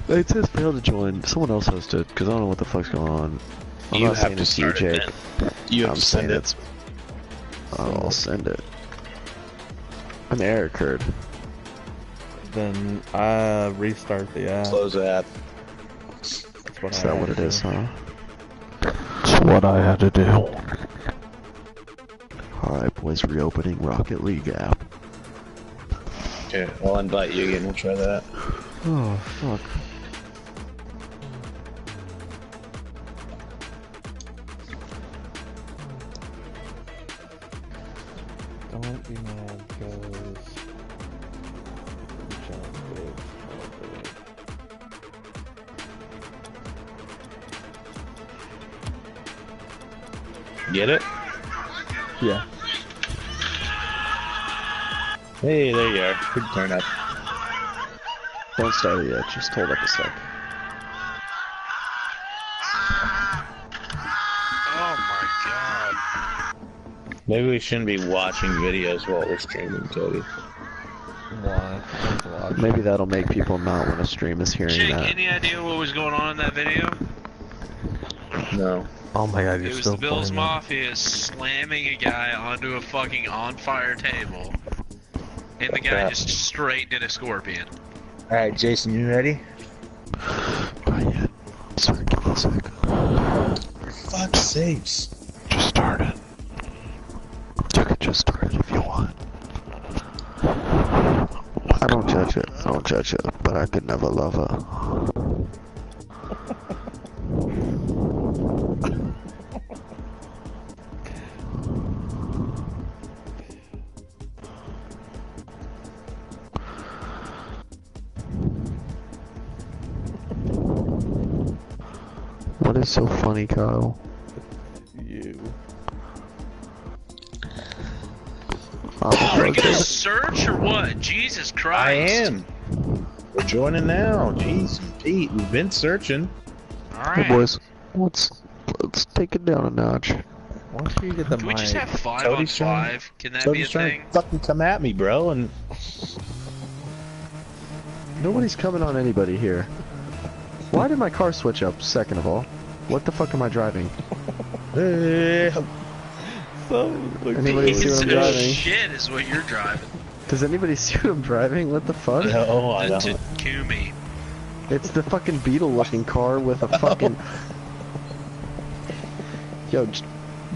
It says failed to join. Someone else hosted, because I don't know what the fuck's going on. I'm You not have saying to it's you, start it Jake. then. You have I'm to send saying it. I'll send it. An error occurred. Then restart the app. Close the app. Is that what it is, huh? That's what I had to do. Alright, boys, reopening Rocket League app. Okay, I'll invite you again. We'll try that. Oh, fuck. Don't be mad, cause... Get it? Yeah. Hey, there you are. Good turn up. Don't start it yet, just hold up a sec. Oh my god. Maybe we shouldn't be watching videos while we're streaming, Cody. Why? Maybe that'll make people not want to stream us hearing Jake, that. any idea what was going on in that video? No. Oh my god, you're It was still the Bills playing Mafia slamming a guy onto a fucking on-fire table. And the guy crap. just straight did a scorpion. Alright, Jason, you ready? Not yet. Sorry, give me a sec. For fuck's sakes. Just start it. You can just start it if you want. I don't judge it. I don't judge it, but I could never love her. What is so funny, Kyle? You. Are you gonna search or what? Jesus Christ. I am. We're joining now. Jeez, Pete, we've been searching. Alright. Hey boys, let's take it down a notch. Once you get the Can we mic... just have 5 Cody's on trying- 5? Can that Cody's be a trying thing? to fucking come at me, bro, and... Nobody's coming on anybody here. Why did my car switch up, second of all? What the fuck am I driving? Anybody see what I'm driving? Shit is what you're driving. Does anybody see what I'm driving? What the fuck? No, I The don't. Takumi. It's the fucking Beetle looking car with a fucking... Yo, dude,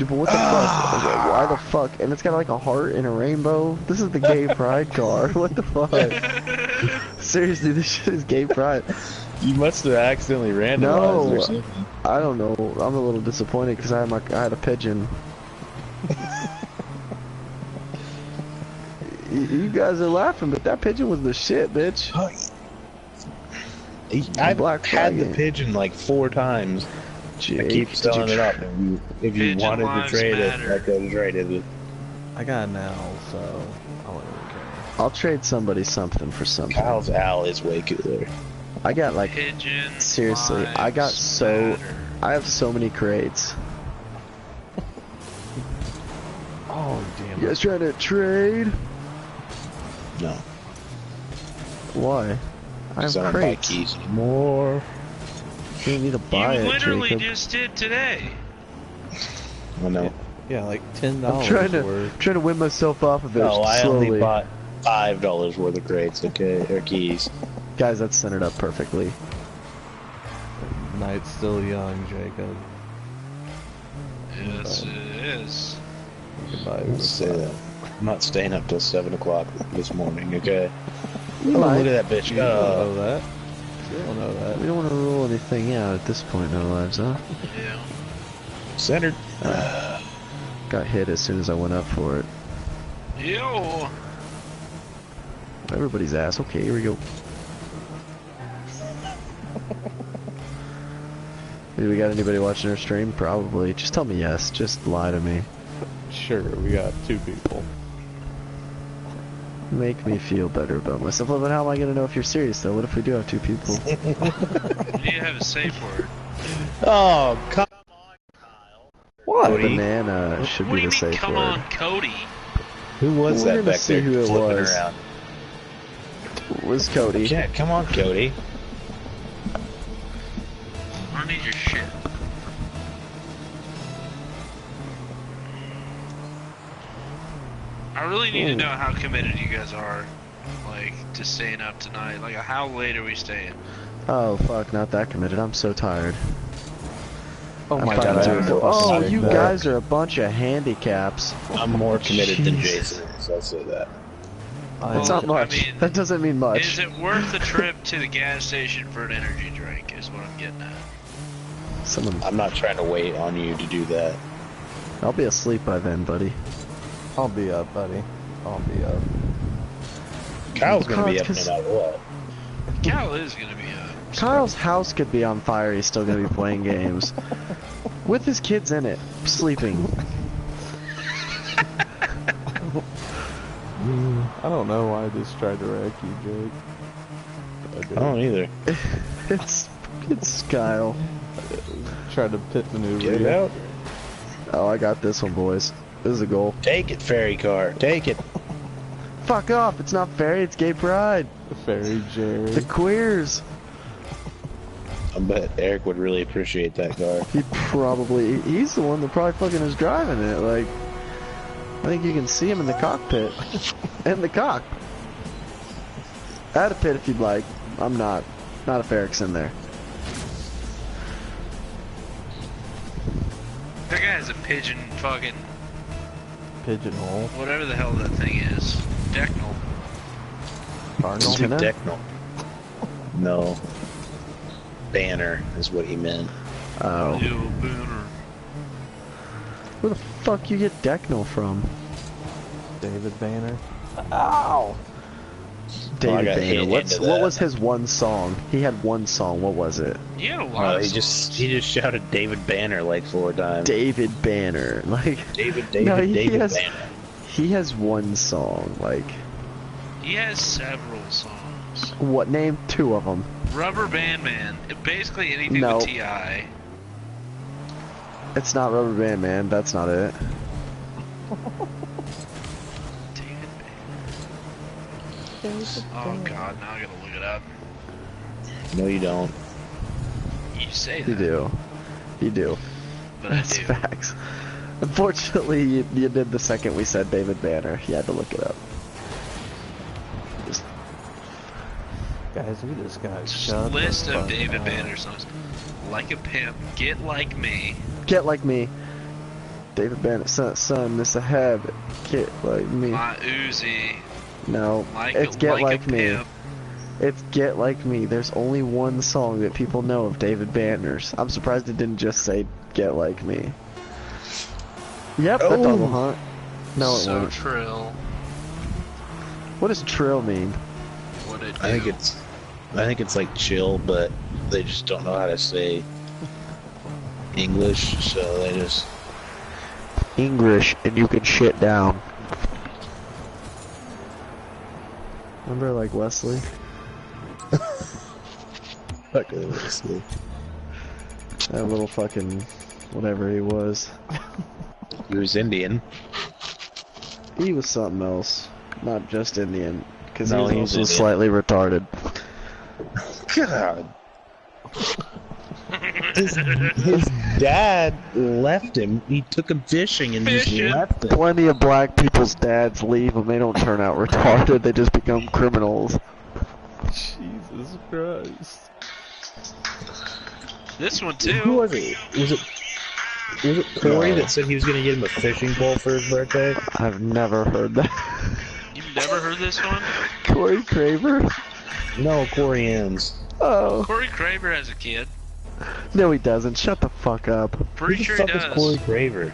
but what the fuck? Okay, why the fuck? And it's got like a heart and a rainbow? This is the gay pride car. What the fuck? Seriously, this shit is gay pride. You must have accidentally randomized or No, something. I don't know. I'm a little disappointed because I had a pigeon. You guys are laughing, but that pigeon was the shit, bitch. I've Black had the flag. pigeon like 4 times. Jake, I keep did selling you it up. If you Pigeon wanted to lives trade matter. it, I could trade it. I got an owl, so I wouldn't really care. I'll trade somebody something for something. Kyle's owl is way cooler. I got like, Pigeon. seriously, I got lives so, matter. I have so many crates. Oh, damn You guys trying to trade? No. Why? I have don't buy crates. keys anymore. You don't need to buy You it, literally Jacob. just did today. Oh no. Yeah, like $10 I'm trying worth. to win myself off of it No, I slowly. only bought $5 worth of crates, okay, or keys. Guys, that's centered up perfectly. Night's still young, Jacob. Yes, it is. You can buy it Let's for say $5. that. I'm not staying up till 7 o'clock this morning, okay? You Oh, might. look at that bitch You don't know go. that. You don't know that. We don't want to rule anything out at this point in our lives, huh? Yeah. Centered. Got hit as soon as I went up for it. Yo. Everybody's ass. Okay, here we go. Do we got anybody watching our stream? Probably. Just tell me yes. Just lie to me. Sure, we got 2 people. Make me feel better about myself. Well, but how am I gonna know if you're serious though? What if we do have 2 people? You need to have a safe word. Oh, come on, Kyle. What? Cody? Banana should What be do you the mean, safe come word. on, Cody? Who was We're that gonna back see there who it flipping was. around? It was Cody. Yeah, come on, Cody. don't need your shit. I really need to know how committed you guys are, like, to staying up tonight. Like, how late are we staying? Oh fuck, not that committed. I'm so tired. Oh I'm my fucking god, too- I Oh, almost you said that. guys are a bunch of handicaps. I'm more committed than Jesus. Jason, so I'll say that. That's Well, not much. I mean, that doesn't mean much. Is it worth the trip to the gas station for an energy drink, is what I'm getting at. Someone, I'm not trying to wait on you to do that. I'll be asleep by then, buddy. I'll be up, buddy. I'll be up. Kyle's gonna be up no Cause- matter what. Cal is gonna be up. Kyle's house could be on fire. He's still gonna be playing games with his kids in it, sleeping. I don't know why I just tried to wreck you, Jake. I don't either. It's Kyle. Tried to pit maneuver Get it you. out. Oh, I got this one, boys. This is a goal. Take it, fairy car. Take it. Fuck off! It's not fairy. It's gay pride. Fairy Jerry. The queers. I bet Eric would really appreciate that car. He's the one that probably fucking is driving it. Like, I think you can see him in the cockpit. In the cock. Add a pit if you'd like. I'm not. Not if Eric's in there. That guy has a pigeon fucking, Pigeonhole. whatever the hell that thing is. Decknal. Cardinal. Antenna? Decknal. No. Banner is what he meant. Oh. Little booner. Where the fuck you get Decknal from? David Banner. Ow! David got hit Banner. What into that. was his one song? He had one song. What was it? You had a lot of He songs. just shouted David Banner like 4 times. David Banner. Like, David No, he David has- Banner. he has one song. Like, He has several songs. what? Name 2 of them. Rubber Band Man. Basically anything No. with T.I. It's not Rubber Band Man. That's not it. David Banner. Oh god, now I gotta look it up. No, you don't. You say that. You do. You do. But I That's do. facts. Unfortunately, you did the second we said David Banner. You had to look it up. Just Guys, we just got Just shut the list of fuck David up. Banner songs. Like a Pimp, Get Like Me. get like me. David Banner, son, this a habit. Get like me. My Uzi. No, Like, it's Get Like a Me. Pimp. It's Get Like Me. There's only one song that people know of David Banner's. I'm surprised it didn't just say Get Like Me. Yep, that Oh. double hunt. No, it So won't. Trill. What does trill mean? What it do? I think it's like chill, but they just don't know how to say English, so they just. English, and you can shit down. Remember, like, Wesley? Fucking Wesley. That little fucking whatever he was. He was Indian. He was something else, not just Indian, because No, he he was was also slightly retarded. God. His dad left him. He took him fishing and Fishing. just left him. Plenty of black people's dads leave them. They don't turn out retarded. They just become criminals. Jesus Christ. This one Who too. was it? Was it Corey that said he was gonna get him a fishing pole for his birthday? I've never heard that. You've never heard this one? Corey Craver? No, Corey Ends. Oh. Corey Craver has a kid. No, he doesn't. Shut the fuck up. Pretty Who sure the he fuck does. is Corey Craver?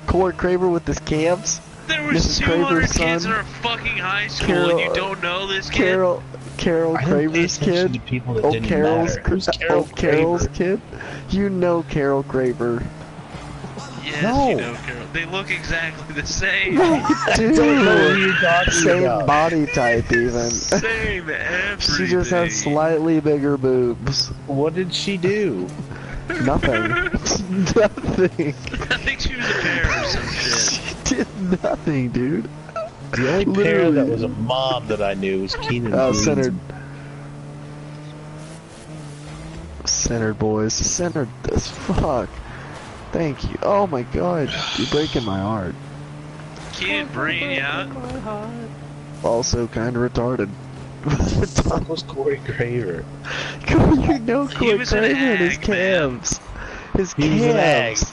Corey Craver with his calves? There was Mrs. 200 Craver's kids son? in our fucking high school Carol- and you don't know this kid? Carol I don't pay Craver's attention kid? to people that Oh, didn't Carol's, matter. Who's Carol Carol's Craver? kid? You know Carol Craver. Yes, No. you know Carol. They look exactly the same. Dude, don't know who you're talking same about. body type even. Same everything. She just has slightly bigger boobs. What did she do? Nothing. Nothing. I think she was a bear or some shit. She did nothing, dude. The only pair Literally. that was a mom that I knew was Keenan. Oh, Green. centered. Centered, boys. Centered as fuck. Thank you. Oh my god, you're breaking my heart. Kid brain out. Also kind of retarded. That was Corey Graver. You know Corey was an Craven and his ag, man. calves. His He was an ag. calves.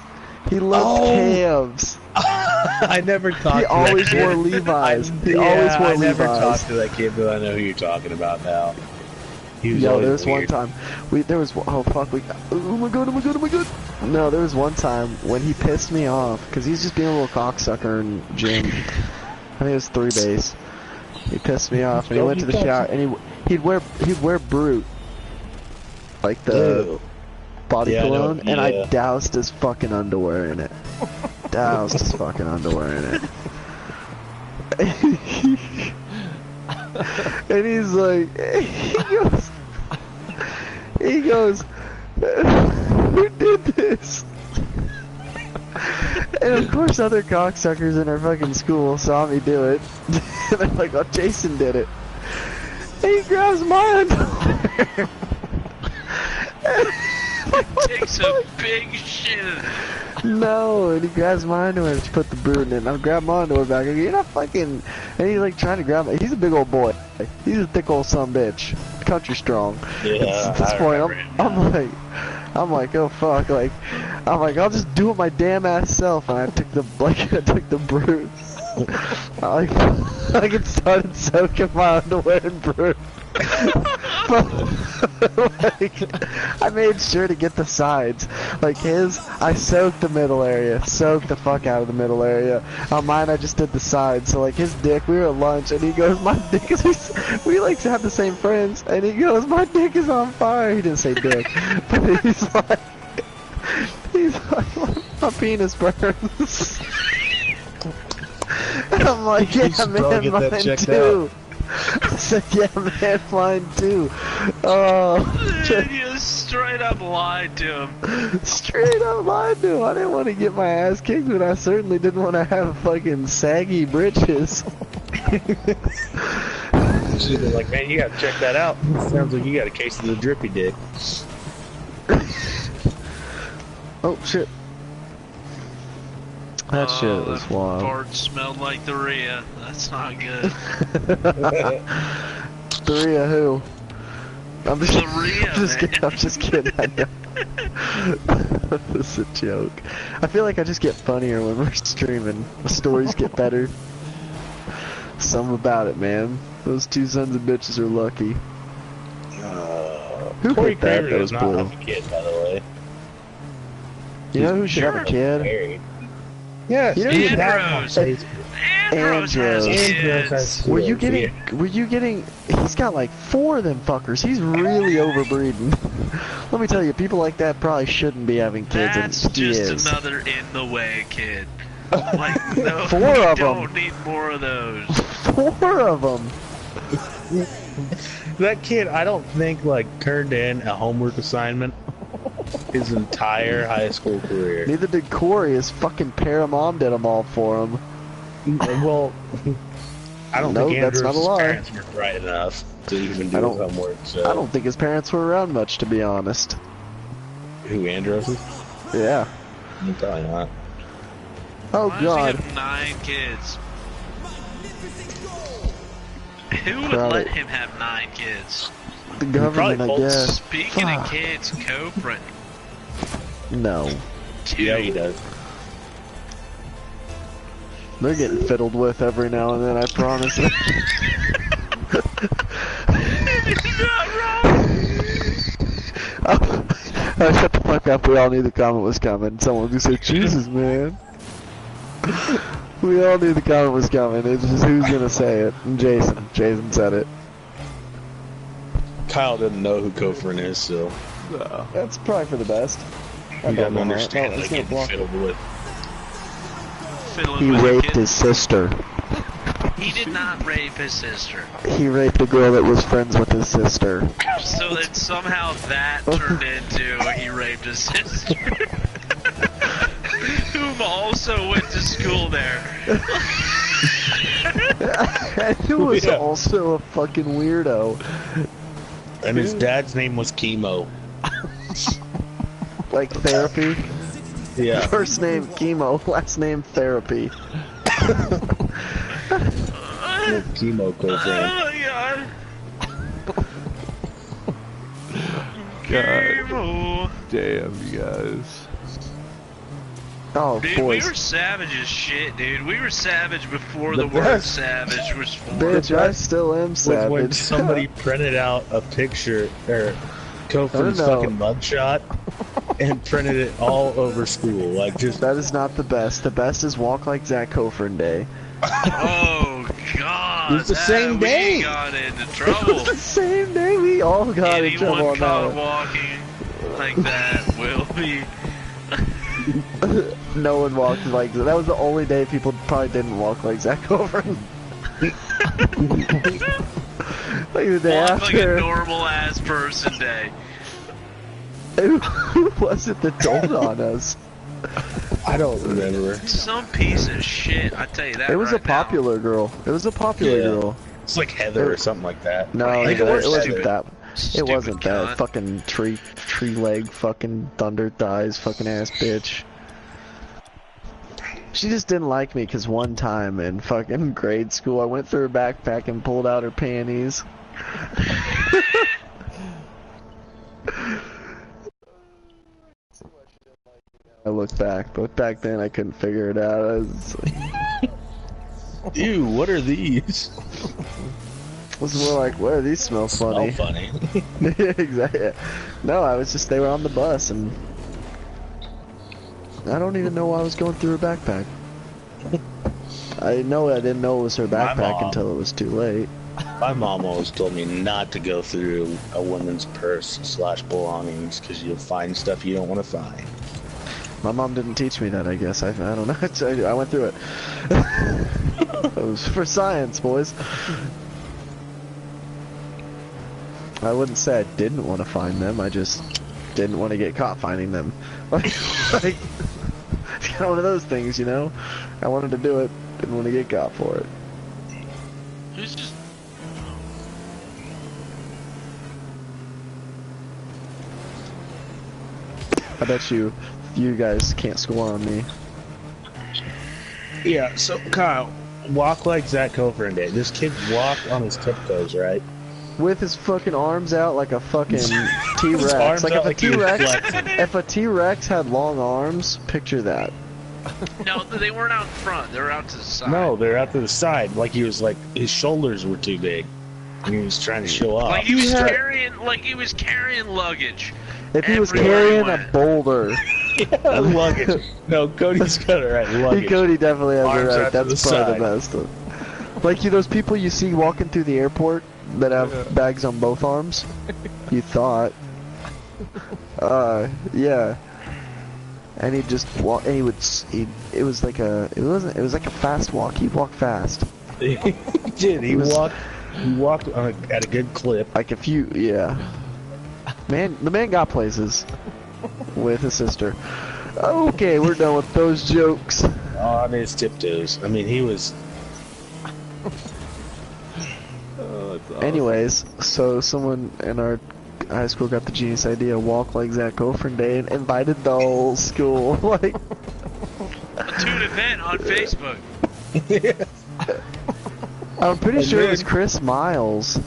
He loved calves. I never talked He to always that kid. wore Levi's. He Yeah, always wore I never Levi's. talked to that kid, but I know who you're talking about now. He was Yo, always there was one weird. time, oh fuck, oh my god, oh my god, oh my god. No, there was one time when he pissed me off, cause he's just being a little cocksucker in gym. I think it was 3 base. He pissed me off, and he went to the shower, and he'd wear Brute, like the Ew. body Yeah, I know, cologne, and I yeah. doused his fucking underwear in it. Doused his fucking underwear in it. And he's like, he goes, who did this? And of course other cocksuckers in our fucking school saw me do it. And they're like, oh, Jason did it. And he grabs my underwear. Takes a big shit. No, and he grabs my underwear to put the brood in. I'll grab my underwear back. I go, you're not fucking... And he's like trying to grab me. He's a big old boy. He's a thick old son bitch. Country strong. Yeah, At this I point, remember him. I'm like, oh fuck, like, I'm like, I'll just do it my damn ass self. And I took the brood. I started soaking my underwear in brood. Like, I made sure to get the sides. Like his, I soaked the middle area, soaked the fuck out of the middle area. On mine, I just did the sides. So like his dick, we were at lunch, and he goes, my dick is, we like to have the same friends, and he goes, my dick is on fire. He didn't say dick, but he's like, my penis burns. And I'm like, You yeah, should probably man, get that mine checked too. I said, yeah, man, mine too. Oh, You straight up lied to him. straight up lied to him. I didn't want to get my ass kicked, but I certainly didn't want to have fucking saggy britches. She'd be like, man, you gotta check that out. Sounds like you got a case of the drippy dick. Oh, shit. That shit was that wild. fart smelled like the Rhea. That's not good. Three of who? I'm just, The Rhea, I'm just kidding. I'm just kidding. I know. This is a joke. I feel like I just get funnier when we're streaming. The stories get better. Something about it, man. Those two sons of bitches are lucky. Who Corey hit that? Craver That does was not blue. have a kid, by the way. You know who should have a kid? Married. Yes, You know he who- had on Andros. Facebook. Andros has Andros. Andros kids. has Were you kids, getting? Were you getting? He's got like 4 of them fuckers. He's really overbreeding. Let me tell you, people like that probably shouldn't be having kids. That's and he just is. another in the way kid. Like, no, 4 we of don't them. need more of those. 4 of them. That kid, I don't think, like, turned in a homework assignment his entire high school career. Neither did Corey. His fucking paramom did them all for him. Well, I don't No, think that's not a Andrews' lie. parents were bright enough to even do I his don't- homework. So. I don't think his parents were around much, to be honest. Who, Andros? Yeah. Probably not. Oh Why does he god. have 9 kids? Who would Probably- let him have 9 kids? The government, I Probably guess. Speaking of Fuck. kids, Cobra. No. Yeah, he does. They're getting fiddled with every now and then, I promise. Oh, shut the fuck up. We all knew the comment was coming. Someone just said, Jesus, man. We all knew the comment was coming. It's just who's gonna say it. And Jason. Jason said it. Kyle didn't know who Kofrin is, so That's probably for the best. he doesn't understand it's like gonna getting block. fiddled with. Fiddling He with a raped kid. his sister. He did not rape his sister. He raped a girl that was friends with his sister. So that somehow that turned into he raped his sister. Whom also went to school there. And who was Yeah. also a fucking weirdo. And his dad's name was Chemo. Like therapy. Yeah. First name chemo, last name therapy. Chemo girlfriend. Oh my god. God Chemo. damn, you guys. Oh, Dude, boys. we were savage as shit, dude. We were savage before The the word best- savage was formed. Bitch, I still am Was when savage. somebody printed out a picture, or Kofan's know. fucking mugshot, and printed it all over school. Like, just. That is not the best. The best is Walk Like Zach Coferin Day. Oh god. It was the same day. We got into It was trouble. the same day we all got in trouble Anyone on that caught one. walking like that will be. No one walked like that. That was the only day people probably didn't walk like Zach Coferin. Like the day Walk like a after. normal ass person day. Who was it that told on us? I don't remember. Some piece of shit, I tell you that. It was right a popular girl. It was a popular Yeah. girl. It's like Heather or something like that. No, I it, think it was wasn't Heather. that. It Stupid wasn't that cunt. fucking tree leg fucking thunder thighs fucking ass bitch. She just didn't like me because one time in fucking grade school I went through her backpack and pulled out her panties. I look back, but back then I couldn't figure it out. I was like, Ew, what are these? it was more like, what, these smell funny. Smell funny. Exactly. No, I was just, they were on the bus and I don't even know why I was going through her backpack. I didn't know it was her My backpack mom. until it was too late. My mom always told me not to go through a woman's purse / belongings because you'll find stuff you don't want to find. My mom didn't teach me that, I guess. I don't know. I went through it. It was for science, boys. I wouldn't say I didn't want to find them. I just didn't want to get caught finding them. Like, it's kind of one of those things, you know? I wanted to do it, didn't want to get caught for it. Who's just. I bet you guys can't score on me. Yeah, so Kyle, walk like Zach Cofer Day. This kid walked on his tiptoes, right? With his fucking arms out like a fucking His T-Rex. arms Like out like he was flexing. if a T-Rex had long arms, picture that. No, they weren't out in front. They were out to the side. No, they're out to the side. Like he was like his shoulders were too big. And he was trying to show off. Like he was Yeah. carrying luggage. If he was Everywhere he carrying a went. boulder, Yeah, luggage. No, Cody's got it right. Luggage. Cody definitely has Arms it right. out to That's the probably side. the best. Like those people you see walking through the airport that have bags on both arms. You thought, yeah. And he'd just walk. And it was like a fast walk. He'd walk fast. He did. He walked. He walked on at a good clip. Like yeah. Man, the man got places with his sister. Okay, we're done with those jokes. On his tiptoes. I mean, he was. Oh, that's awesome. Anyways, so someone in our high school got the genius idea, walk like Zach Cofer Day, and invited the whole school. Like, To an event on Facebook. I'm pretty And sure it then- was Chris Miles,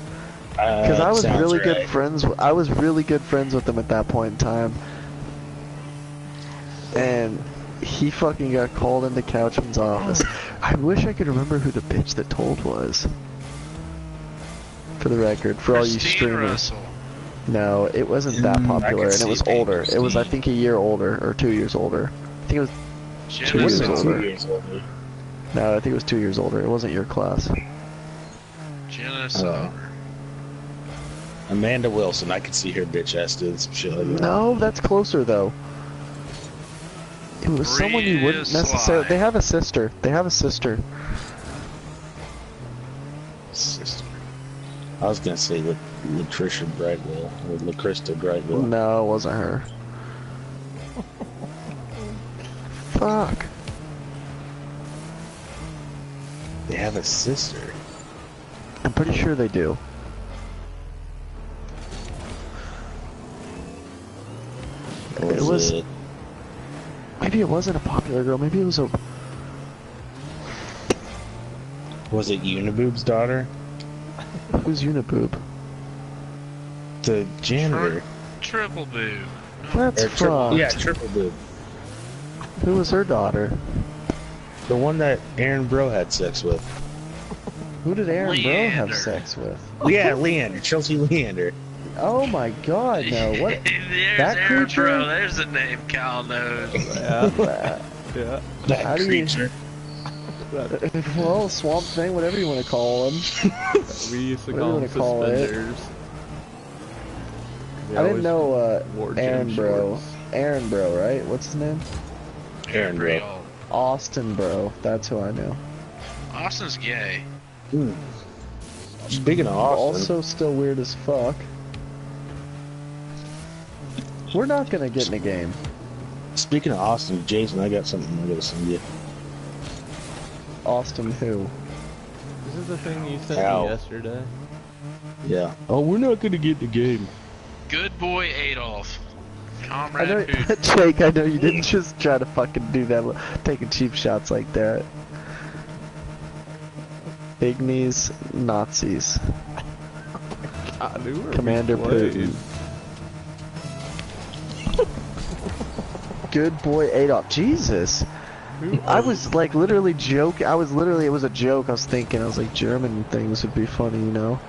because I was sounds really right. good friends. I was really good friends with him at that point in time, and he fucking got called into Couchman's office. I wish I could remember who the bitch that told was. For the record, for all you Christine streamers. Russell. No, it wasn't that I popular, could and it see was it being older. It was, I Christine. think, a year older, or 2 years older. I think it was, Jenna Two years Summer. older. 2 years older. no, I think it was 2 years older. It wasn't your class. Jenna Summer. Amanda Wilson. I could see her bitch ass doing some shit like that. No, that's closer, though. It was someone you wouldn't Bria necessarily, Sly. they have a sister. They have a sister. Sister. I was gonna say Latricia Brightwell or LaCrista Brightwell. No, it wasn't her. Fuck. They have a sister. I'm pretty sure they do. It was. Maybe it wasn't a popular girl. Maybe it was a. Was it Uniboob's daughter? Who's Uniboob? The janitor. Triple boob. That's fucked. Yeah, Triple Boob. Who was her daughter? The one that Aaron Bro had sex with. Who did Aaron Bro have Leander. sex with? Yeah, Leander. Chelsea Leander. Oh my god, no. What? There's That Aaron creature? Bro. There's a name Cal knows. Yeah. Yeah. That How do you- creature. Well, Swamp Thing, whatever you want to call him. We used to What do you call them wanna call it? suspenders. They I didn't always know, wore gym Aaron Bro. shorts. Aaron Bro, right? What's his name? Aaron Pretty Bro. old. Austin Bro. That's who I knew. Austin's gay. Speaking of Austin, Also still weird as fuck. We're not gonna get in a game. speaking of Austin, Jason, I got something I gotta send you. Austin who? This is the thing you sent Ow. me yesterday. Yeah. Oh, we're not gonna get in the game. Good boy Adolf. I Comrade know, Putin. Jake, I know you didn't just try to fucking do that, taking cheap shots like that. Ignis Nazis. God, who are we Commander playing? Putin. Good boy Adolf. Jesus. I was like literally joking. It was a joke. I was thinking, I was like, German things would be funny, you know?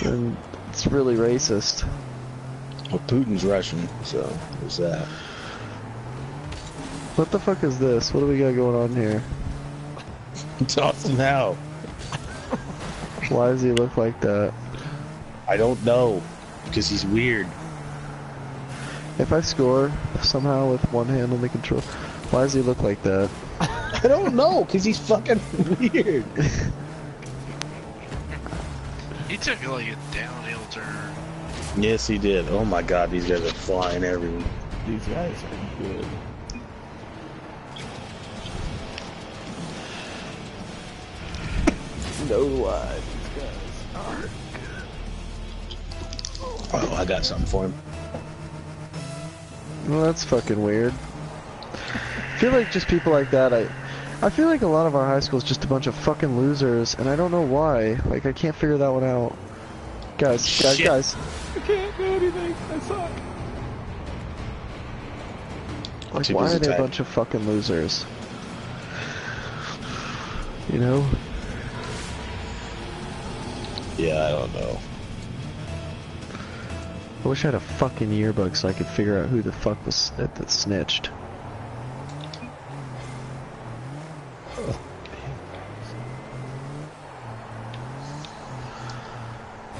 And it's really racist. Well, Putin's Russian, so there's that. What the fuck is this? What do we got going on here? It's Austin Howe. Why does he look like that? I don't know, because he's weird. If I score somehow with one hand on the control, why does he look like that? I don't know, because he's fucking weird. He took like a downhill turn. Yes, he did. Oh my god, these guys are flying everywhere. These guys are good. No lie, these guys are good. Oh, I got something for him. Well, that's fucking weird. I feel like just people like that, I feel like a lot of our high school is just a bunch of fucking losers, and I don't know why. Like, I can't figure that one out. Guys, Shit. guys. I can't do anything. I suck. Like, Too why busy are they a typing. bunch of fucking losers? You know? Yeah, I don't know. I wish I had a fucking yearbook so I could figure out who the fuck was that snitched.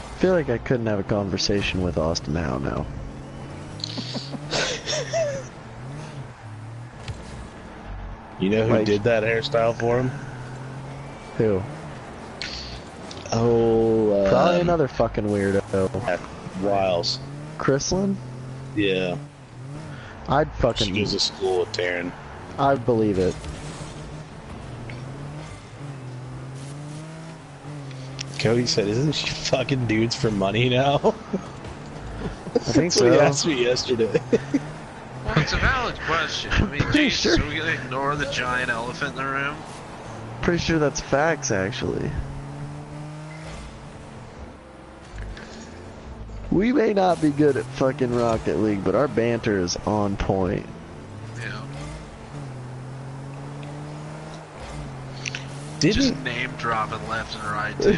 I feel like I couldn't have a conversation with Austin Howe now. You know who Like- did that hairstyle for him? Who? Oh, Probably another fucking weirdo. Wiles. Chrislin? Yeah. I'd She fucking... goes to school with Taryn. I'd believe it. Cody said, isn't she fucking dudes for money now? I think That's what he so. asked me yesterday. Well, it's a valid question. I mean, Pretty Jesus, sure. are we gonna ignore the giant elephant in the room? Pretty sure that's facts, actually. We may not be good at fucking Rocket League, but our banter is on point. Yeah. Didn't Just name dropping left and right, too.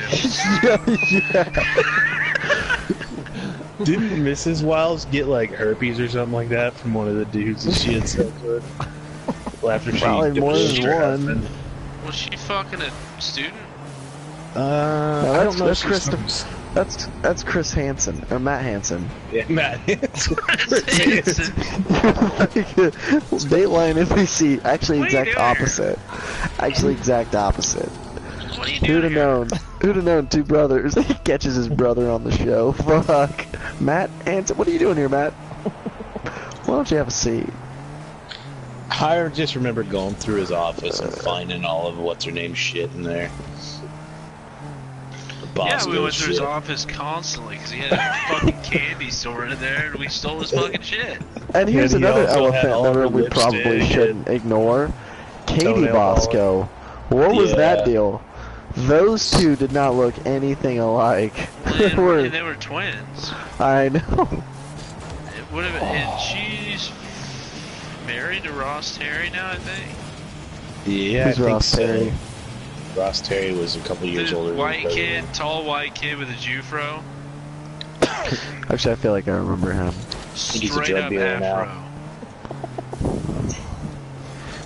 Didn't Mrs. Wiles get like herpes or something like that from one of the dudes that she had sex with? Well, after she Probably more than divorced her one. husband. Was she fucking a student? I don't know. that's if she's Christopher. That's Chris Hansen or Matt Hansen. Yeah, Matt. Hansen. Dateline NBC. Actually, What are you exact doing opposite. Actually, exact opposite. What are you Who'd doing have here? known? Who'd have known? Two brothers. He catches his brother on the show. Fuck. Matt Hansen. What are you doing here, Matt? Why don't you have a seat? I just remember going through his office and finding all of what's her name shit in there. Bosco Yeah, we went through his shit. office constantly because he had a fucking candy store in there and we stole his fucking shit. And here's And he another also had elephant in all the her room we probably lipstick shouldn't ignore. Katie toenail Bosco. What was that Yeah. deal? Those two did not look anything alike. And they were twins. I know. It would have, and she's married to Ross Terry now, I think. Yeah, Who's I think Ross so. Terry? Ross Terry was a couple years The older. white than kid, tall white kid with a Jufro. Actually, I feel like I remember him. think he's a Straight drug up dealer now. afro.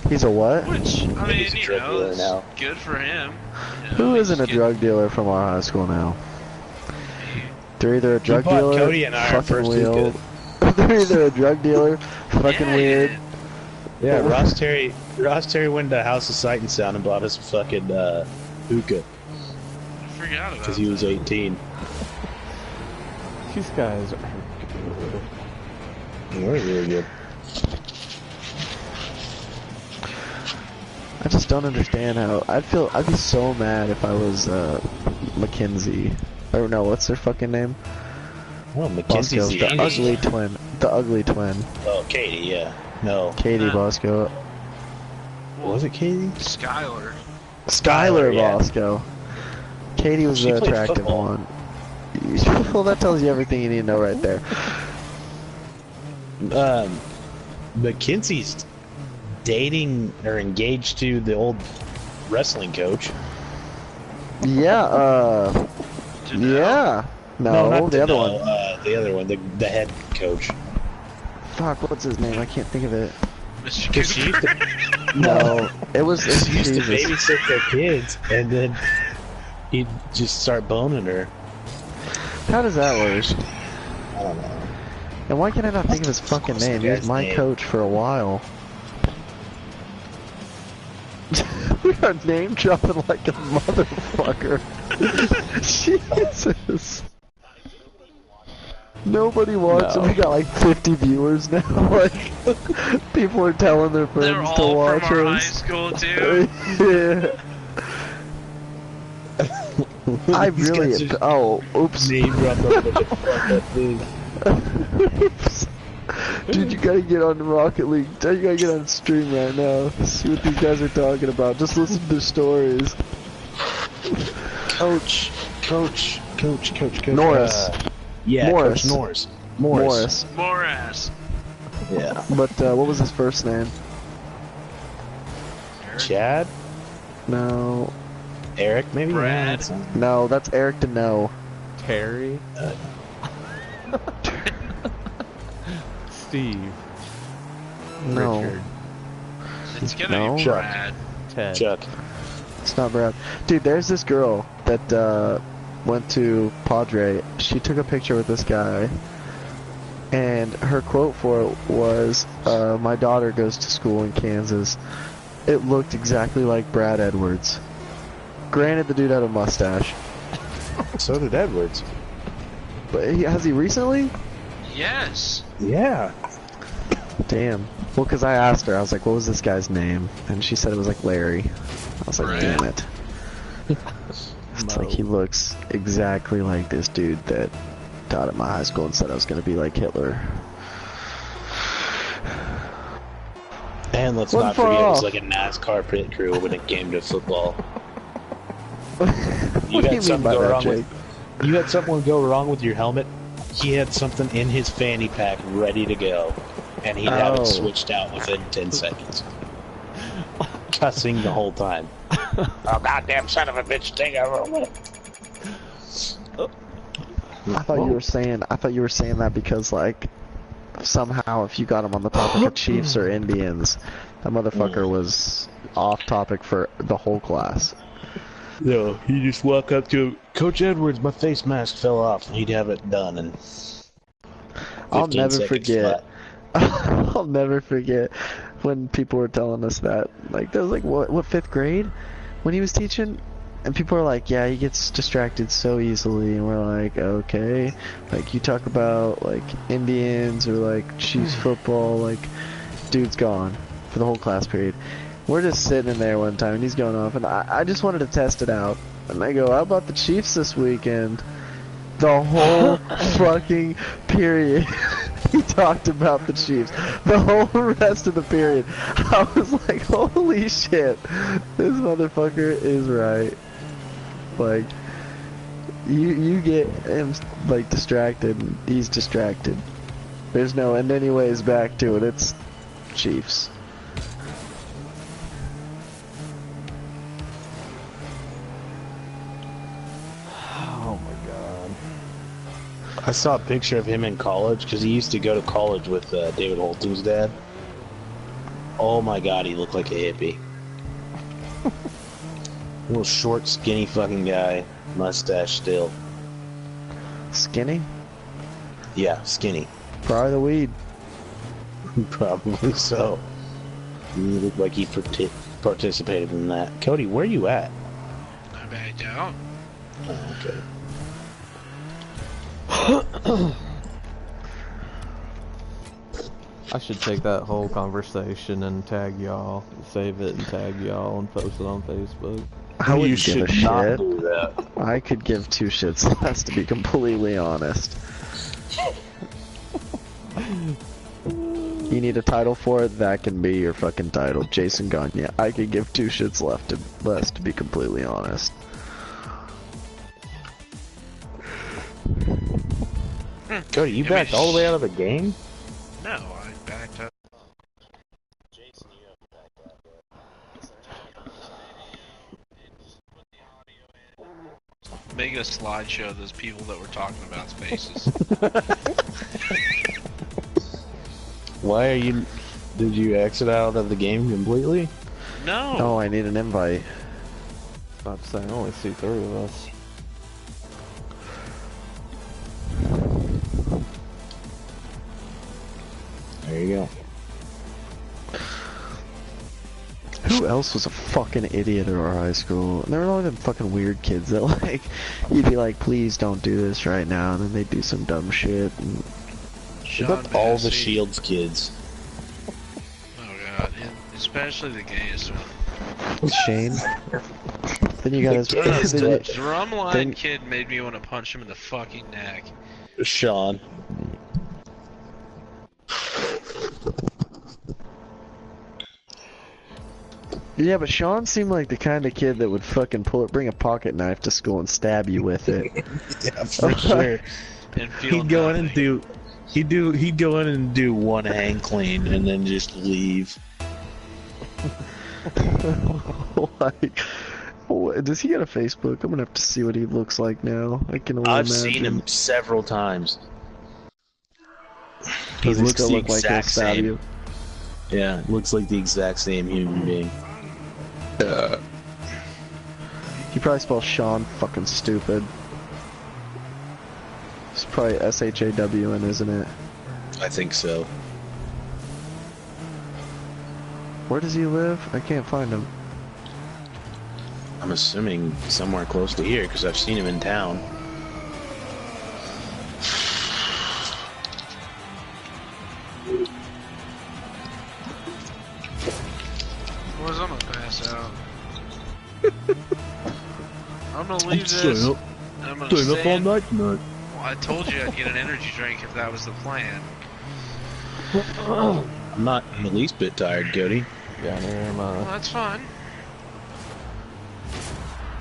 He's a what? Which, I mean, he's a you drug know, dealer it's now. good for him. You know, Who he's isn't a good- drug dealer from our high school now? They're either a drug bought dealer, Cody and I our fucking first weird. They're either a drug dealer, fucking Yeah, he weird. did. Yeah, Ross Terry went to House of Sight and Sound and bought us a fucking hookah I forgot about because he was that. 18. These guys are good. We're really good. I just don't understand how I'd be so mad if I was Mackenzie. Or no, what's their fucking name? Oh, Mackenzie's Bosco, the the English ugly one. twin. The ugly twin. Oh, Katie, yeah. No. Katie Bosco. Was it Katie? Skylar. Skylar yeah. Bosco. Katie was She the played attractive football. one. Well, that tells you everything you need to know right there. Mackenzie's dating or engaged to the old wrestling coach. Yeah, Janelle. yeah. No, not the other no, one. The other one, the head coach. Fuck, what's his name? I can't think of it. Mr. Because she used Cooper. to, No, it was she used to Jesus. babysit their kids, and then he'd just start boning her. How does that work? I don't know. And why can't I not think of his fucking What's the name? He was guy's my name? coach for a while. We are name dropping like a motherfucker. Jesus. Nobody watches. No. We got like 50 viewers now. Like, people are telling their friends They're to all watch from our high us. school, too. Yeah. I These really. guys are Oh, oops. name dropped a bunch of fucked up things. Oops. Dude, you gotta get on the Rocket League. You gotta get on stream right now. See what these guys are talking about. Just listen to their stories. Coach. Norris. Yeah, Morris. Coach Norris. Morris. More ass. Yeah. But what was his first name? Chad? No. Eric, maybe? Brad. Yeah, No, that's Eric Deneau. Terry. Steve. No. Richard. It's gonna No. be Brad. Ted. Chuck. It's not Brad. Dude, there's this girl that went to Padre. She took a picture with this guy. And her quote for it was, my daughter goes to school in Kansas. It looked exactly like Brad Edwards. Granted, the dude had a mustache. So did Edwards. But has he recently? Yes. Yeah. Damn. Well, because I asked her, I was like, what was this guy's name? And she said it was like Larry. I was like, Right. damn it. It's like he looks exactly like this dude that taught at my high school and said I was going to be like Hitler. And let's Wasn't not far forget it was off. like a NASCAR pit crew when it came to football. What do you mean something by go that, wrong Jake? You had something go wrong with your helmet. He had something in his fanny pack ready to go, and he'd have Oh. it switched out within 10 seconds. Cussing the whole time. Oh, goddamn son of a bitch, take over. I thought you were saying that because like somehow if you got him on the topic of Chiefs or Indians, that motherfucker was off topic for the whole class. No, you just walk up to him, Coach Edwards, my face mask fell off, and he'd have it done in 15 I'll never seconds forget. flat. I'll never forget when people were telling us that. Like that was like what 5th grade when he was teaching, and people were like, yeah, he gets distracted so easily, and we're like, okay, like you talk about like Indians or like Chiefs football, like dude's gone for the whole class period. We're just sitting in there one time and he's going off, and I just wanted to test it out. And I go, how about the Chiefs this weekend? The whole fucking period, he talked about the Chiefs. The whole rest of the period. I was like, holy shit, this motherfucker is right. Like, you get him, like, distracted, and he's distracted. There's no, and anyways, back to it, it's Chiefs. Oh my god. I saw a picture of him in college because he used to go to college with David Holton's dad. Oh my god, he looked like a hippie. Little short, skinny fucking guy, mustache still. Skinny? Yeah, skinny. Probably the weed. Probably so. He looked like he participated in that. Cody, where are you at? I backed out. Oh, okay. I should take that whole conversation and tag y'all, save it and tag y'all and post it on Facebook. I wouldn't You give a should not shit. do that. I could give two shits less, to be completely honest. You need a title for it, that can be your fucking title. Jason Gagne. I could give two shits less, to be completely honest. Cody, you backed all the way out of the game? No, I backed up. Make a slideshow of those people that were talking about spaces. Why are you... Did you exit out of the game completely? No. Oh, I need an invite. About to say, I only see 3 of us. There you go. Who else was a fucking idiot at our high school? And there were all them fucking weird kids that, like, you'd be like, please don't do this right now, and then they'd do some dumb shit. And Sean About all the Massey. Shields kids. Oh god, and especially the gayest one. Shane. Then you got his. then you- Drumline then- kid made me want to punch him in the fucking neck. Sean. Yeah, but Sean seemed like the kind of kid that would fucking bring a pocket knife to school and stab you with it. Yeah, for sure. And feel He'd go in and nothing. he'd go in and do one hang clean and then just leave. Like, does he got a Facebook? I'm gonna have to see what he looks like now. I can only I've imagine. seen him several times. Does he looks still the look like he'll exact stab same. you? Yeah, looks like the exact same human being. He probably spells Sean fucking stupid. It's probably S-H-A-W-N, isn't it? I think so. Where does he live? I can't find him. I'm assuming somewhere close to here because I've seen him in town. Boys, I'm gonna pass out. I'm gonna leave this. I'm gonna stay in. night tonight. Well, I told you I'd get an energy drink if that was the plan. I'm not in the least bit tired, Cody. Yeah, neither am Well, I. that's fine.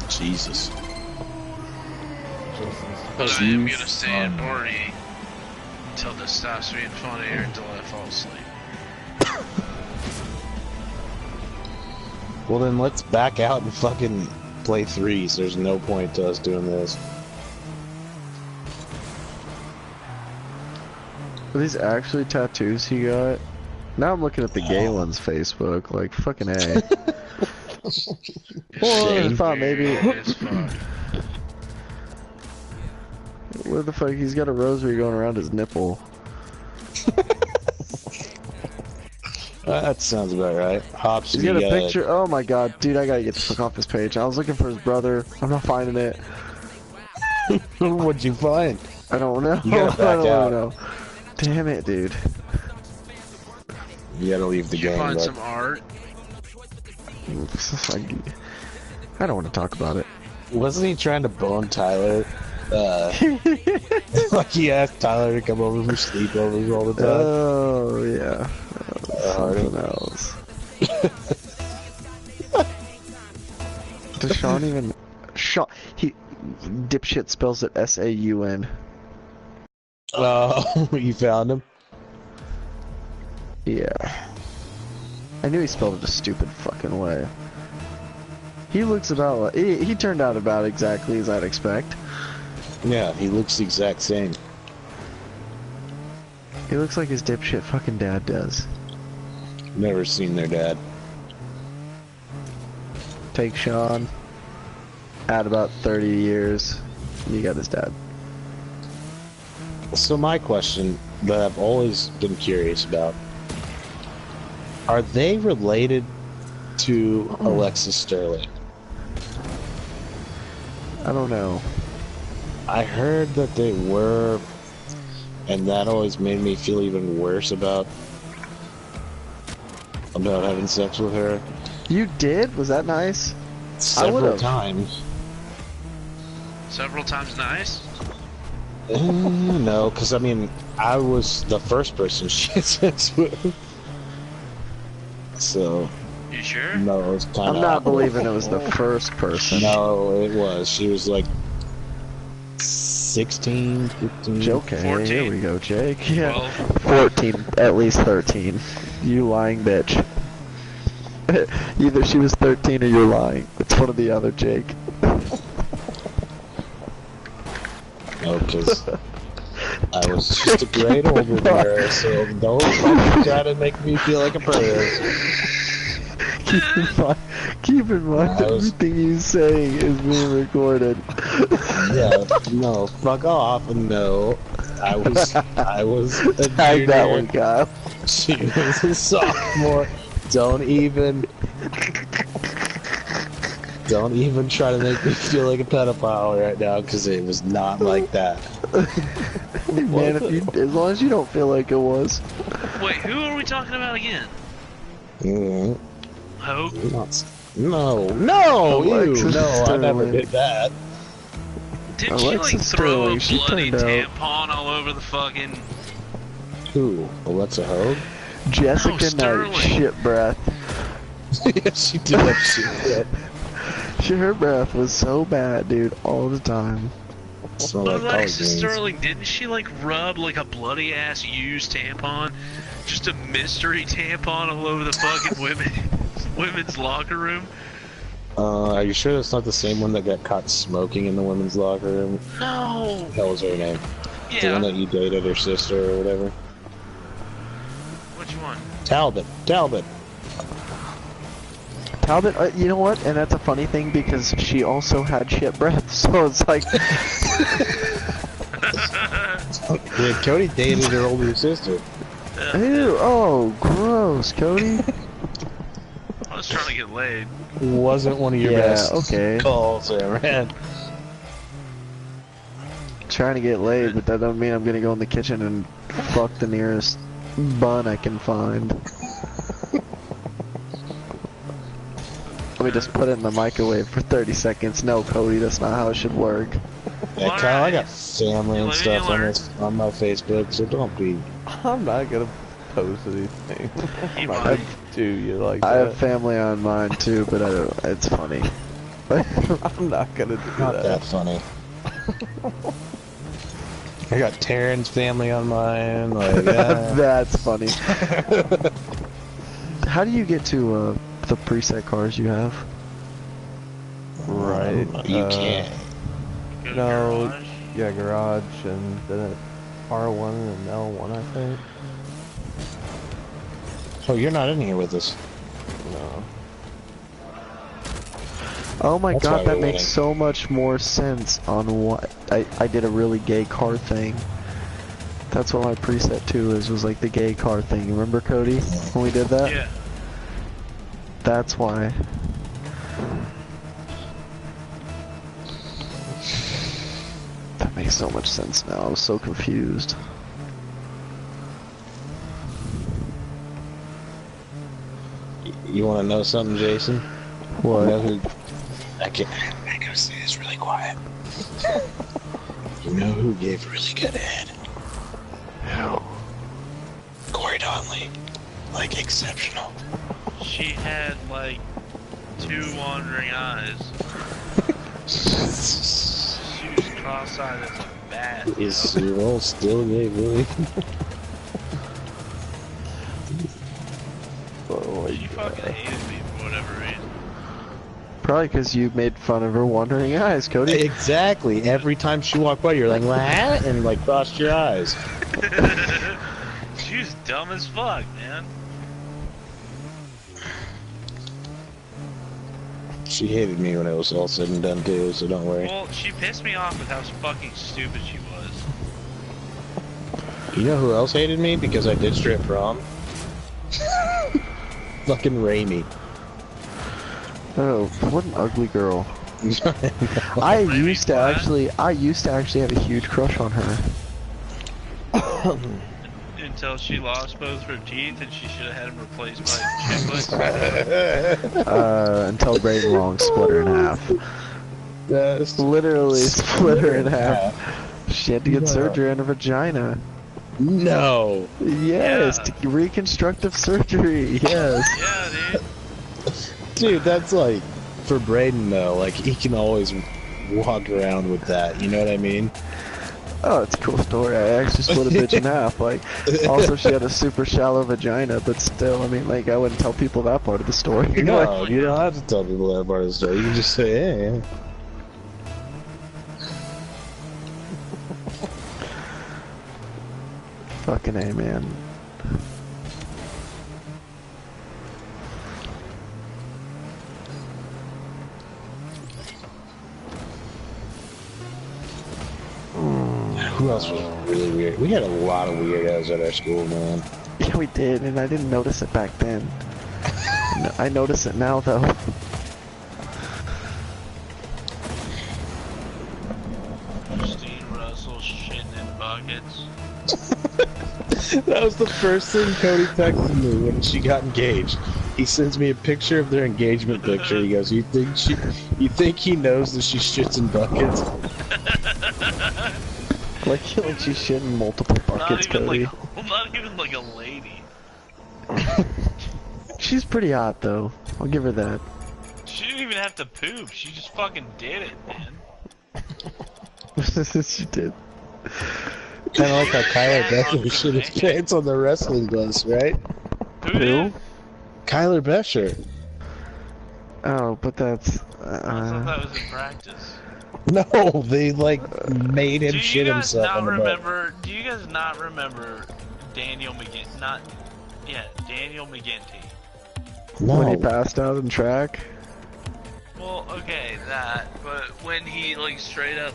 Jesus. But I am gonna stay and party until this stops being funny or until I fall asleep. Well then let's back out and fucking play threes. There's no point to us doing this. Are these actually tattoos he got? Now I'm looking at the gay one's Facebook, like, fucking A. Well, I thought maybe... It's fun. What the fuck? He's got a rosary going around his nipple. That sounds about right. Hops, He's got a picture. Oh my god, dude, I gotta get the fuck off this page. I was looking for his brother. I'm not finding it. What'd you find? I don't know. You gotta back I don't out. know. Damn it, dude. You gotta leave the Did you game. find But some art? I don't want to talk about it. Wasn't he trying to bone Tyler? Like he asked Tyler to come over for sleepovers all the time. Oh yeah, something else. Does Sean even? Sean, he dipshit spells it S-A-U-N. Oh, you found him? Yeah. I knew he spelled it a stupid fucking way. He looks about like he turned out about exactly as I'd expect. Yeah, he looks the exact same. He looks like his dipshit fucking dad does. Never seen their dad. Take Sean. Add about 30 years. You got his dad. So my question that I've always been curious about, are they related to Alexis Sterling? I don't know. I heard that they were, and that always made me feel even worse about having sex with her. You did? Was that nice? Several times. Several times nice? No, because I mean, I was the first person she had sex with. So. You sure? No, it was kind of. I'm not believing it was the first person. No, it was. She was like 16, 15. Okay, 14. here we go, Jake. Yeah. 12. 14, at least 13. You lying bitch. Either she was 13 or you're lying. It's one or the other, Jake. No, because I was just a grade older than her, so don't fucking try to make me feel like a pervert. Keep in mind everything he's saying is being recorded. Yeah, no, fuck off, and no. I was a Tag that junior. one, Kyle. She was a sophomore. Don't even try to make me feel like a pedophile right now, because it was not like that. Man, as long as you don't feel like it was. Wait, who are we talking about again? Mm, Hope? no, Alexis I never Sterling. did that. Didn't she like Alexis throw Sterling, she a bloody turned out- tampon all over the fucking... Who? Alexa Hogue? Jessica Knight, Sterling. shit breath. Yeah, she did that shit. Her breath was so bad, dude, all the time. Smell like collard Alexis greens. Sterling, didn't she like rub like a bloody ass used tampon? Just a mystery tampon all over the fucking women's locker room? Are you sure that's not the same one that got caught smoking in the women's locker room? No! What was her name? The Yeah. one that you dated her sister or whatever? Which one? Talbot. Talbot, you know what? And that's a funny thing because she also had shit breath, so it's like... Yeah, Cody dated her older sister. Ew, oh, gross, Cody. I was trying to get laid. Wasn't one of your Yeah, best okay. calls there, man. Trying to get laid, but that doesn't mean I'm gonna go in the kitchen and fuck the nearest bun I can find. Let me just put it in the microwave for 30 seconds. No, Cody, that's not how it should work. Yeah, Kyle, I got family and Live stuff and on learn. on my Facebook, so don't be. I'm not gonna post anything. I'm not might. gonna do you like I that. have family on mine too, but I don't, it's funny. I'm not gonna do Not that. that funny. I got Taryn's family on mine. Like, That's funny. How do you get to the preset cars you have? Right. You can't. Go to No, garage. yeah, garage and then R1 and L1, I think. Oh, you're not in here with us. No. Oh my That's why god, that we're makes winning. so much more sense on what I did a really gay car thing. That's what my preset 2 was like the gay car thing. You remember, Cody, when we did that? Yeah. That's why. That makes so much sense now. I was so confused. You want to know something, Jason? What? You know who? I gotta say this really quiet. You know who gave really good head? Who? Corey Donnelly. Like, exceptional. She had like 2 wandering eyes. She was cross-eyed as a bat. Is your role still gave really? Oh, She fucking hated me for whatever reason. probably because you made fun of her wandering eyes, Cody. Exactly. Every time she walked by, you're like, what? And like crossed your eyes. She was dumb as fuck, man. She hated me when it was all said and done too, so don't worry. Well, she pissed me off with how fucking stupid she was. You know who else hated me? Because I ditched her at prom? Fucking Raimi. Oh, what an ugly girl. I used to actually have a huge crush on her. Until she lost both her teeth and she should have had them replaced by chiclets. Until Braden Long split her in half. That's Literally split her in half. She had to get surgery on her vagina. no. Yes, Yeah. reconstructive surgery. Yes. Yeah, dude. Dude, that's like, for Braden though, like, he can always walk around with that, you know what I mean? Oh, it's a cool story. I actually split a bitch in half. Like, also she had a super shallow vagina, but still, I mean, like, I wouldn't tell people that part of the story. No, you don't have to tell people that part of the story. You can just say, hey. Fucking A, man. Who else was really weird? We had a lot of weirdos at our school, man. Yeah, we did, and I didn't notice it back then. I notice it now, though. Christine Russell shitting in buckets. That was the first thing Cody texted me when she got engaged. He sends me a picture of their engagement picture. He goes, you think he knows that she shits in buckets? Like she's shitting multiple buckets, Cody. Not even like a lady. She's pretty hot, though. I'll give her that. She didn't even have to poop. She just fucking did it, man. She did. Kind of like how Kyler Becher shit his pants on the wrestling bus, right? Who did? Kyler Becher. Oh, but that's... I thought that was in practice. No, they like made him shit himself on the bus. Do you guys not remember Daniel McGinty? Daniel McGinty. When he No. passed out in track? Well, okay, that, but when he, like, straight up,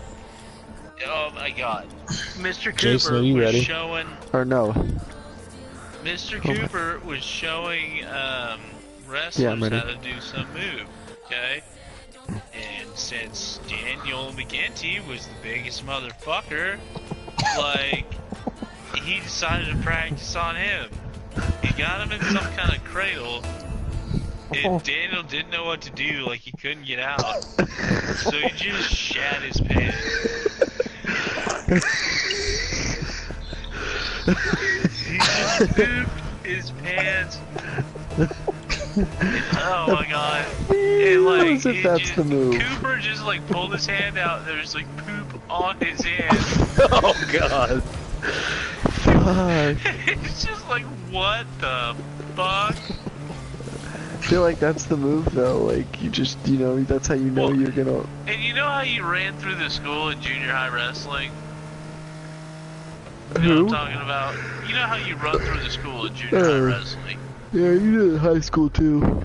oh my god, Mr. Jason, Cooper are you was ready? showing, Or no? Mr. Oh my- Cooper was showing, Yeah, wrestlers I'm ready. how to do some move, okay? And since Daniel McGinty was the biggest motherfucker, like, he decided to practice on him. He got him in some kind of cradle, and Daniel didn't know what to do, like he couldn't get out. So he just shat his pants. He just pooped his pants. Oh my god. And like, As if that's the move. Cooper just like pulled his hand out, and there's like poop on his hand. Oh god. Fuck. It's just like, what the fuck? I feel like that's the move, though. Like, you just, you know, that's how you know Well, you're gonna... And you know how you ran through the school in junior high wrestling? You know Who? what I'm talking about? You know how you run through the school in junior high wrestling? Yeah, you did in high school, too.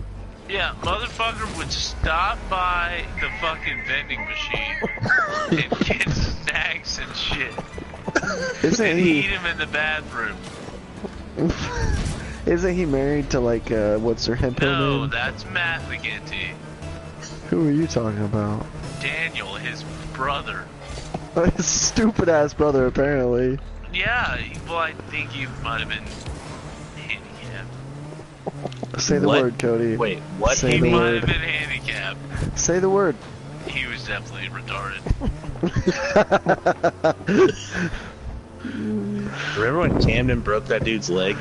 Yeah, motherfucker would stop by the fucking vending machine and get snacks and shit. Isn't And eat he... him in the bathroom. Isn't he married to, like, what's her hempo No, name? that's Matt McGinty. Who are you talking about? Daniel, his brother. His stupid-ass brother, apparently. Yeah, well, I think he might have been handicapped. Say the What? word, Cody. Wait, what? Say He the might word. have been handicapped. Say the word. He was was definitely retarded. Remember when Camden broke that dude's leg?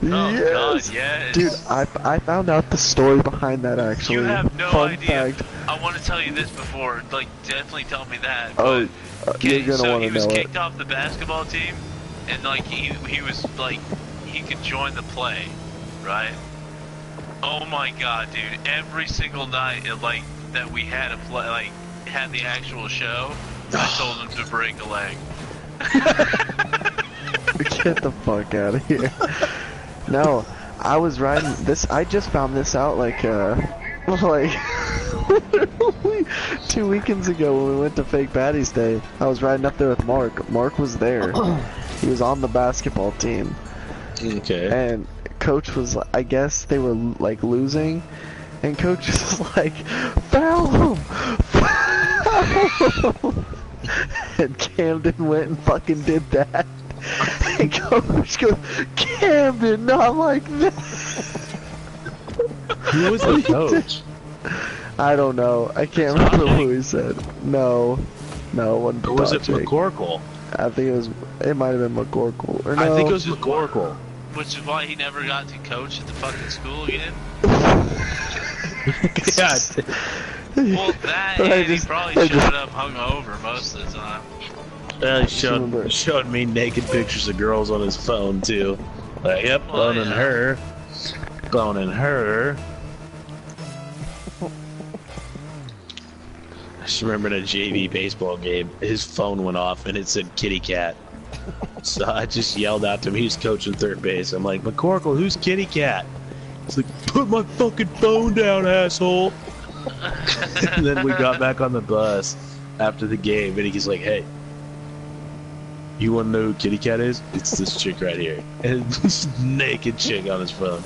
Oh Yes. God, yes. Dude, I found out the story behind that actually. You have no Fun idea. fact. I want to tell you this before. Like, definitely tell me that. Oh, But, you're okay, gonna so want he to was know kicked it. off the basketball team, and like he was like he could join the play, right? Oh my God, dude! Every single night, like that we had a play, like had the actual show, I told him to break a leg. Get the fuck out of here. No, I was riding this. I just found this out like literally 2 weekends ago when we went to Fake Patty's Day. I was riding up there with Mark. Mark was there. He was on the basketball team. Okay. And coach was, I guess they were like losing, and coach was like, foul him! Foul him! And Camden went and fucking did that. And coach goes, Camden, not like that! Who was the coach? I don't know. I can't remember who he said. No, it wasn't. Or was it Patrick. McCorkle? I think it might have been McCorkle. Or no. I think it was McCorkle. Which is why he never got to coach at the fucking school again. Yeah. Well, that and he probably showed up hungover most of the time. He showed me naked pictures of girls on his phone too. Like, yep, Well, boning yeah. her. Boning her. I just remember in a JV baseball game, his phone went off and it said kitty cat. So I just yelled out to him. He was coaching third base. I'm like, McCorkle, who's kitty cat? He's like, put my fucking phone down, asshole. And then we got back on the bus after the game, and he's like, hey, you want to know who kitty cat is? It's this chick right here. And this naked chick on his phone.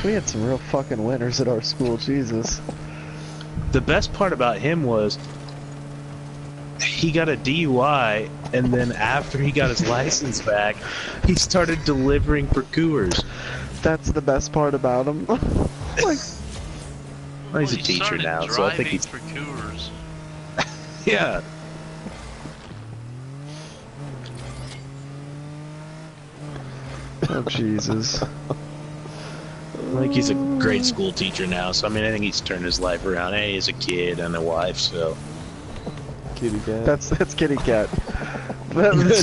We had some real fucking winners at our school, Jesus. The best part about him was he got a DUI, and then after he got his license back, he started delivering for Coors. That's the best part about him. Like, Well, he's a he teacher started now, so I think driving he's... for Coors. Yeah. oh Jesus. I think he's a grade school teacher now, so I mean, I think he's turned his life around. Hey, he's a kid and a wife, so... Kitty cat. That's Kitty Cat.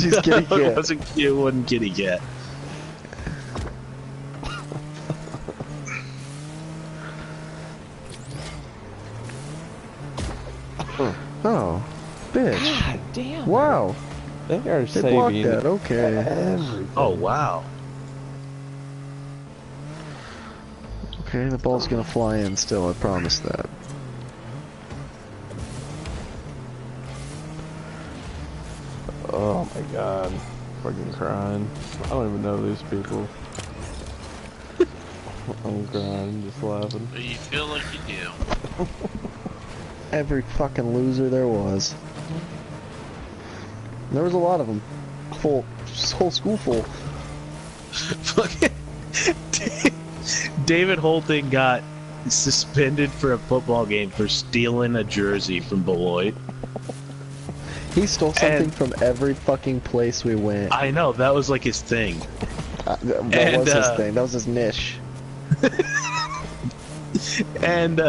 She's Kitty Cat. It wasn't kitty cat. Oh, bitch. God damn. Wow. They are They blocked saving that. Okay. everything. Oh, wow. Okay, the ball's gonna fly in still, I promise that. Oh my god. Fucking crying. I don't even know these people. I'm crying, just laughing. But you feel like you do. Every fucking loser there was. There was a lot of them. Full, whole school full. Fucking David Holton got suspended for a football game for stealing a jersey from Beloit. He stole something And- from every fucking place we went. I know, that was like his thing. That was his thing. That was his niche. And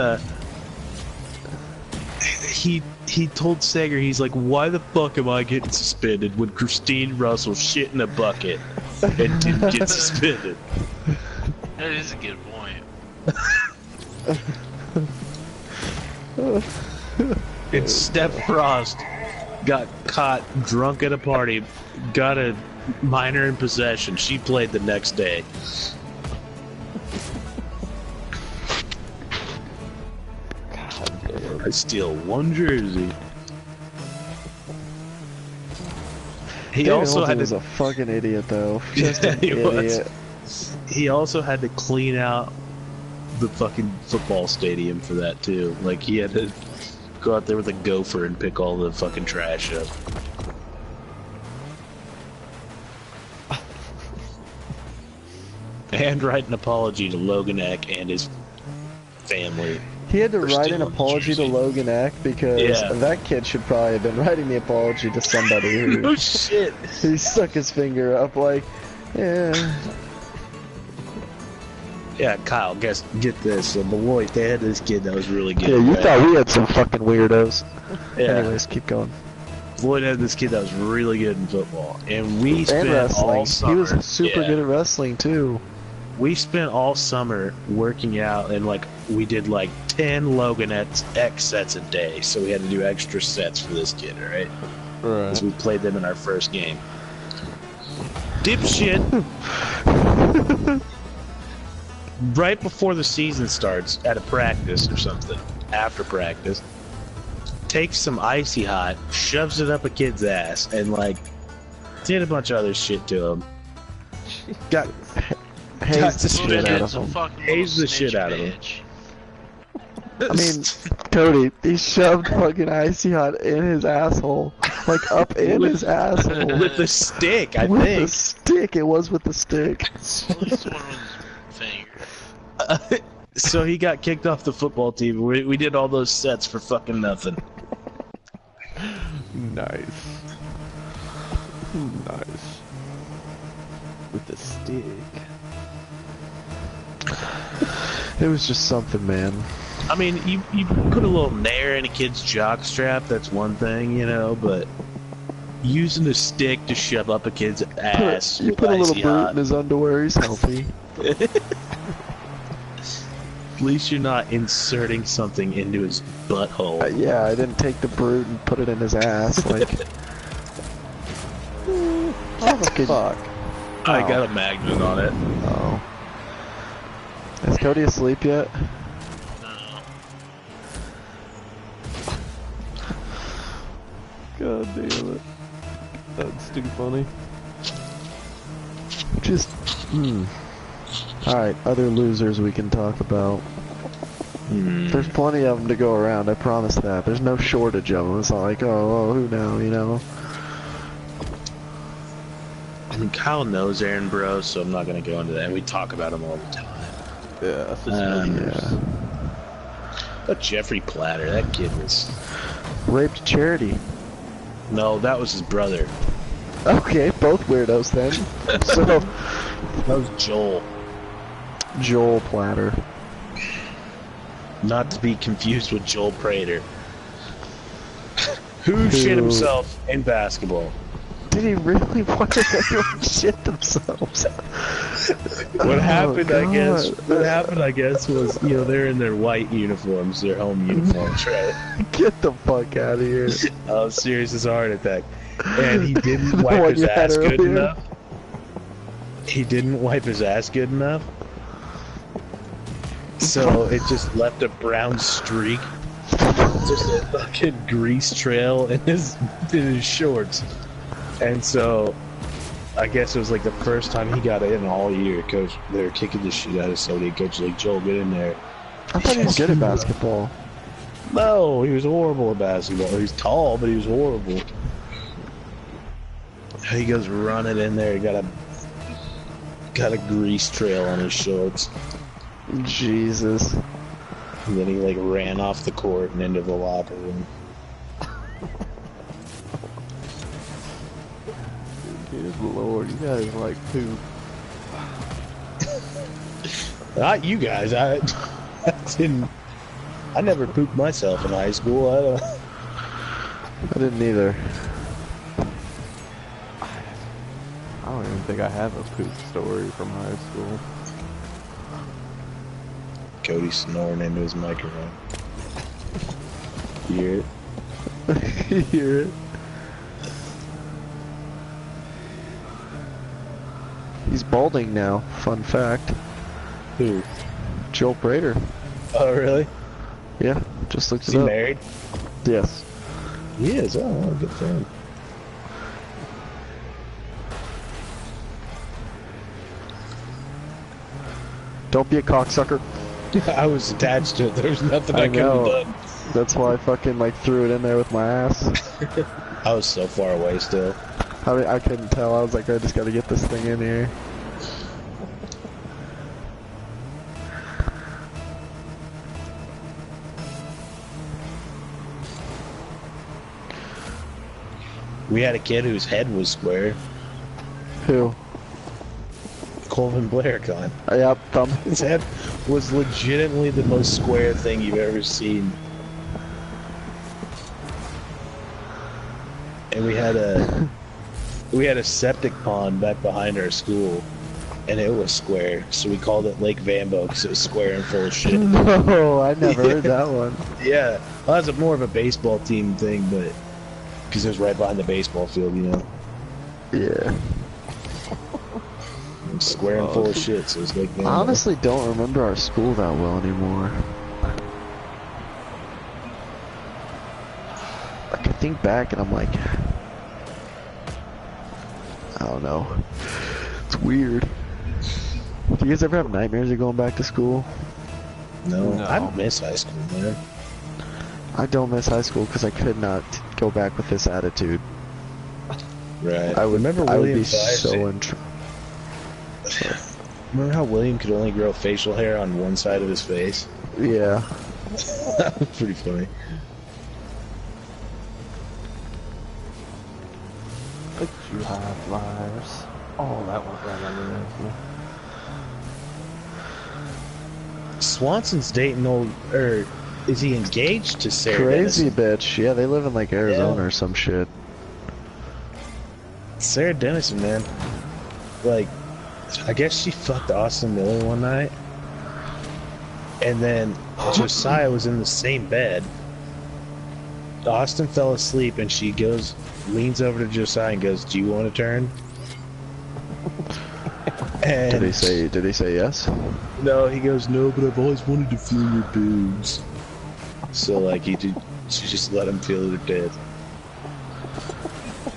he told Sager, he's like, why the fuck am I getting suspended when Christine Russell shit in a bucket and didn't get suspended? That is a good point. And Steph Frost got caught drunk at a party, got a minor in possession. She played the next day. God damn. I steal one jersey. He David also Holton had was to. a fucking idiot though. Just Yeah, an he was. idiot. He also had to clean out the fucking football stadium for that too. Like he had to go out there with a gopher and pick all the fucking trash up. And write an apology to Logan Eck and his family. He had to We're write still an in New apology to Jersey. Logan Eck because Yeah. that kid should probably have been writing the apology to somebody who Oh shit. he stuck his finger up like, yeah. Yeah, Kyle, get this. So Beloit, they had this kid that was really good. Yeah, you right? thought we had some fucking weirdos. Yeah. Anyways, keep going. Beloit had this kid that was really good in football, and we And spent wrestling. all summer. He was super yeah, good at wrestling too. We spent all summer working out, and like we did like 10 Logan X sets a day, so we had to do extra sets for this kid, right? Because Right. we played them in our first game. Dipshit. Right before the season starts, at a practice or something, after practice, takes some icy hot, shoves it up a kid's ass, and like did a bunch of other shit to him. Got Hazed the Little shit out Kid's of a him. fucking Hazed the little shit snitch out of him. bitch. I mean, Cody, he shoved fucking icy hot in his asshole. Like up in his asshole. with the stick, I With the think. stick, it was with the stick. At least one with his finger. So he got kicked off the football team. We did all those sets for fucking nothing. Nice. Nice. With the stick. It was just something, man. I mean, you put a little nair in a kid's jock strap, that's one thing, you know, but using a stick to shove up a kid's ass You with put a little icy boot hot, in his underwear, he's healthy. at least you're not inserting something into his butthole. Yeah, I didn't take the brute and put it in his ass. Like, Oh, fuck. I got a magnet on it. oh. Is Cody asleep yet? No. God damn it. That's too funny. Just, Alright, other losers we can talk about. There's plenty of them to go around, I promise that. There's no shortage of them. It's not like, oh, who now, you know? I mean, Kyle knows Aaron Bros, so I'm not going to go into that. And we talk about him all the time. Yeah, Yeah. But Jeffrey Platter, that kid was... Raped Charity. No, that was his brother. Okay, both weirdos then. So, That was Joel. Joel Platter. Not to be confused with Joel Prater. Who shit himself in basketball? Did he really want to everyone shit themselves? What happened, God. I guess, was, you know, they're in their white uniforms, their home uniforms, right? Get the fuck out of here. Oh, serious as a heart attack. And he didn't The wipe one his you had ass good earlier? enough. He didn't wipe his ass good enough. So it just left a brown streak. Just a fucking grease trail in his shorts. And so I guess it was like the first time he got in all year. Coach, they were kicking the shit out of somebody. Coach was like, Joel, get in there. I thought he was good at basketball. No, he was horrible at basketball. He was tall, but he was horrible. He goes running in there. He got a grease trail on his shorts. Jesus. And then he like ran off the court and into the locker room. Good lord, you guys like poop. Not you guys. I never pooped myself in high school. I didn't either. I don't even think I have a poop story from high school. Cody snoring into his microphone. You hear it? You hear it? He's balding now, fun fact. Who? Joel Prater. Oh, really? Yeah, just looked Is it he up. married? Yes. He is. Oh, good for him. Don't be a cocksucker. I was attached to it. There was nothing I I could have know. done. That's why I fucking like threw it in there with my ass. I was so far away still. I mean, I couldn't tell. I was like, I just gotta get this thing in here. We had a kid whose head was square. Who? Colvin Blaircon. Yep, thumb. His head was legitimately the most square thing you've ever seen. And we had a septic pond back behind our school, and it was square, so we called it Lake Vambo because it was square and full of shit. No, I never heard that one. Yeah, well, that's more of a baseball team thing, but because it was right behind the baseball field, you know. Yeah. It was square and full of shit, so it's Lake Vambo. I honestly don't remember our school that well anymore. Like, I think back and I'm like, I don't know. It's weird. Do you guys ever have nightmares of going back to school? No, I miss high school, man. I don't miss high school because I could not go back with this attitude. Right. I would remember I would William be so in trouble. Remember how William could only grow facial hair on one side of his face? Yeah. That was pretty funny. Look at you high flyers. Oh, that went right underneath me. Swanson's dating is he engaged to Sarah Crazy Dennison? bitch. Yeah, they live in like Arizona or some shit. Sarah Dennison, man. Like, I guess she fucked Austin Miller one night. And then Josiah was in the same bed. Austin fell asleep and she leans over to Josiah and goes, "Do you want to turn?" And Did he say yes? no, he goes, "No, but I've always wanted to feel your boobs." So like she just let him feel her dead.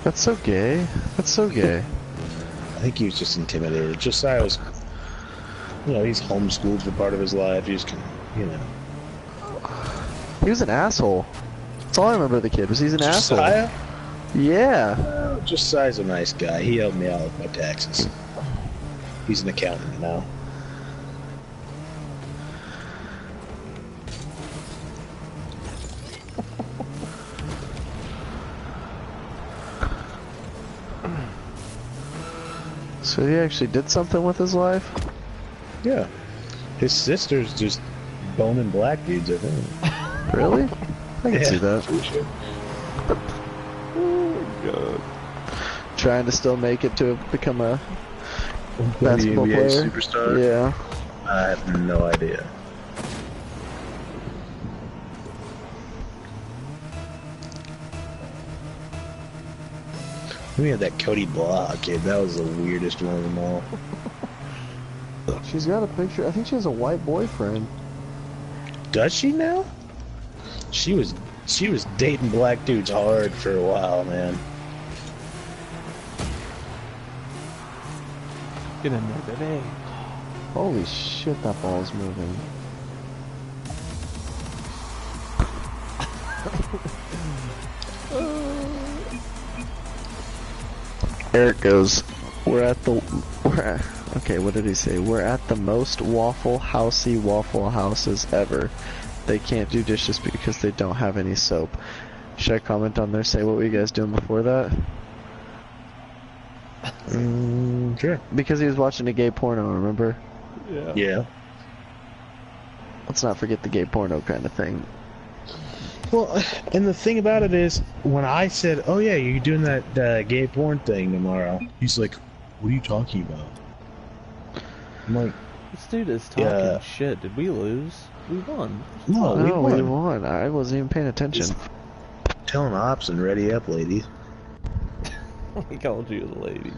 That's so gay. That's so gay. I think he was just intimidated. Josiah was, he's homeschooled for part of his life. He's, He was an asshole. That's all I remember of the kid was he's an asshole. Josiah? Yeah. Josiah's a nice guy. He helped me out with my taxes. He's an accountant now. So he actually did something with his life? Yeah. His sister's just boning black dudes, I think. Really? I can see that. For sure. Oh my god. Trying to still make it to become a basketball NBA player? superstar? Yeah. I have no idea. We had that Cody Block kid. That was the weirdest one of them all. She's got a picture. I think she has a white boyfriend. Does she now? She was dating black dudes hard for a while, man. Get in there, baby. Holy shit, that ball's moving. Eric goes, okay, what did he say? We're at the most waffle houses ever. They can't do dishes because they don't have any soap. Should I comment on there, say what were you guys doing before that? Sure. Because he was watching a gay porno, remember? Yeah. Yeah. Let's not forget the gay porno kind of thing. Well, and the thing about it is, when I said, "Oh yeah, you're doing that gay porn thing tomorrow," he's like, "What are you talking about?" I'm like, This dude is talking shit. Did we lose? We won. "No, We won. I wasn't even paying attention. Telling ops and ready up, ladies." He called you a lady.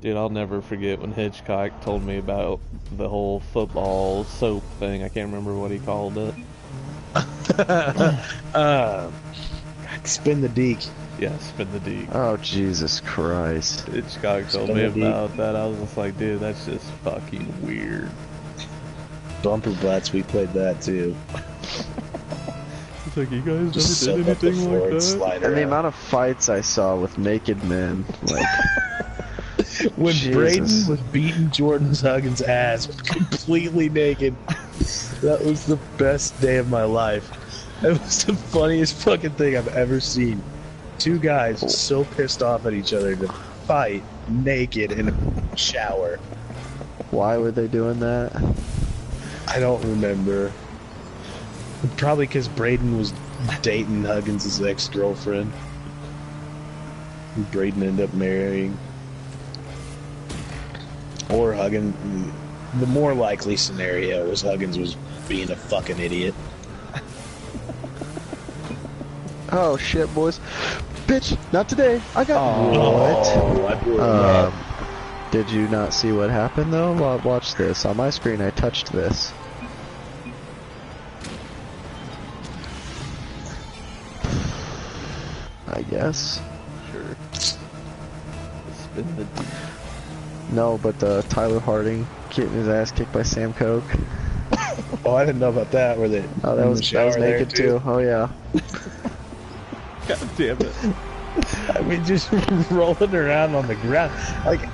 Dude, I'll never forget when Hitchcock told me about the whole football soap thing. I can't remember what he called it. Spin the deek. Yeah, spin the deek. Oh, Jesus Christ. Hitchcock told Spin me the deek. about that. I was just like, dude, that's just fucking weird. Bumper butts, we played that too. It's like, you guys Just never suck did up the anything floor like and that? slide And the around. amount of fights I saw with naked men, like, When Jesus. Braden was beating Jordan Huggins' ass completely naked, that was the best day of my life. It was the funniest fucking thing I've ever seen. Two guys so pissed off at each other to fight naked in a shower. Why were they doing that? I don't remember. Probably because Braden was dating Huggins' ex-girlfriend. Braden ended up marrying. Or Huggins. The more likely scenario was Huggins was being a fucking idiot. Oh shit, boys. Bitch, not today. I got Oh, I blew it up. Did you not see what happened though? Watch this. On my screen I touched this. I guess. Sure. Spin the D. No, but Tyler Harding getting his ass kicked by Sam Coke. Oh, I didn't know about that. Were they? Oh, that was naked too. Oh yeah. God damn it. I mean, just rolling around on the ground. Like,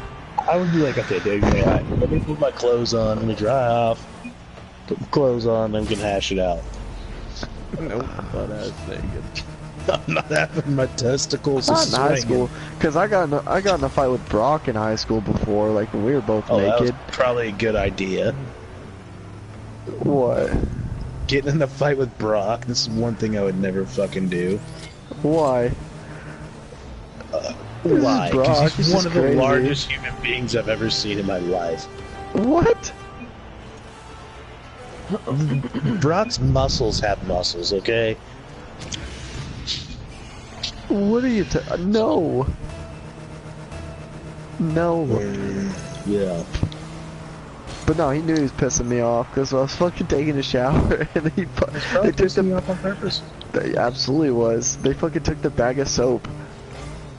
I would be like, okay, dude, let me put my clothes on, let me dry off, put my clothes on, then we can hash it out. Nope, butt ass naked. I'm not having my testicles Not in high swinging. school, cause I got in a fight with Brock in high school before. Like when we were both Oh, that naked. was probably a good idea. What? Getting in a fight with Brock, this is one thing I would never fucking do. Why? Why? Brock, Because he's he's one just of the crazy. largest human beings I've ever seen in my life. What? Brock's muscles have muscles, okay? What are you? No. No. Yeah. But no, he knew he was pissing me off because I was fucking taking a shower and they Probably took pissing you off on purpose. They absolutely was. They fucking took the bag of soap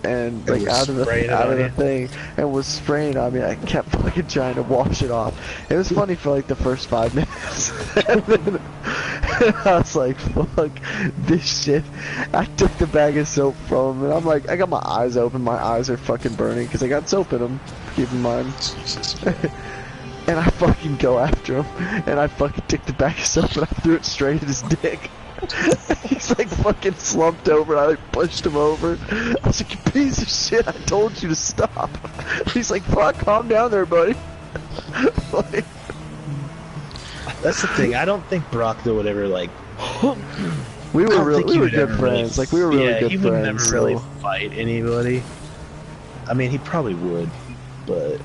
and like was out of spraying it the on thing and was spraying on me. I kept fucking trying to wash it off. It was funny for like the first 5 minutes. And then I was like, fuck this shit. I took the bag of soap from him and I'm like, I got my eyes open. My eyes are fucking burning because I got soap in them. Keep in mind. Jesus. And I fucking go after him and I fucking took the bag of soap and I threw it straight at his dick. He's like fucking slumped over and I like pushed him over. I was like, you piece of shit, I told you to stop. He's like, fuck, calm down there, buddy. Like, That's the thing. I don't think Brock though would ever like. we I were don't real, think we he were would good ever friends. Really, Like we were really yeah, good he friends. would never really so- fight anybody. I mean, he probably would, but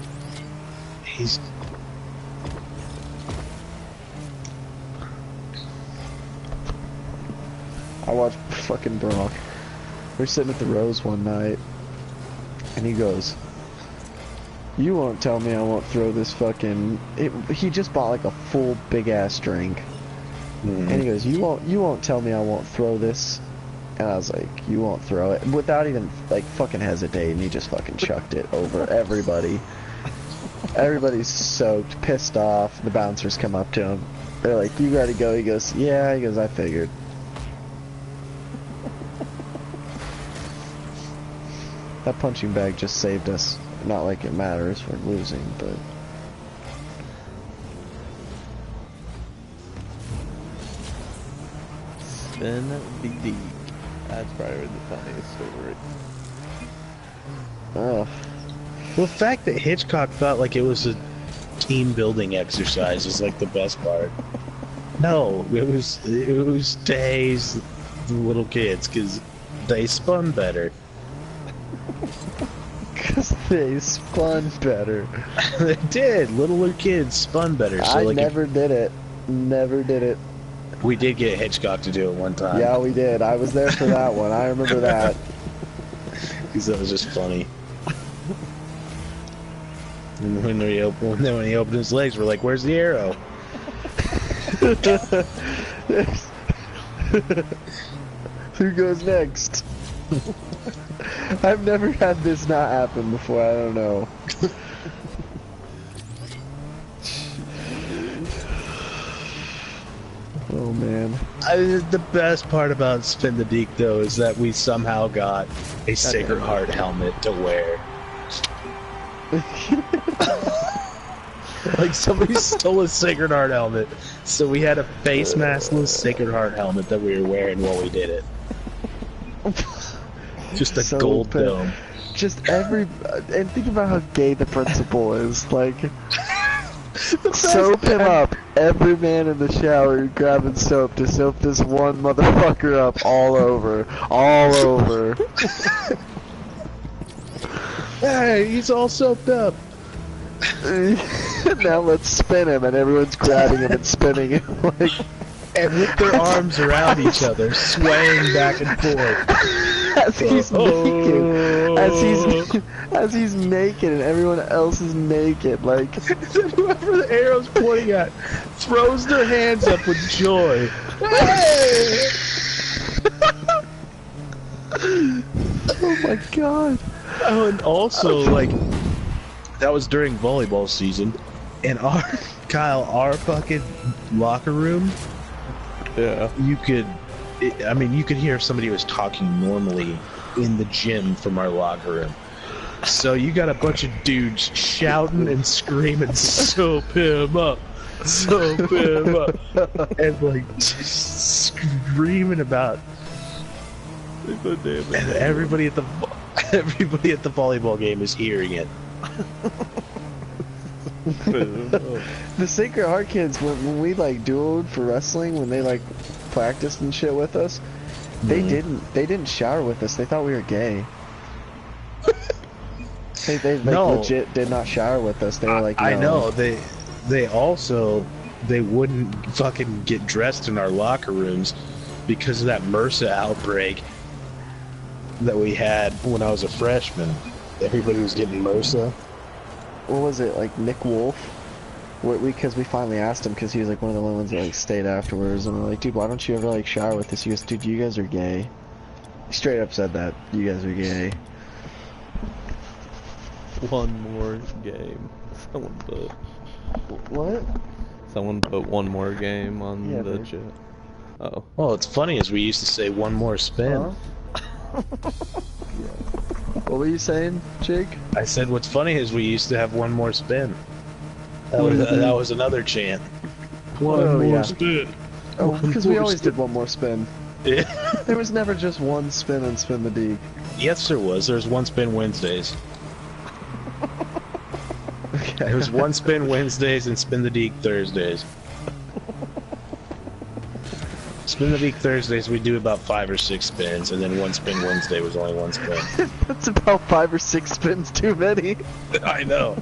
he's. I watched fucking Brock. We're sitting at the Rose one night, and he goes, "You won't tell me I won't throw this fucking." He just bought like a full big ass drink, and he goes, "You won't tell me I won't throw this." And I was like, "You won't throw it," without even like fucking hesitating. He just fucking chucked it over everybody. Everybody's soaked, pissed off. The bouncers come up to him. They're like, "You gotta go." He goes, "Yeah." He goes, "I figured." That punching bag just saved us. Not like it matters for losing, but... Spin the D. That's probably the funniest story. Ugh. Well, the fact that Hitchcock felt like it was a team building exercise is like the best part. No, it was to haze the little kids because they spun better. Because they spun better. They did. Littler kids spun better. So I like never did it. Never did it. we did get Hitchcock to do it one time. Yeah, we did. I was there for that one. I remember that. Because that was just funny. And when he opened his legs, we're like, "Where's the arrow?" Who goes next? I've never had this not happen before. I don't know. Oh man. The best part about Spin the Deke though is that we somehow got a Sacred Heart helmet to wear. Like somebody stole a Sacred Heart helmet, so we had a face maskless Sacred Heart helmet that we were wearing while we did it. Just a So gold bad. dome. Just and think about how gay the principal is. Like, soap him up. Every man in the shower grabbing soap to soap this one motherfucker up all over. All over. Hey, he's all soaped up. Now let's spin him, and everyone's grabbing him and spinning him like. And with their arms around each other, swaying back and forth. As he's naked. As he's naked and everyone else is naked, like. Whoever the arrow's pointing at throws their hands up with joy. Hey! Oh my god. Oh, and also, like, that was during volleyball season, and our fucking locker room, Yeah. you could hear if somebody was talking normally in the gym from our locker room. So you got a bunch of dudes shouting and screaming, soap him up, soap him up, and like screaming about. And everybody at the volleyball game is hearing it. The Sacred Heart kids, when we like dueled for wrestling, when they like practiced and shit with us, they didn't shower with us. They thought we were gay. they like No. legit did not shower with us. They were like, no. I know they wouldn't fucking get dressed in our locker rooms because of that MRSA outbreak that we had when I was a freshman. Everybody was getting MRSA. What was it, like Nick Wolf? Because we finally asked him, because he was like one of the only ones that like stayed afterwards, and we're like, dude, why don't you ever like shower with us? He goes, dude, you guys are gay. He straight up said that, you guys are gay. One more game. Someone put. What? Someone put one more game on Yeah, the dude. chat. Oh. Well, it's funny as we used to say one more spin. Huh? What were you saying, Jake? I said what's funny is we used to have one more spin. That was another chant. Oh, yeah. spin. Oh, because we always did one more spin. Yeah. There was never just one spin and spin the D. Yes, there was. There's one spin Wednesdays. Okay. There was one spin Wednesdays and spin the Deke Thursdays. Spin the Deke Thursdays, we do about 5 or 6 spins, and then one spin Wednesday was only one spin. That's about 5 or 6 spins too many. I know.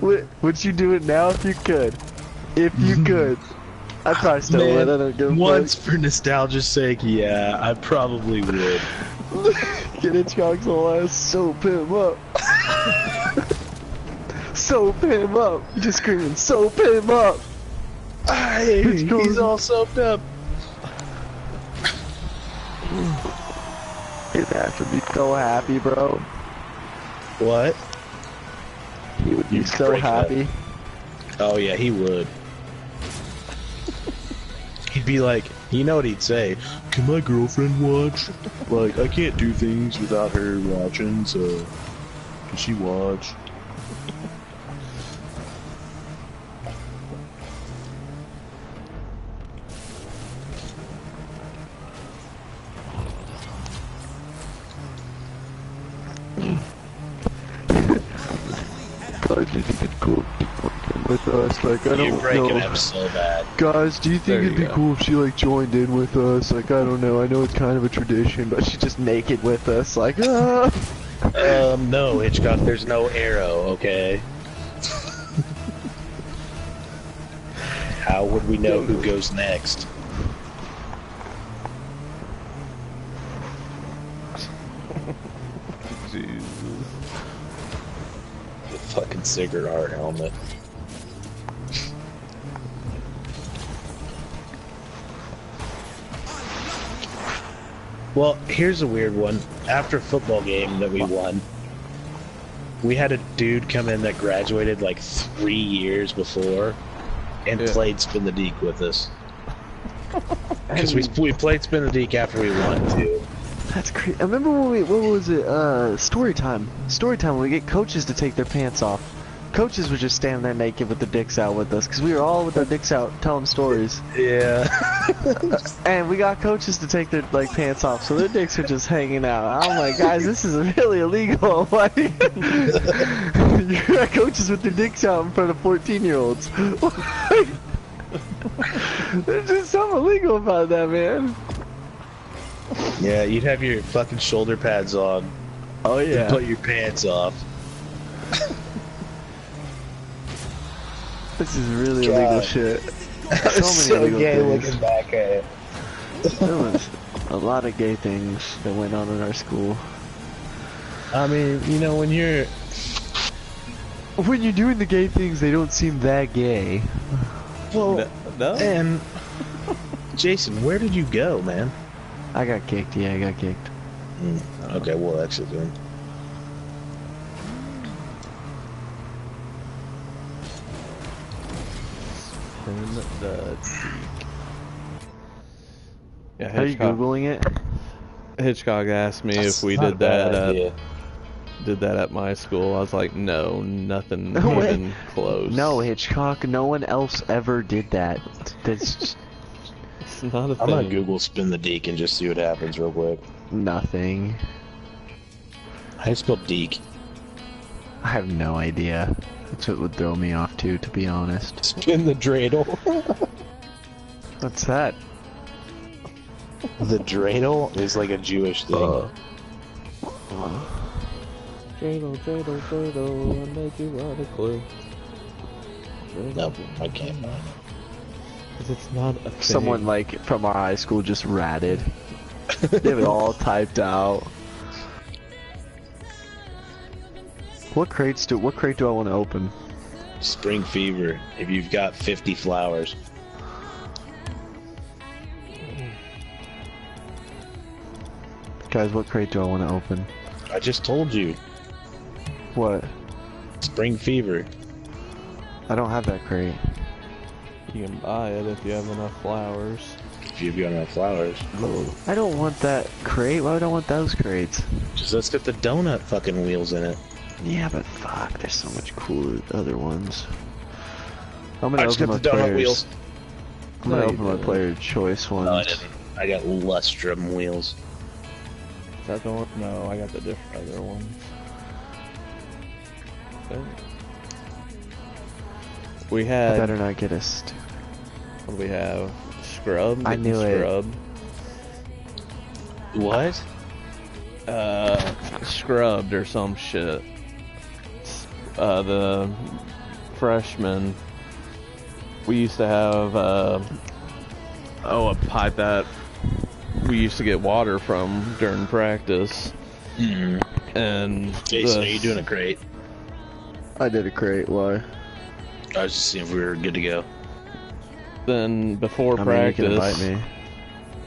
Would you do it now if you could? If you could. I'd probably still Man, would. I don't give a once fuck. for nostalgia's sake, yeah, I probably would. Get Hitchcock's whole ass, soap him up. Soap him up. You just screaming, soap him up. Hey, he's all soaped up. His ass would be so happy, bro. What? He would be You so break up. happy. Oh yeah, he would. He'd be like, you know what he'd say? Can my girlfriend watch? Like, I can't do things without her watching, so can she watch? Guys, do you think it'd be cool if she joined in with us? Like, I You're don't breaking know. up so bad. Guys, do you think There it'd you be go. cool if she like joined in with us? Like, I don't know. I know it's kind of a tradition, but she's just naked with us. Like, ah. No, Hitchcock, there's no arrow, okay? How would we know who goes next? Jesus. The fucking Sacred Heart helmet. Well, here's a weird one. After a football game that we won, we had a dude come in that graduated like 3 years before and Yeah. played Spin the Deke with us. Because we played Spin the Deke after we won, too. That's crazy. I remember when what was it? Story time. Story time when we get coaches to take their pants off. coaches were just standing there naked with their dicks out with us, because we were all with our dicks out telling stories. Yeah. And we got coaches to take their like pants off, so their dicks are just hanging out. I'm like, guys, this is really illegal. Why? You got coaches with their dicks out in front of 14-year-olds. There's just something illegal about that, man. Yeah, you'd have your fucking shoulder pads on. Oh And yeah. put your pants off. This is really God. illegal shit. So illegal gay things. looking back at it. There was a lot of gay things that went on in our school. I mean, you know, when you're doing the gay things, they don't seem that gay. well, No? and Jason, where did you go, man? I got kicked. Yeah, I got kicked. Okay, we'll exit then. In the yeah, Are you googling it? Hitchcock asked me That's if we not a did bad that idea. at my school. I was like, no, nothing No way. even close. No, Hitchcock. No one else ever did that. That's it's not a I'm thing. gonna Google spin the deek and just see what happens real quick. nothing. How do you spell deek? I have no idea. That's what would throw me off too, to be honest. Spin the dreidel. What's that? The dreidel is like a Jewish thing. Dreidel, dreidel, dreidel, I made you run a cliff. Nope, I can't find it. Because it's not a thing. Someone like from our high school just ratted. They have it all typed out. What crate do I want to open? Spring fever. If you've got 50 flowers. Guys, what crate do I want to open? I just told you. What? Spring fever. I don't have that crate. You can buy it if you have enough flowers. If you've got enough flowers. I don't want that crate. Why would I want those crates? Just let's get the donut fucking wheels in it. Yeah, but fuck, there's so much cooler other ones. I'm gonna I just open got my the donut players. wheels. I'm gonna No, you open my didn't. player choice ones. No, I didn't. I got lustrum wheels. Is that the one? No, I got the different other ones. Okay. We I had. better not get a What do we have? Scrub. I knew it. Scrub. What? Scrubbed or some shit. The freshmen, we used to have a pipe that we used to get water from during practice, and Jason, are you doing a crate? I did a crate. Why? I was just seeing if we were good to go. then before I mean, you can practice, invite me.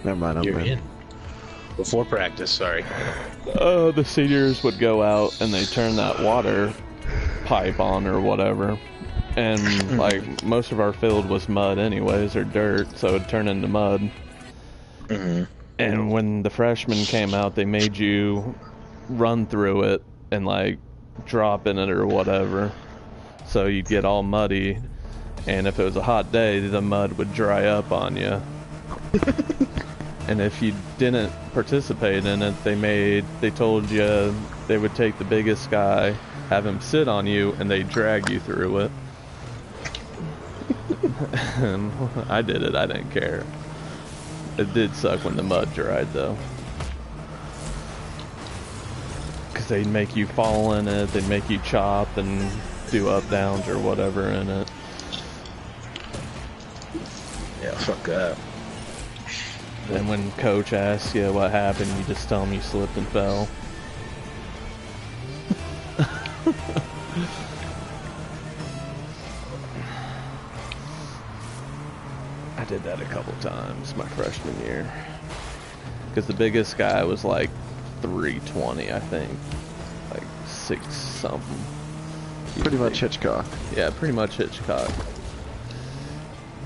Never mind, I'm You're in. in. Before practice, sorry. the seniors would go out and they turn that water pipe on or whatever, and like most of our field was mud anyways, or dirt, so it'd turn into mud. And when the freshmen came out, they made you run through it and like drop in it or whatever, so you'd get all muddy, and if it was a hot day, the mud would dry up on you. And if you didn't participate in it, they told you they would take the biggest guy, have him sit on you, and they drag you through it. And I did it, I didn't care. It did suck when the mud dried though. Cause they'd make you fall in it, they'd make you chop and do up downs or whatever in it. Yeah, fuck that. And when coach asks you what happened, you just tell him you slipped and fell. I did that a couple times my freshman year. Because the biggest guy was like 320, I think. Like 6 something. Pretty much Hitchcock. Yeah, pretty much Hitchcock.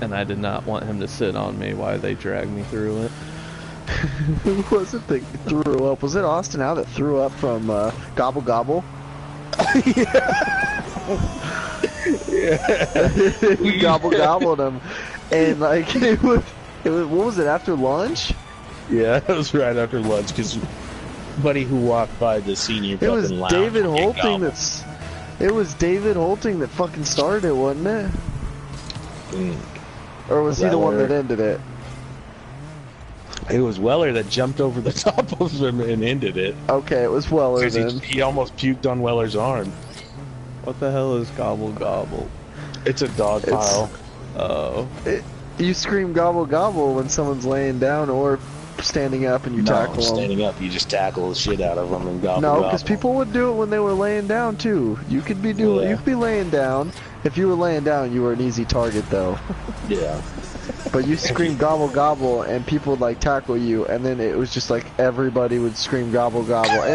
And I did not want him to sit on me while they dragged me through it. Who was it that threw up? Was it Austin Howe that threw up from Gobble Gobble? We gobbled them, and like it was what was it after lunch? Yeah, it was right after lunch because buddy who walked by the senior It was fucking lounge David would get Holting gobbled. it was David Holting that fucking started it, wasn't it? Or was he the one Weller. that ended it? It was Weller that jumped over the top of him and ended it. Okay, it was Weller 'Cause then. he almost puked on Weller's arm. What the hell is gobble gobble? It's a dog It's- pile. Oh. You scream gobble gobble when someone's laying down or standing up and you tackle them. Standing up, you just tackle the shit out of them and gobble. No, gobble. because people would do it when they were laying down too. You could be doing, Yeah. you could be laying down. If you were laying down, you were an easy target though. Yeah. But you scream gobble gobble, and people would like tackle you, and then it was just like everybody would scream gobble gobble. And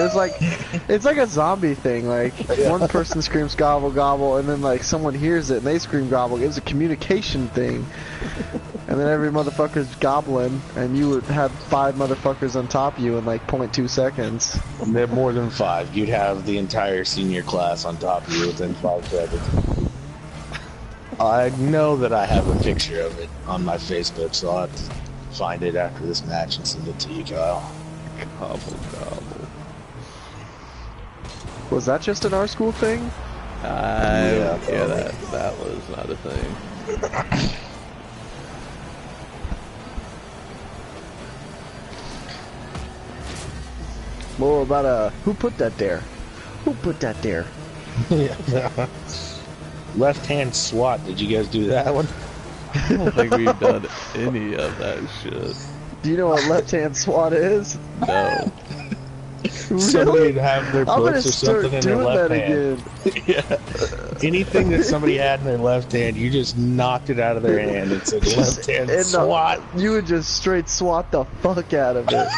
it's like a zombie thing. Like one person screams gobble gobble, and then like someone hears it and they scream gobble. It was a communication thing. And then every motherfucker's gobbling, and you would have 5 motherfuckers on top of you in like 0.2 seconds. They're more than 5. You'd have the entire senior class on top of you within 5 seconds. I know that I have a picture of it on my Facebook, so I'll have to find it after this match and send it to you, Kyle. Gobble gobble. Was that just an our school thing? Yeah, probably. that was not a thing. More about who put that there? Who put that there? Left hand SWAT, did you guys do that one? I don't think we've done any of that shit. Do you know what left-hand SWAT is? No. Somebody would have their I'm gonna books or start something in their doing left that hand. again. Yeah. Anything that somebody had in their left hand, you just knocked it out of their hand and said left hand And, SWAT. You would just straight swat the fuck out of it.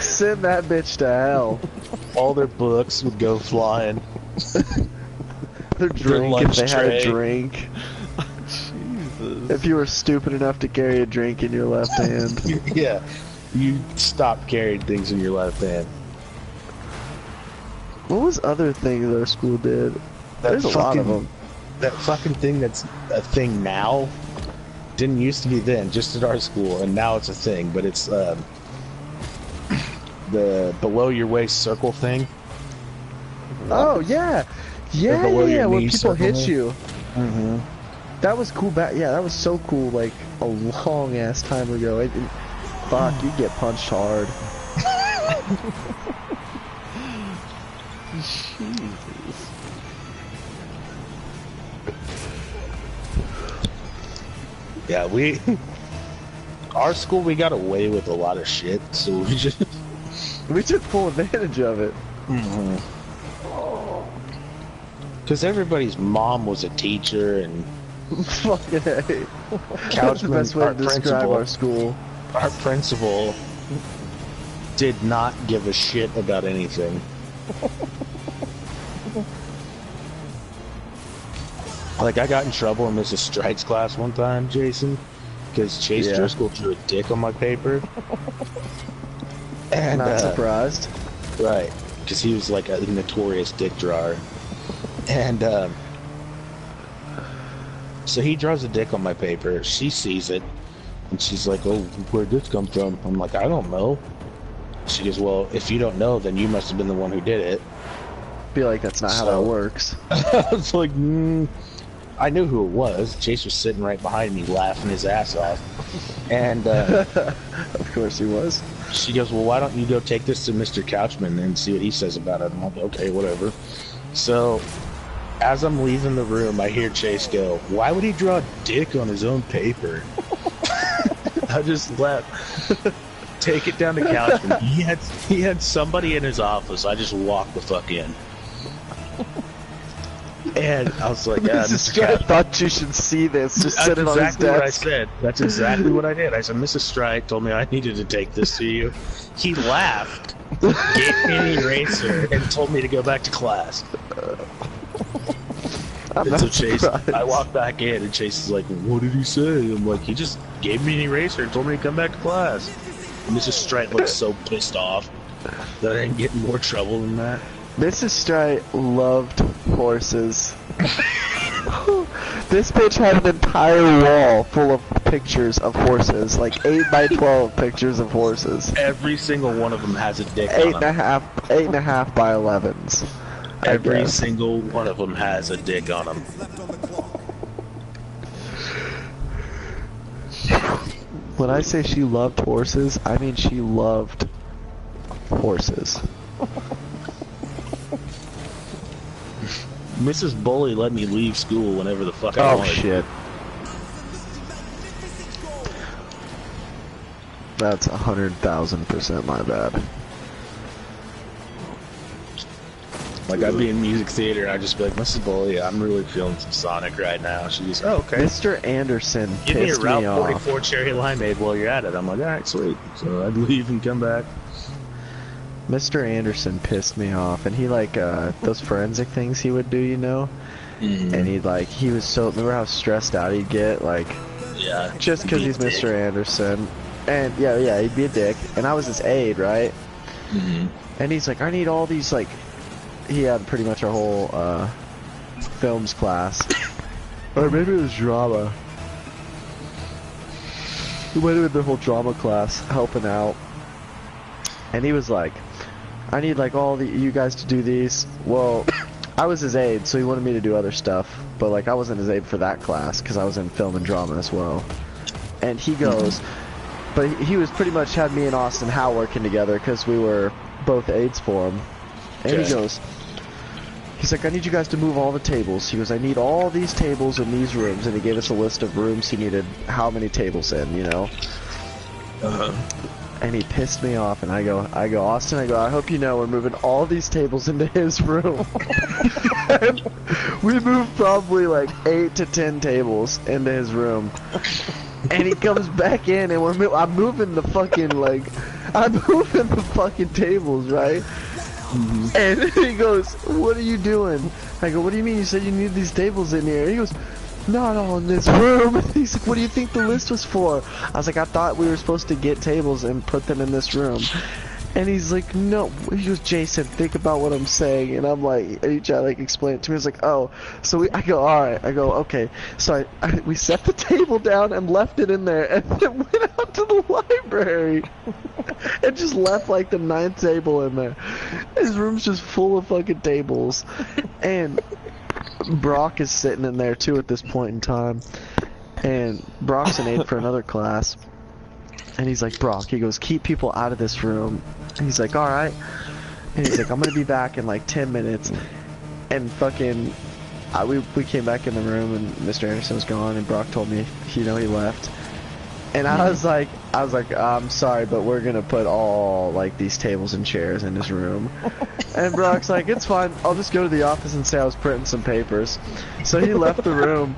Send that bitch to hell. All their books would go flying. Their drink, if lunch they had a tray. drink. Jesus. If you were stupid enough to carry a drink in your left hand. Yeah. You stopped carrying things in your left hand. What was other things our school did? There's a lot of them. That fucking thing that's a thing now didn't used to be then, just at our school, and now it's a thing, but it's the below your waist circle thing. Oh, yeah. Yeah, below your when knee people hit circle. you. Mm-hmm. That was cool back. Yeah, that was so cool. Like a long ass time ago. Fuck, you get punched hard. Jesus. Yeah, our school, we got away with a lot of shit, so we just. We took full advantage of it. Because everybody's mom was a teacher, and Fucking A. That's the Couchman, best way our to describe principal, our school. our principal did not give a shit about anything. Like, I got in trouble in Mrs. Strite's class one time, Jason, because Chase Yeah. Driscoll drew a dick on my paper. And, Not surprised. right, because he was like a notorious dick drawer. And, so he draws a dick on my paper. She sees it, and she's like, "Oh, where'd this come from?" I'm like, "I don't know." She goes, "Well, if you don't know, then you must have been the one who did it." Feel like that's not how that works. I was like, I knew who it was. Chase was sitting right behind me, laughing his ass off. And Of course he was. she goes, "Well, why don't you go take this to Mr. Couchman and see what he says about it?" I'm like, "Okay, whatever." So, as I'm leaving the room, I hear Chase go, "Why would he draw a dick on his own paper?" I just left. Take it down to Couchman. He had somebody in his office. I just walked the fuck in. And I was like, "Yeah, Mrs. Mr. Couchman." Strite thought you should see this. Just That's sit it on his exactly what I desk. said. That's exactly what I did. I said, "Mrs. Strite told me I needed to take this to you." He laughed, gave me an eraser, and told me to go back to class. I'm And not so Chase, surprised. I walked back in, and Chase is like, "What did he say?" I'm like, "He just gave me an eraser and told me to come back to class." And Mrs. Strite looked so pissed off that I didn't get in more trouble than that. Mrs. Strite loved horses. This bitch had an entire wall full of pictures of horses, like 8 by 12 pictures of horses. Every single one of them has a dick Eight on and a them. half, 8.5 by 11s. Every single one of them has a dick on them. When I say she loved horses, I mean she loved horses. Mrs. Bully let me leave school whenever the fuck I Oh wanted. shit. That's 100,000% my bad. Like, I'd be in music theater and I'd just be like, Mrs. Bully, I'm really feeling some Sonic right now. She goes, oh, okay. Mr. Anderson Give me a pissed me Route off. 44 cherry limeade while you're at it. I'm like, alright, sweet. So I'd leave and come back. Mr. Anderson pissed me off, and he like those forensic things he would do, you know. And he was so, remember how stressed out he'd get, like, Yeah. just because he's Mr. Anderson. And yeah, he'd be a dick. And I was his aide, right? And he's like, I need all these, like, he had pretty much our whole films class. Or maybe it was drama. He went with the whole drama class helping out. And he was like, I need like all you guys to do these. Well, I was his aide, so he wanted me to do other stuff. But like I wasn't his aide for that class because I was in film and drama as well. And he goes, but he was pretty much had me and Austin Howe working together because we were both aides for him. And he goes, he's like, I need you guys to move all the tables. He goes, I need all these tables in these rooms. And he gave us a list of rooms he needed how many tables in, you know. And he pissed me off, and I go, Austin, I hope you know we're moving all these tables into his room. And we moved probably like 8 to 10 tables into his room. And he comes back in, and I'm moving the fucking tables, right? And he goes, what are you doing? I go, what do you mean? You said you need these tables in here. He goes, not all in this room. He's like, what do you think the list was for? I was like, I thought we were supposed to get tables and put them in this room. And he's like, no. He goes, Jason, think about what I'm saying. And I'm like, and he tried to like explain it to me. He's like, oh. So I go, alright. I go, okay. So we set the table down and left it in there and then went out to the library. And just left like the 9th table in there. His room's just full of fucking tables. And Brock is sitting in there too at this point in time. And Brock's an aide for another class. And he's like, Brock, he goes, keep people out of this room. And he's like, alright. And he's like, I'm gonna be back in like 10 minutes. And fucking, we came back in the room and Mr. Anderson was gone and Brock told me, he left. And I was like, I'm sorry, but we're gonna put all like these tables and chairs in this room. And Brock's like, it's fine, I'll just go to the office and say I was printing some papers. So he left the room.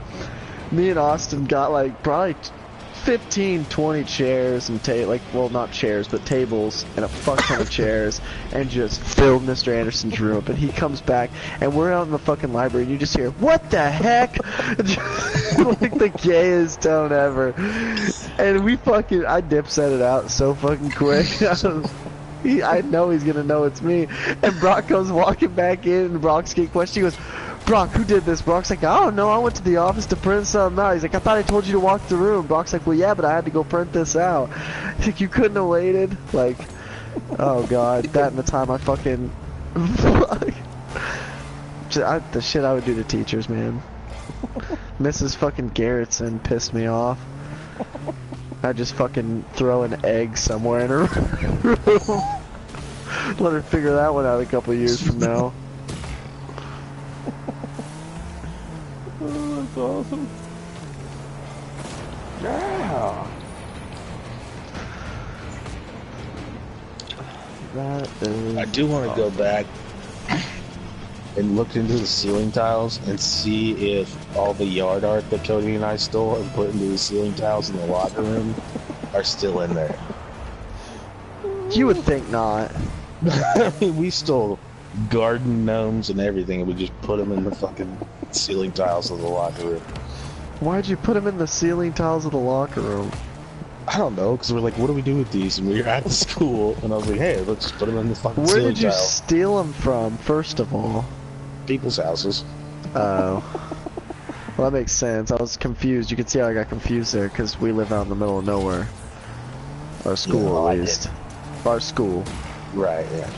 Me and Austin got like probably 15, 20 chairs and well, not chairs, but tables and a fuck ton of chairs, and just filled Mr. Anderson's room up. And he comes back, and we're out in the fucking library, and you just hear, what the heck? Like the gayest tone ever. And I dip-set it out so fucking quick. I know he's gonna know it's me. And Brock comes walking back in, and Brock's getting questioned. He goes, Brock, who did this? Brock's like, I don't know, I went to the office to print something out. He's like, I thought I told you to walk the room. Brock's like, well, yeah, but I had to go print this out. He's like, you couldn't have waited? Like, oh god, that and the time I fucking... the shit I would do to teachers, man. Mrs. fucking Garrettson pissed me off. I'd just fucking throw an egg somewhere in her room. Let her figure that one out a couple years from now. Oh, that's awesome. Yeah. That is I do want to go back and look into the ceiling tiles and see if all the yard art that Cody and I stole and put into the ceiling tiles in the locker room are still in there. You would think not. I mean, we stole garden gnomes and everything, and we just put them in the fucking ceiling tiles of the locker room. Why'd you put them in the ceiling tiles of the locker room? I don't know, because we're like, what do we do with these? And we were at the school, and I was like, hey, let's just put them in the fucking Where ceiling did you tiles. steal them from, first of all? People's houses. Oh. Well, that makes sense. I was confused. You can see how I got confused there, because we live out in the middle of nowhere. Our school, No, at I least. Our school. Right, yeah.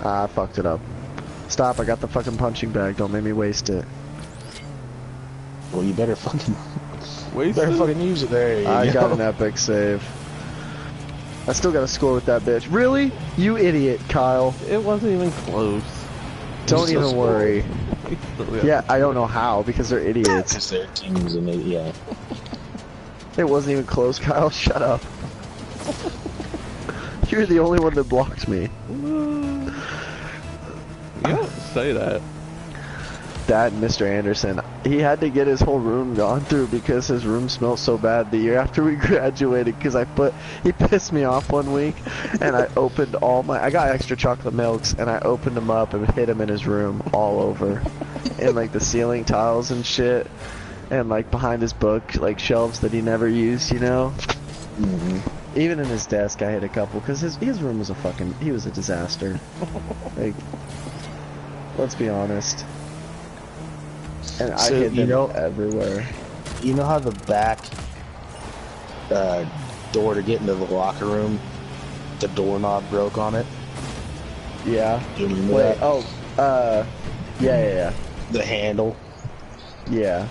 Ah, I fucked it up. Stop, I got the fucking punching bag. Don't make me waste it. Well, you better fucking... Waste better it? fucking use it there. I got an epic save. I still got to score with that bitch. Really? You idiot, Kyle. It wasn't even close. Don't still even scored. worry. Yeah, I don't know how, because they're idiots. Because their team's an idiot, yeah. It wasn't even close, Kyle. Shut up. You're the only one that blocked me. You don't say that. That and Mr. Anderson, he had to get his whole room gone through because his room smelled so bad the year after we graduated, because he pissed me off one week, and I opened I got extra chocolate milks, and I opened them up and hid them in his room all over, and like the ceiling tiles and shit, and like behind his book, like shelves that he never used, you know? Mm-hmm. Even in his desk I hid a couple, because his room was he was a disaster. Like, let's be honest. And I hid them everywhere. You know how the back door to get into the locker room, the doorknob broke on it? Yeah. Do you remember Wait, that? yeah. The handle. Yeah.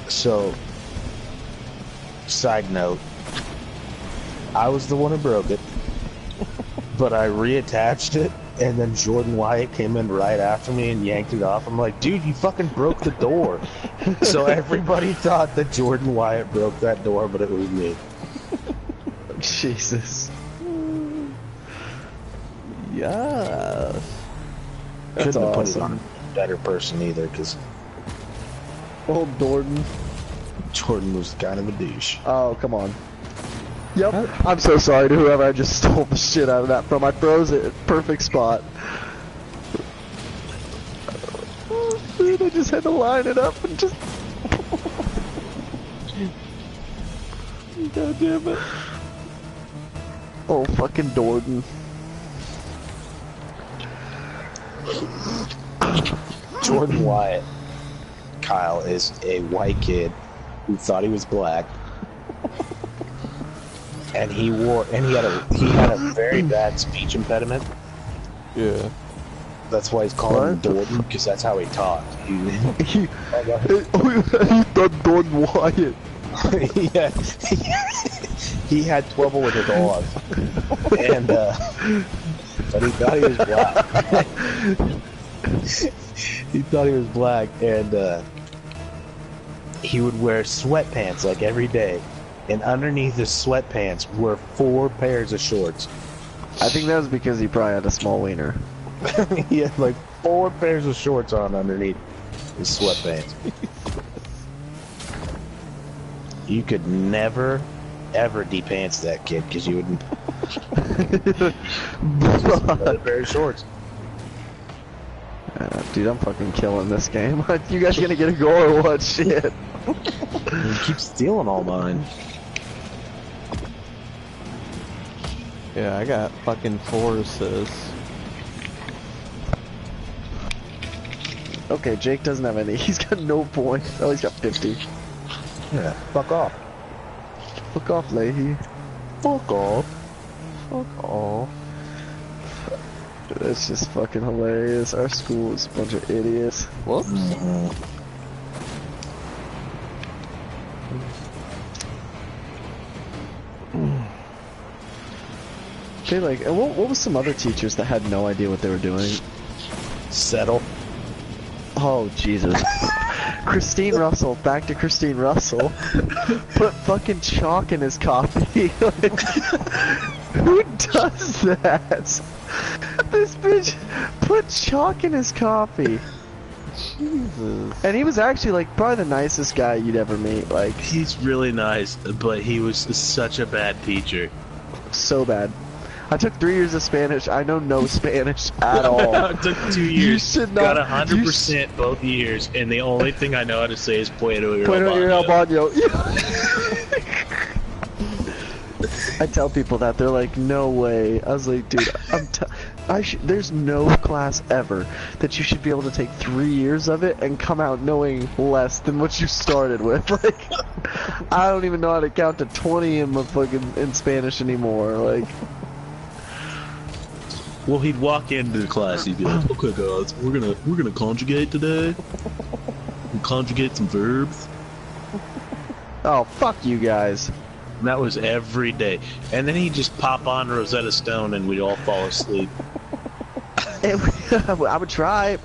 So, side note, I was the one who broke it, but I reattached it, and then Jordan Wyatt came in right after me and yanked it off. I'm like, dude, you fucking broke the door. So everybody thought that Jordan Wyatt broke that door, but it was me. Jesus. Yes. That's Couldn't have put it awesome. on a better person either, because Old Jordan. Jordan was kind of a douche. Oh, come on. Yep. I'm so sorry to whoever I just stole the shit out of that from. I froze it. Perfect spot. Dude, I just had to line it up and just... God damn it. Oh, fucking Jordan. Jordan Wyatt, Kyle, is a white kid who thought he was black. And he had a very bad speech impediment. Yeah. That's why he's calling him Jordan, because that's how he talked. He thought Jordan Wyatt. Yeah, he had trouble with his dog, and but he thought he was black. He thought he was black, and he would wear sweatpants like every day. And underneath his sweatpants were 4 pairs of shorts. I think that was because he probably had a small wiener. He had like 4 pairs of shorts on underneath his sweatpants. You could never, ever de-pants that kid, because you wouldn't. Another pair of shorts. Dude, I'm fucking killing this game. You guys gonna get a goal or what? Shit. He keeps stealing all mine. Yeah, I got fucking 4 assists. Okay, Jake doesn't have any. He's got no points. Oh, he's got 50. Yeah, fuck off. Fuck off, Leahy. Fuck off. Fuck off. That's just fucking hilarious. Our school is a bunch of idiots. Whoops. Okay, like, what was some other teachers that had no idea what they were doing? Settle. Oh, Jesus. Christine Russell, back to Christine Russell. Put fucking chalk in his coffee. Who does that? This bitch put chalk in his coffee. Jesus. And he was actually, like, probably the nicest guy you'd ever meet. Like, He's really nice, but he was such a bad teacher. so bad. I took 3 years of Spanish. I know no Spanish at all. It took 2 years. should not- Got 100% both years, and the only thing I know how to say is Puerto Baño. I tell people that, they're like, no way. I was like, dude, There's no class ever that you should be able to take 3 years of it and come out knowing less than what you started with. Like, I don't even know how to count to 20 in Spanish anymore. Like, Well, he'd walk into the class. He'd be like, "Okay, guys, we're gonna conjugate today. And conjugate some verbs." oh, fuck you guys. And that was every day. And then he'd just pop on Rosetta Stone, and we'd all fall asleep. I would try.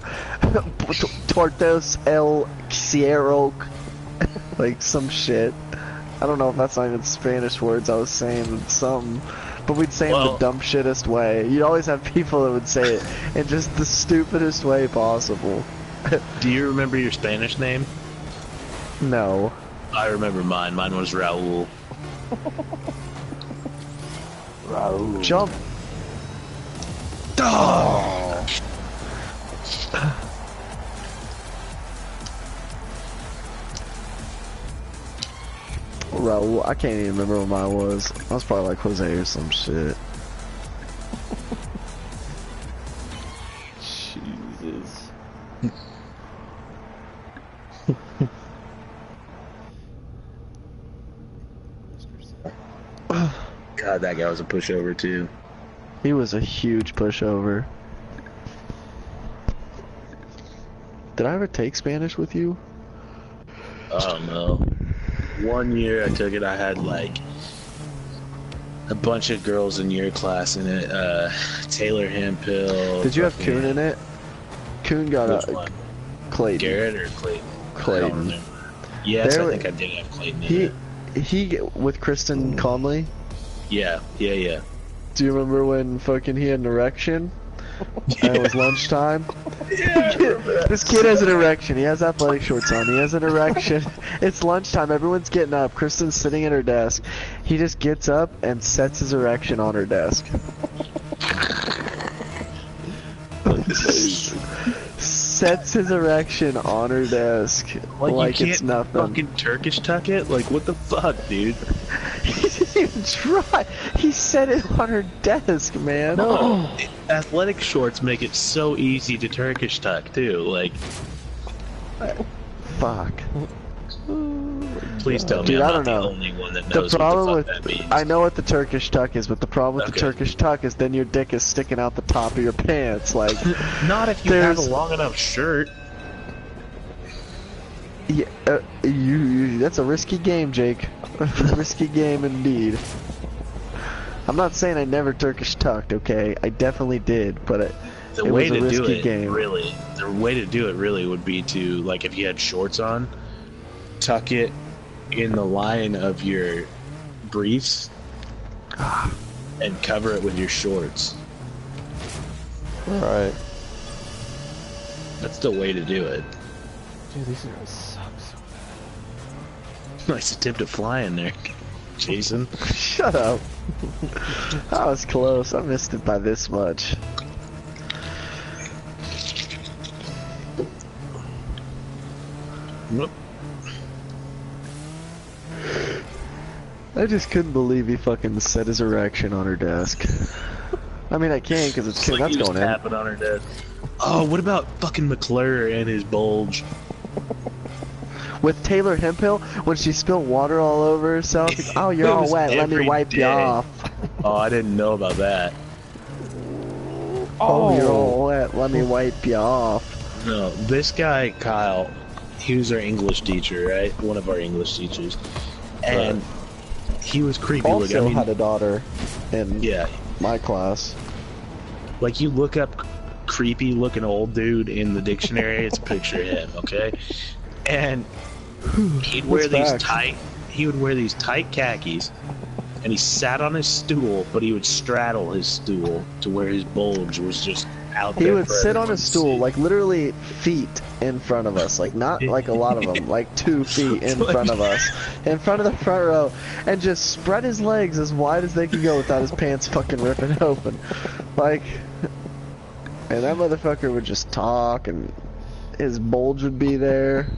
Tortos el Cierro. Like some shit. I don't know if that's not even Spanish words I was saying. Some. But we'd say it in the dumb shittest way. You'd always have people that would say it in just the stupidest way possible. Do you remember your Spanish name? No. I remember mine. Mine was Raul. Raul. Jump. Oh. Raul, I can't even remember what mine was. I was probably like Jose or some shit. Jesus. God, that guy was a pushover too. He was a huge pushover. Did I ever take Spanish with you? Oh no. One year I took it, I had like a bunch of girls in your class in it. Taylor Hempill. Did you have Kuhn in it? Kuhn got a Clayton. Garrett or Clayton? Clayton. I don't remember. Yes, I think I did have Clayton in it. He with Kristen Conley. Yeah. Do you remember when fucking he had an erection? And it was lunchtime. Yeah. This kid has an erection. He has athletic shorts on. He has an erection. It's lunchtime. Everyone's getting up. Kristen's sitting at her desk. He just gets up and sets his erection on her desk. Sets his erection on her desk like you it's can't nothing. fucking Turkish tuck it? Like, what the fuck, dude? He didn't even try. He set it on her desk, man. No, athletic shorts make it so easy to Turkish tuck too. Like, fuck. please tell me Dude, I'm I not don't the know. only one that The knows problem what with the fuck that means. I know what the Turkish tuck is, but the problem with the Okay. Turkish tuck is then your dick is sticking out the top of your pants. Like, Not if you have a there's- long enough shirt. yeah, that's a risky game, Jake. Risky game indeed. I'm not saying I never Turkish tucked, okay? I definitely did, but it The way was a to do risky it, game. really, the way to do it really would be to, like, if you had shorts on, tuck it in the line of your briefs and cover it with your shorts. Alright. That's the way to do it. Dude, these are suck so Nice attempt at flying there, Jason. Shut up. I was close. I missed it by this much. Nope. I just couldn't believe he fucking set his erection on her desk. I mean, I can because it's Like that's he was going in. tapping on her desk. Oh, what about fucking McClure and his bulge? With Taylor Hempill, when she spilled water all over herself, he's, oh, you're It all was wet, let me every wipe you day. off. Oh, I didn't know about that. Oh, you're all wet, let me wipe you off. No, this guy, Kyle, he was our English teacher, right? One of our English teachers. And he was creepy looking. Also I mean, had a daughter in yeah. my class. Like, you look up creepy looking old dude in the dictionary, it's a picture of him, okay? And he'd wear What's these facts? he would wear these tight khakis, and he sat on his stool, but he would straddle his stool to where his bulge was just out there. He would for sit on everyone a to stool, see. like literally feet in front of us, like not like a lot of them, like 2 feet in front of us, in front of the front row, and just spread his legs as wide as they could go without his pants fucking ripping open, like. And that motherfucker would just talk, and His bulge would be there.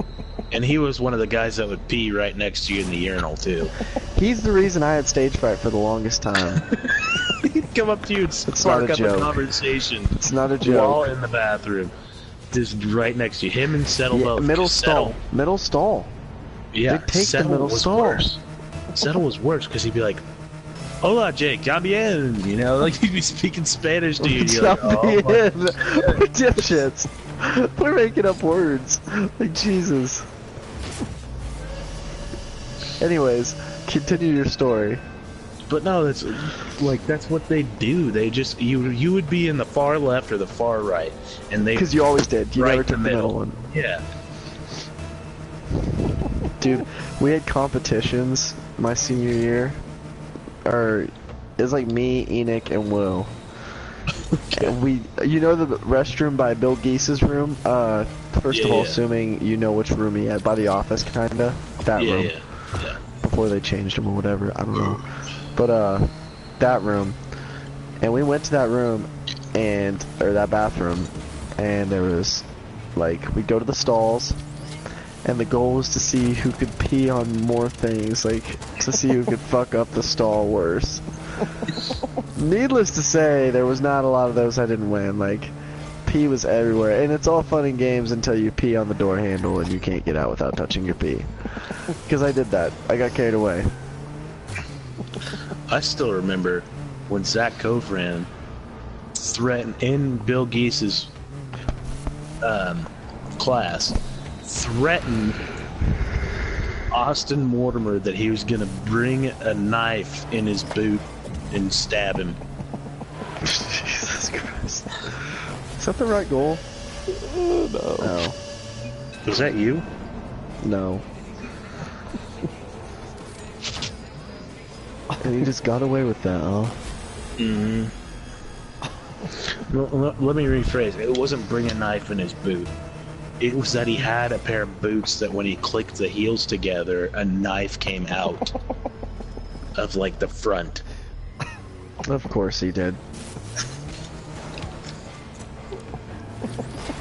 And he was one of the guys that would pee right next to you in the urinal, too. He's the reason I had stage fright for the longest time. He'd come up to you and spark up a conversation. It's not a joke. While in the bathroom. Just right next to you. Him and Settle both. Middle stall. Middle stall. Yeah, They'd take Settle the middle was stall. worse. Settle was worse because he'd be like, "Hola, Jake, ya bien," you know, like he'd be speaking Spanish to you. You're like, oh, We're dipshits. We're making up words. Like, Jesus. Anyways, continue your story. But no, that's what they do. They just you would be in the far left or the far right, and they Because you always did. You right never took the middle one. Yeah. Dude, we had competitions my senior year. Or it was like me, Enoch, and Will. And you know the restroom by Bill Geese's room? First of all, assuming you know which room he had, by the office, kinda. That room. Yeah. Before they changed him or whatever, I don't know. But that room, and we went to that room, or that bathroom, and there was, like, we'd go to the stalls, and the goal was to see who could pee on more things, like, to see who could fuck up the stall worse. Needless to say, there was not a lot of those I didn't win. Like, pee was everywhere, and it's all fun and games until you pee on the door handle and you can't get out without touching your pee. Because I did that. I got carried away. I still remember when Zach Cofran threatened in Bill Geese's class, threatened Austin Mortimer that he was gonna bring a knife in his boot and stab him. Jesus Christ. Is that the right goal? No. No. Was that you? No. And he just got away with that, huh? Mm-hmm. Let me rephrase. It wasn't bring a knife in his boot. It was that he had a pair of boots that when he clicked the heels together, a knife came out of, like, the front. Of course he did.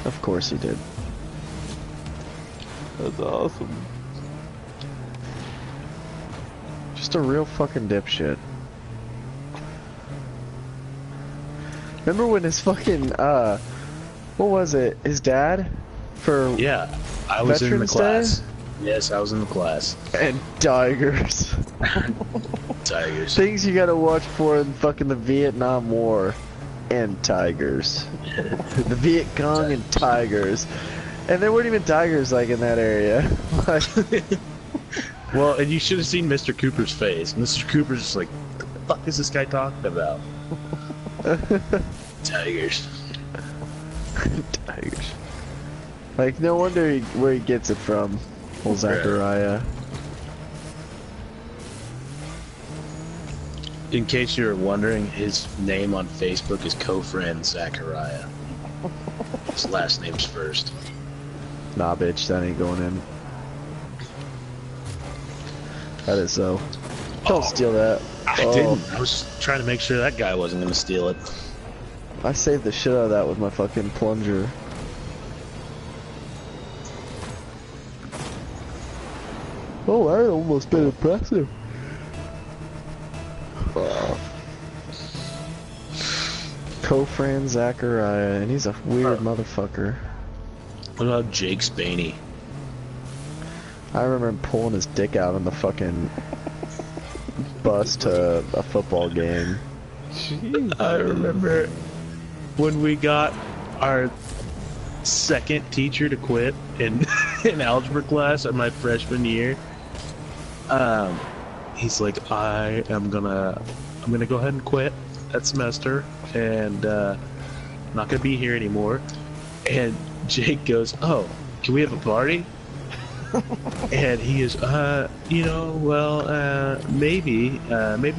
Of course he did. That's awesome. Just a real fucking dipshit. Remember when his fucking, what was it? His dad? For Yeah, I was in the Veterans class. Day? Yes, I was in the class. And tigers. Tigers. Things you gotta watch for in fucking the Vietnam War. And tigers. The Viet Cong and tigers. And there weren't even tigers, like, in that area. Like, Well, and you should have seen Mr. Cooper's face. Mr. Cooper's just like, what the fuck is this guy talking about? Tigers. tigers. Like, no wonder where he gets it from. Old Zachariah. In case you were wondering, his name on Facebook is co-friend Zachariah. His last name's first. Nah, bitch, that ain't going in. That is so. Don't steal that. I didn't. I was trying to make sure that guy wasn't going to steal it. I saved the shit out of that with my fucking plunger. Oh, that almost been impressive. Co-friend Zachariah, and he's a weird motherfucker. What about Jake Spaney? I remember him pulling his dick out on the fucking bus to a football game. I remember when we got our second teacher to quit in in algebra class in my freshman year. He's like, I'm gonna go ahead and quit that semester, and not gonna be here anymore. And Jake goes, "Oh, can we have a party?" And he goes, maybe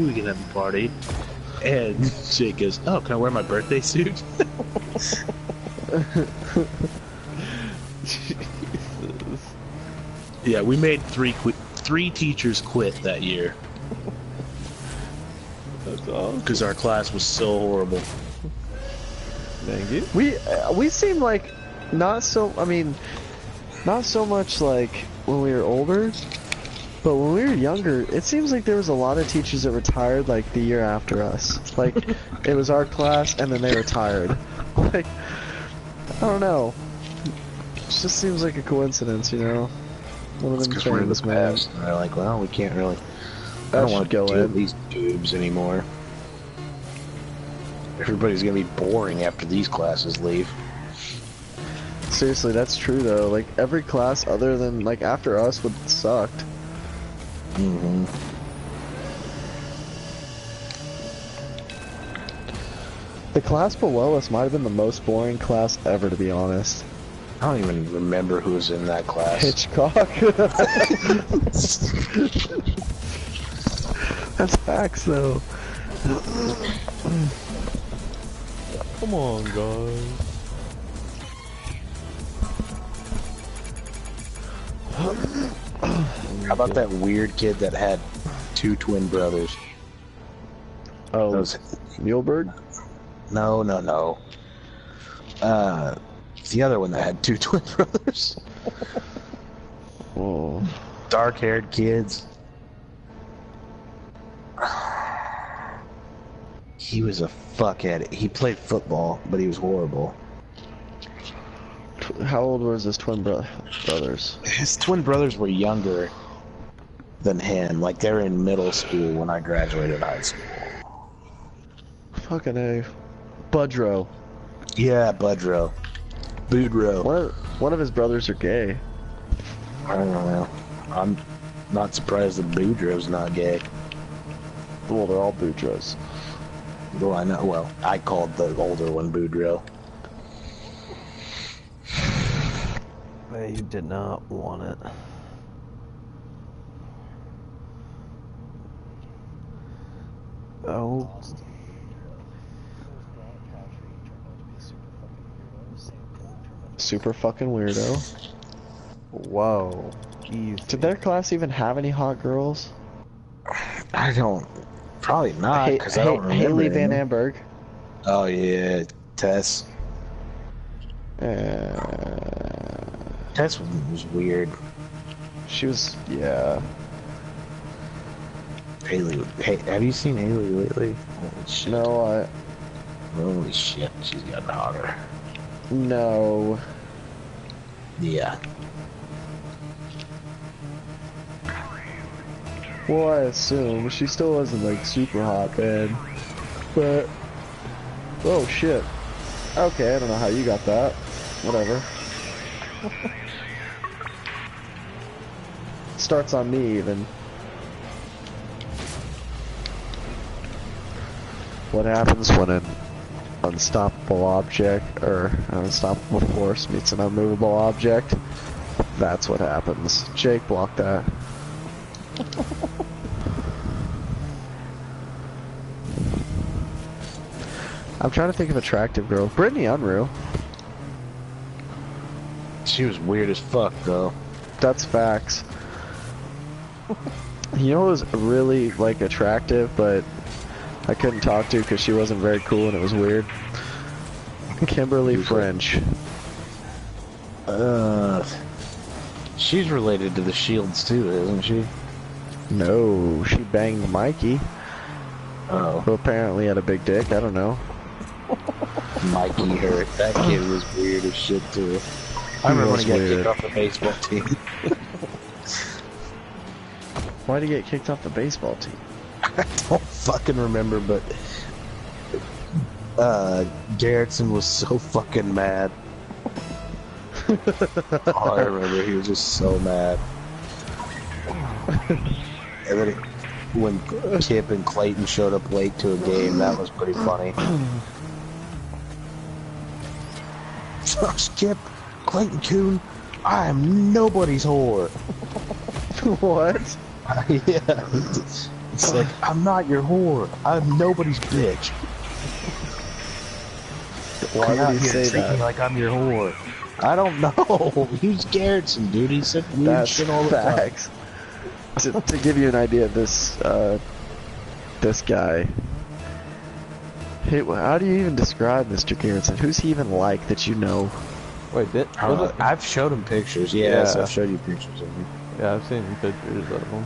we can have a party. And Jake goes, "Oh, can I wear my birthday suit?" Jesus. Yeah, we made three teachers quit that year That's awesome. because our class was so horrible. Thank you. We seem like not so. I mean, not so much like when we were older, but when we were younger, it seems like there was a lot of teachers that retired like the year after us. Like it was our class, and then they retired. Like I don't know. It just seems like a coincidence, you know. One of them Because we're in the things, man. past. And they're like, well, we can't really. I That don't want should to go deal in. with these boobs anymore. Everybody's gonna be boring after these classes leave. Seriously, that's true though. Like every class other than like after us would sucked. Mm-hmm. The class below us might have been the most boring class ever, to be honest. I don't even remember who was in that class. Hitchcock. That's facts though. Come on, guys. How about that weird kid that had 2 twin brothers? Oh, Those, Muleberg? no. The other one that had 2 twin brothers. Oh. Dark-haired kids. He was a fuckhead. He played football, but he was horrible. How old was his twin brothers? His twin brothers were younger than him. Like, they were in middle school when I graduated high school. Fucking A. Budrow. Yeah, Budrow. Boudreaux. One of his brothers are gay. I don't know. I'm not surprised that Boudreaux's not gay. Well, they're all Boudreaux. Well, I know. Well, I called the older one Boudreaux. They did not want it. Oh. Super fucking weirdo. Whoa. Easy. Did their class even have any hot girls? I don't. Probably not, because I don't remember. Haley Van any. Amberg. Oh, yeah. Tess. Tess was weird. She was, yeah. Haley. Hey, have you seen Haley lately? Holy shit. No, Holy shit. She's gotten hotter. no. Yeah. Well, I assume she still wasn't like super hot, man. But oh shit. Okay, I don't know how you got that. Whatever. Starts on me even. What happens when an unstoppable object or an unstoppable force meets an unmovable object? That's what happens. Jake, block that. I'm trying to think of attractive girl. Brittany Unreal. She was weird as fuck, though. That's facts. You know what was really like attractive, but I couldn't talk to because she wasn't very cool and it was weird? Kimberly French. She's related to the Shields, too, isn't she? No, she banged Mikey, Oh. who apparently had a big dick. I don't know. Mikey hurt. That kid was weird as shit, too. I remember when he got weird. kicked off the baseball team. Why'd he get kicked off the baseball team? I don't fucking remember, but Garrettson was so fucking mad. All I remember, he was just so mad. And then when Kip and Clayton showed up late to a game, that was pretty funny. Kip, Clayton Coon, I am nobody's whore. What? Yeah. It's like, I'm not your whore. I'm nobody's bitch. Why Come out would he here say treat me that? like I'm your whore. I don't know. He's Garrettson, dude. He said weird That's shit all the time. facts. To give you an idea of this, this guy. Hey, how do you even describe Mr. Garrettson? Who's he even like that you know? Wait, I've showed him pictures. Yes, I've showed you pictures of him. Yeah, I've seen pictures of him.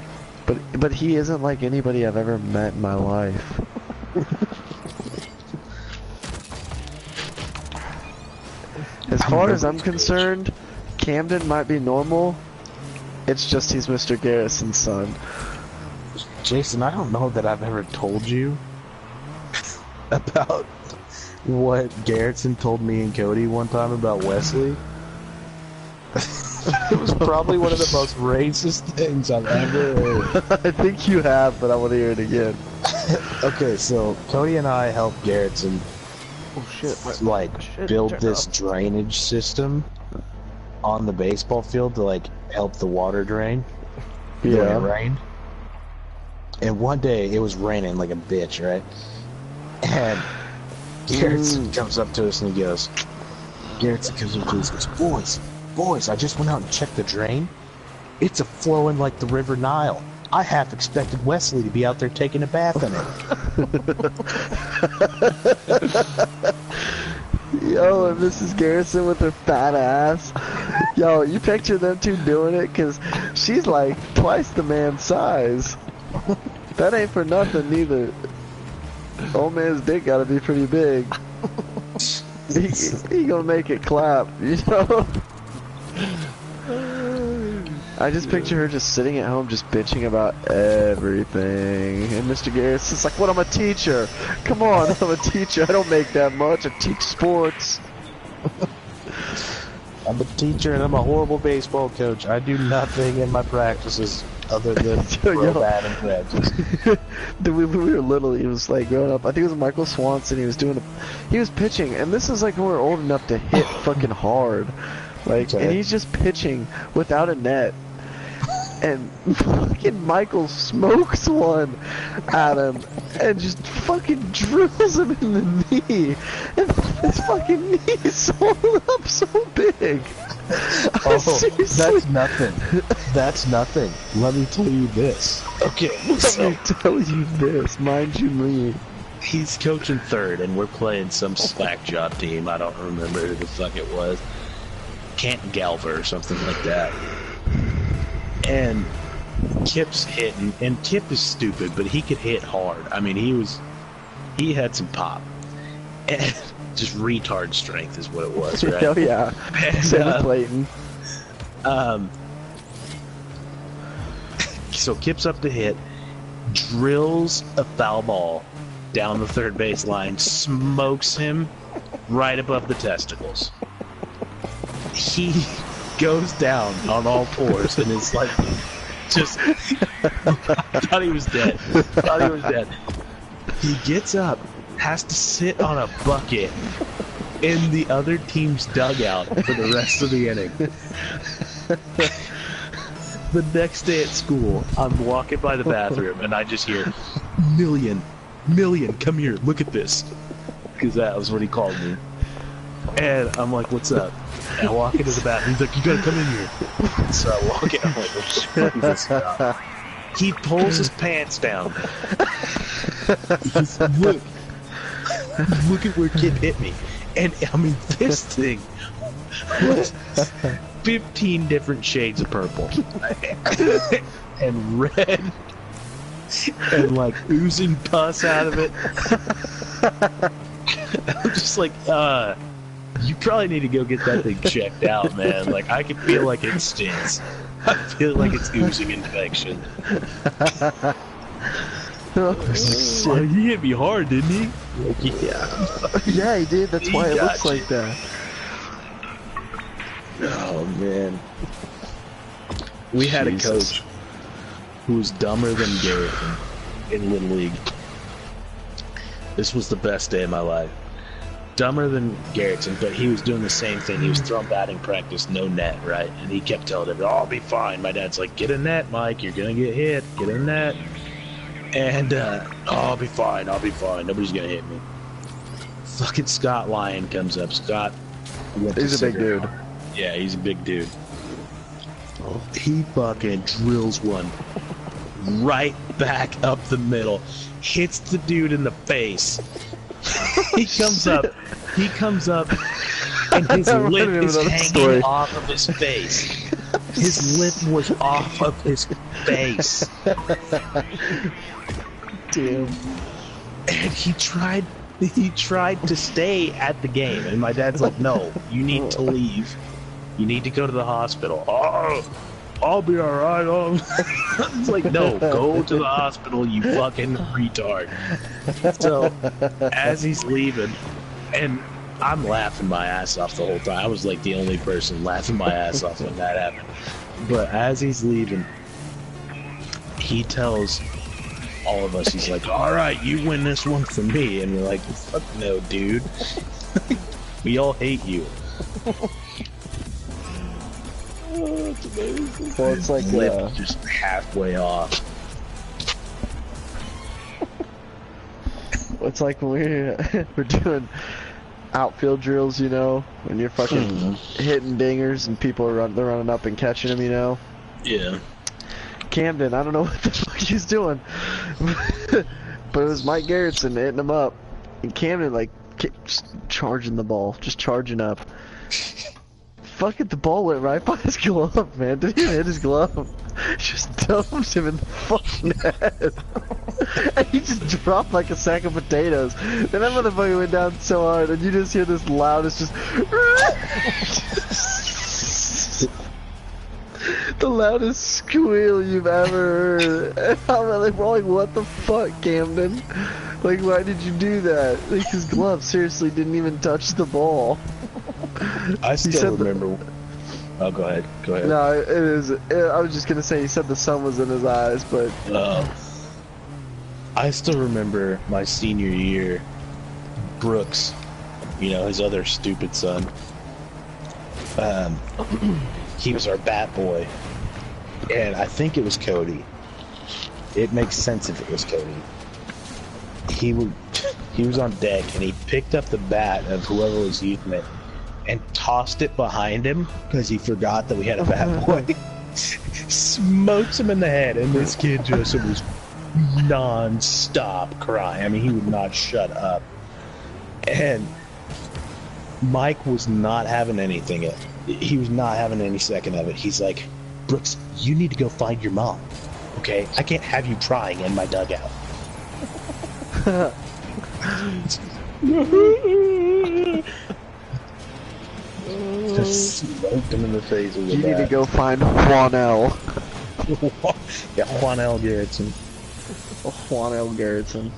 But he isn't like anybody I've ever met in my life. As far as I'm concerned, Camden might be normal. It's just he's Mr. Garrison's son. Jason, I don't know that I've ever told you about what Garrison told me and Cody one time about Wesley. It was probably one of the most racist things I've ever heard. I think you have, but I want to hear it again. Okay, so Cody and I helped Garrison build this drainage system on the baseball field to like help the water drain when it rained. And one day it was raining like a bitch, right? And Garrison comes up to us and he goes, boys, I just went out and checked the drain. It's a flowing like the River Nile. I half expected Wesley to be out there taking a bath in it. Yo, and Mrs. Garrison with her fat ass. Yo, you picture them two doing it? Because she's like twice the man's size. That ain't for nothing neither. Old man's dick gotta be pretty big. He gonna make it clap, you know? I just picture her just sitting at home just bitching about everything. And Mr. Garrison's like, what, I'm a teacher. Come on, I'm a teacher. I don't make that much. I teach sports. I'm a teacher and I'm a horrible baseball coach. I do nothing in my practices other than throw batting practice. Dude, we were little. He was like growing up. I think it was Michael Swanson. He was pitching, and this is like when we're old enough to hit fucking hard. Like, and he's just pitching without a net. And fucking Michael smokes one at him and just fucking drills him in the knee. And his fucking knee is swollen up so big. That's nothing. That's nothing. Let me tell you this. Okay, let me tell you this. Mind you me. He's coaching third, and we're playing some slack job team. I don't remember who the fuck it was. Canton Galver or something like that. And Kip's hitting, and Kip is stupid, but he could hit hard. I mean, he had some pop. And just retard strength is what it was, right? Oh yeah. Same Clayton. So Kip's up to hit, drills a foul ball down the third base line, smokes him right above the testicles. He goes down on all fours and is like, just thought he was dead. He gets up, has to sit on a bucket in the other team's dugout for the rest of the inning. The next day at school, I'm walking by the bathroom and I just hear, Million, come here, look at this. Because that was what he called me. And I'm like, what's up? And I walk into the bathroom. He's like, you gotta come in here. So I walk in. I'm like, what the fuck is this about? He pulls his pants down. He's, look at where Kip hit me. And I mean, this thing was 15 different shades of purple and red and like oozing pus out of it. I'm just like, you probably need to go get that thing checked out, man. Like, I can feel like it stinks. I feel like it's oozing infection. Oh, he hit me hard, didn't he? Like, yeah. Yeah, he did. That's why it looks like that. Oh, man. We had a coach who was dumber than Garrett in Little League. This was the best day of my life. Dumber than Garrettson, but he was doing the same thing. He was throwing batting practice, no net, right? And he kept telling everyone, oh, I'll be fine. My dad's like, get a net, Mike. You're going to get hit. Get a net. And, oh, I'll be fine. Nobody's going to hit me. Fucking Scott Lyon comes up. Scott. He's a big dude. Yeah, he's a big dude. He fucking drills one right back up the middle. Hits the dude in the face. He comes up and his I lip remember is that hanging story. off of his face. His lip was off of his face. Damn. And he tried to stay at the game, and my dad's like, no, you need to leave. You need to go to the hospital. Oh, I'll be alright. It's like, no, go to the hospital, you fucking retard. So, as he's leaving, and I'm laughing my ass off the whole time. I was like the only person laughing my ass off when that happened. But as he's leaving, he tells all of us, he's like, alright, you win this one for me. And we're like, fuck no, dude. We all hate you. Oh, it's amazing. Well, it's like Lip just halfway off. it's like when we're doing outfield drills, you know, when you're fucking hitting dingers and people are they're running up and catching them, you know. Yeah. Camden, I don't know what the fuck he's doing, but it was Mike Garrettson hitting him up, and Camden like just charging the ball, just charging up. Fuck it, the ball went right by his glove, man. Didn't even hit his glove. Just dumped him in the fucking head. And he just dropped like a sack of potatoes. And that motherfucker went down so hard, and you just hear this loudest just... the loudest squeal you've ever heard. And we're like, what the fuck, Camden? Like, why did you do that? Like, his glove seriously didn't even touch the ball. I still remember. Oh, go ahead. Go ahead. No, it is. I was just gonna say he said the sun was in his eyes, but I still remember my senior year. Brooks, you know, his other stupid son. He was our bat boy, and I think it was Cody. It makes sense if it was Cody. He was on deck, and he picked up the bat of whoever was using it and tossed it behind him because he forgot that we had a bat boy. Smokes him in the head, and this kid just was non-stop crying. I mean, he would not shut up. And Mike was not having anything. He was not having any second of it. He's like, Brooks, you need to go find your mom, okay? I can't have you crying in my dugout. Just smoked him in the face with you the need to bat. go find Juanel. Yeah, Juan L. Garrettson. Juanel Garrettson.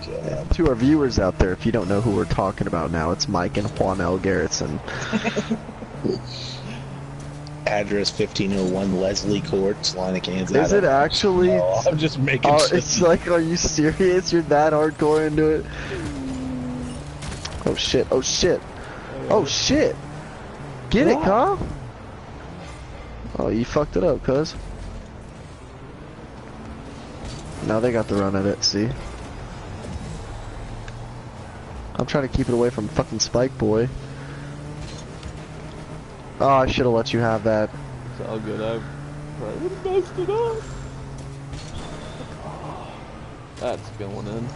God. To our viewers out there, if you don't know who we're talking about now, it's Mike and Juanel Garrettson. Address 1501 Leslie Court, Salina, Kansas. Is it actually? No, I'm just making shit. It's like, are you serious? You're that hardcore into it? Oh shit, oh shit. Oh shit! Get it, Kyle? Oh, you fucked it up, cuz. Now they got the run of it, see? I'm trying to keep it away from fucking Spike Boy. Oh, I should have let you have that. It's all good. I probably would have messed it up. That's going in.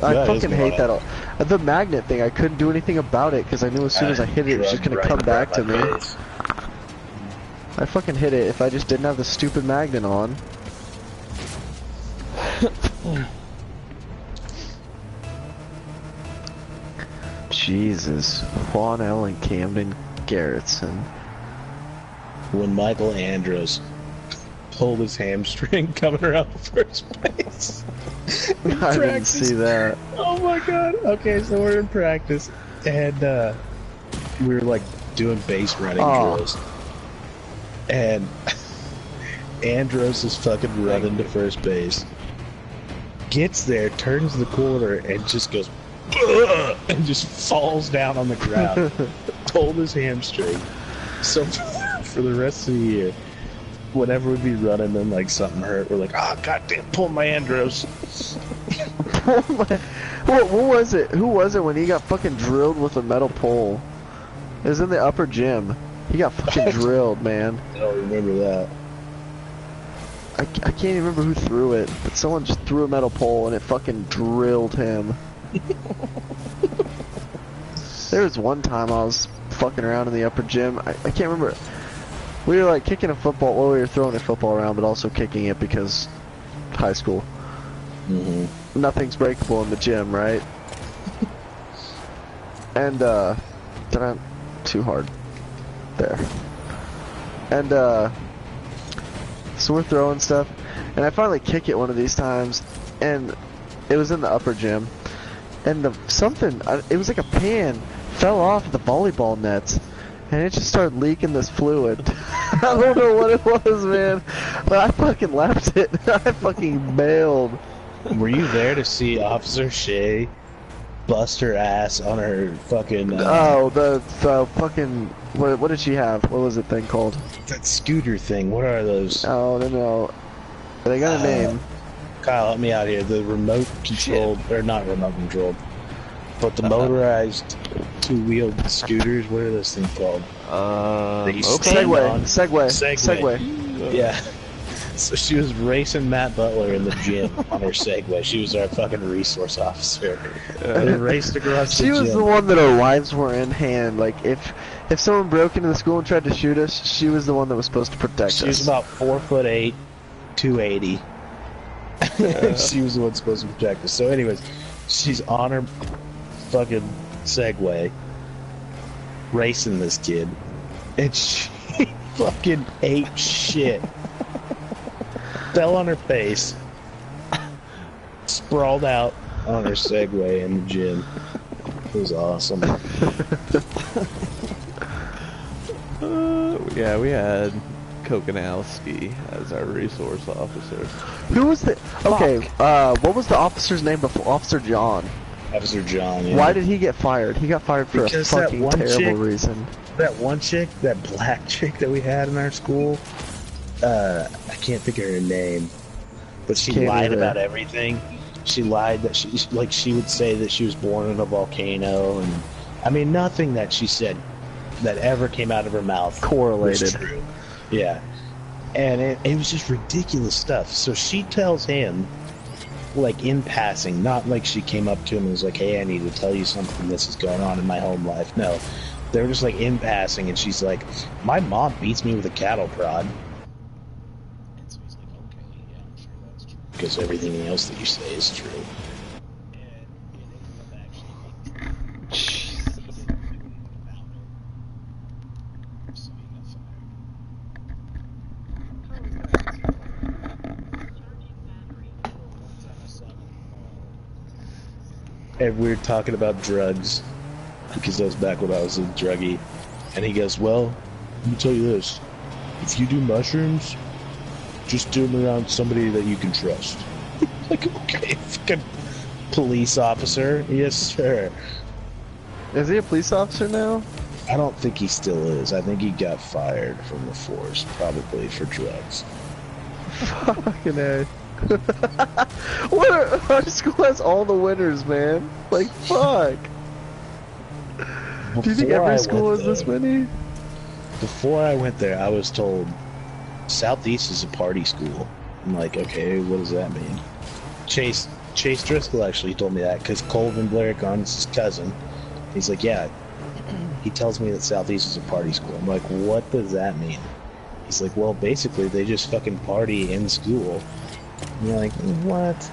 I fucking hate that. The magnet thing, I couldn't do anything about it because I knew as soon as I hit it, it was just gonna come back to me. I fucking hit it if I just didn't have the stupid magnet on. Jesus. Juan L. and Camden Garrettson. When Michael Andros pulled his hamstring coming around first base. I didn't see that. Oh my god. Okay, so we're in practice, and we were like doing base running drills. And Andros is fucking running to first base. Gets there, turns the corner, and just goes, "Ugh!" and just falls down on the ground. Pulled his hamstring. So for the rest of the year, whenever we'd be running and like something hurt, we're like, oh goddamn, pull my Andros. What was it? Who was it when he got fucking drilled with a metal pole? It was in the upper gym. He got fucking drilled, man. I don't remember that. I can't even remember who threw it, but someone just threw a metal pole and it fucking drilled him. There was one time I was fucking around in the upper gym. I can't remember. We were like kicking a football. Well, we were throwing a football around, but also kicking it because high school. Mm-hmm. Nothing's breakable in the gym, right? And too hard. There. And so we're throwing stuff, and I finally kick it one of these times, and it was in the upper gym, and it was like a pan fell off the volleyball nets, and it just started leaking this fluid. I don't know what it was, man, but I fucking left it. I fucking bailed. Were you there to see Officer Shea bust her ass on her fucking... Oh, the fucking... What did she have? What was the thing called? that scooter thing. What are those? Oh, no. They got a name. Kyle, help me out here. The remote controlled, or not remote controlled, but the motorized two-wheeled scooters. What are those things called? That you stand on. Segway. Yeah. So she was racing Matt Butler in the gym on her Segway. She was our fucking resource officer. They raced across the She gym. was the one that our lives were in hand. Like, if someone broke into the school and tried to shoot us, she was the one that was supposed to protect us. She was about 4'8", 280. She was the one supposed to protect us. So anyways, she's on her fucking Segway racing this kid, and she fucking ate shit. Fell on her face, sprawled out on her Segway in the gym. It was awesome. Yeah, we had Kokanowski as our resource officer. Who was the... Okay, what was the officer's name before? Officer John. Officer John, yeah. Why did he get fired? He got fired for Because a that fucking one terrible chick- reason. That one chick, that black chick that we had in our school, I can't think of her name, but she Can't lied either. about everything. She lied that she would say that she was born in a volcano, and I mean nothing that she said that ever came out of her mouth Correlated. was true. Yeah, and it was just ridiculous stuff. So she tells him, like in passing, not like she came up to him and was like, "Hey, I need to tell you something. This is going on in my home life." No, they were just like in passing, and she's like, "My mom beats me with a cattle prod." And so he's like, "Okay, yeah, I'm sure that's true." Because everything else that you say is true. And it ended up actually Jesus. so he got fired. And we were talking about drugs, because that was back when I was a druggie. And he goes, "Well, let me tell you this. If you do mushrooms, just do them around somebody that you can trust." Like, okay, fucking police officer. Yes, sir. Is he a police officer now? I don't think he still is. I think he got fired from the force, probably for drugs. Fucking A. Our school has all the winners, man. Like, fuck. Do you think Before I every school went has this there- many? Before I went there, I was told Southeast is a party school. I'm like, okay, what does that mean? Chase Driscoll actually told me that, because Colvin Blaricon's his cousin. He's like, yeah, he tells me that Southeast is a party school. I'm like, what does that mean? He's like, well, basically, they just fucking party in school. And you're like, what?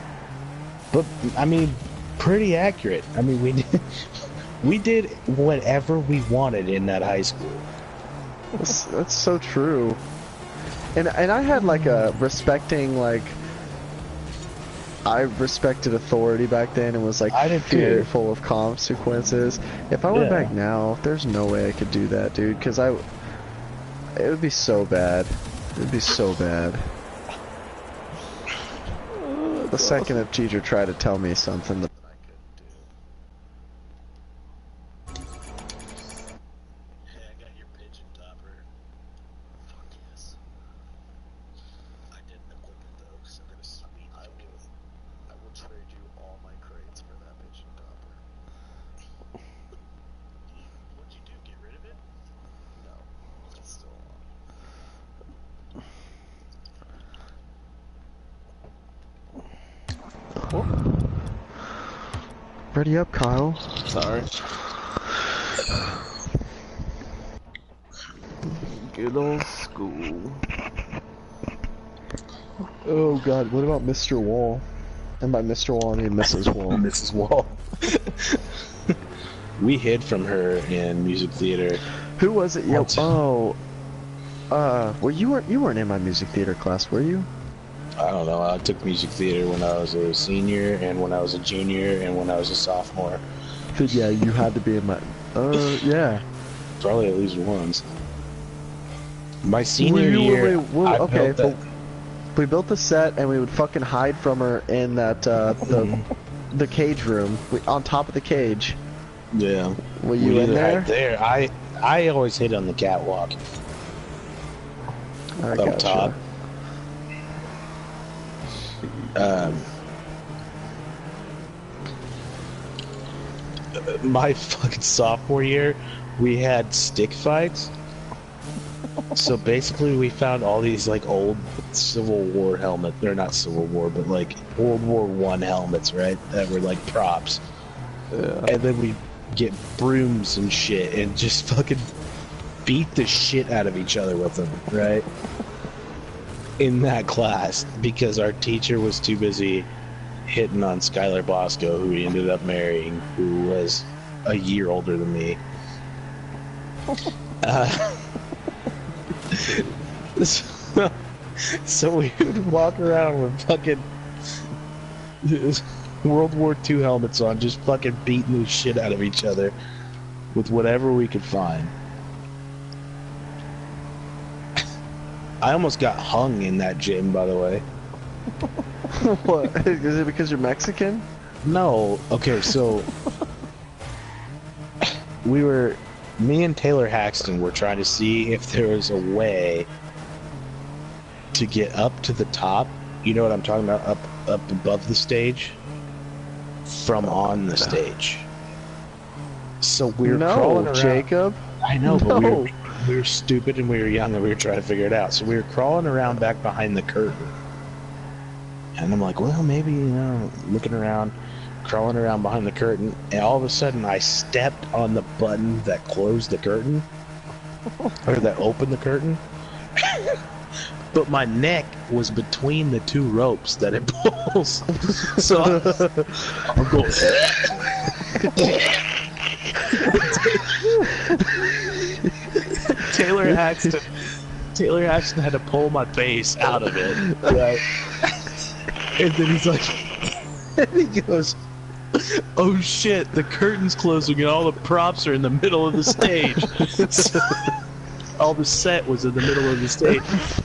But, I mean, pretty accurate. I mean, we did whatever we wanted in that high school. That's so true. And I had like a respecting, like, I respected authority back then and was like I did too. fearful of consequences. If I went Yeah. back now, there's no way I could do that, dude, because it would be so bad. It would be so bad. The second a teacher tried to tell me something that I couldn't do. Hey, I got your pigeon topper. Fuck yes. I didn't equip it though, because I got a sweet I will trade you all my crates for that pigeon topper. What'd you do? Get rid of it? No. It's still on. Ready up, Kyle. Sorry. Good old school. Oh god, what about Mr. Wall? And by Mr. Wall, I mean Mrs. Wall. Mrs. Wall. We hid from her in music theater. Who was it? Yo, oh, well, you weren't in my music theater class, were you? I don't know. I took music theater when I was a senior, and when I was a junior, and when I was a sophomore. But yeah, you had to be in my. Yeah. Probably at least once. My senior year, I okay, built that. we built the set and we would fucking hide from her in that the cage room, on top of the cage. Yeah. Were you in there? There. I always hid on the catwalk. I Up gotcha. top. My fucking sophomore year, we had stick fights. So basically, we found all these like old Civil War helmets. They're not Civil War, but like World War I helmets, right? That were like props. Yeah. And then we get brooms and shit and just fucking beat the shit out of each other with them, right? In that class, because our teacher was too busy hitting on Skylar Bosco, who he ended up marrying, who was a year older than me. So we would walk around with fucking World War II helmets on, just fucking beating the shit out of each other with whatever we could find. I almost got hung in that gym, by the way. What? Is it because you're Mexican? No. Okay, so me and Taylor Haxton were trying to see if there was a way to get up to the top. You know what I'm talking about? Up above the stage from on the stage. So we were crawling around. Jacob. I know, but we were stupid and we were young and we were trying to figure it out. So we were crawling around back behind the curtain. And I'm like, well, maybe, looking around, crawling around behind the curtain, and all of a sudden I stepped on the button that closed the curtain, or that opened the curtain, but my neck was between the two ropes that it pulls. So I'm going... Taylor Haxton had to pull my face out of it, right? And then he's like, and he goes, oh shit, the curtain's closing and all the props are in the middle of the stage. So, all the set was in the middle of the stage.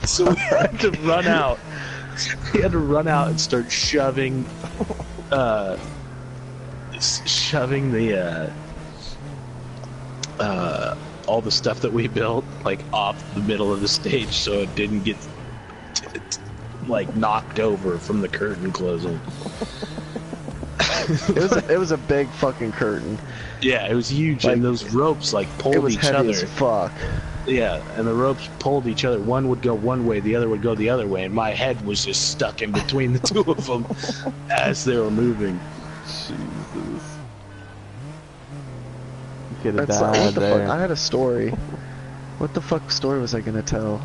So we had to run out. We had to run out and start shoving the all the stuff that we built like off the middle of the stage so it didn't get like knocked over from the curtain closing. It was a big fucking curtain. Yeah, it was huge, like, and those ropes like pulled each heavy other. As fuck. Yeah, and the ropes pulled each other. One would go one way, the other would go the other way, and my head was just stuck in between the two of them as they were moving. Jesus. You could have died there. I had a story. What the fuck story was I gonna tell?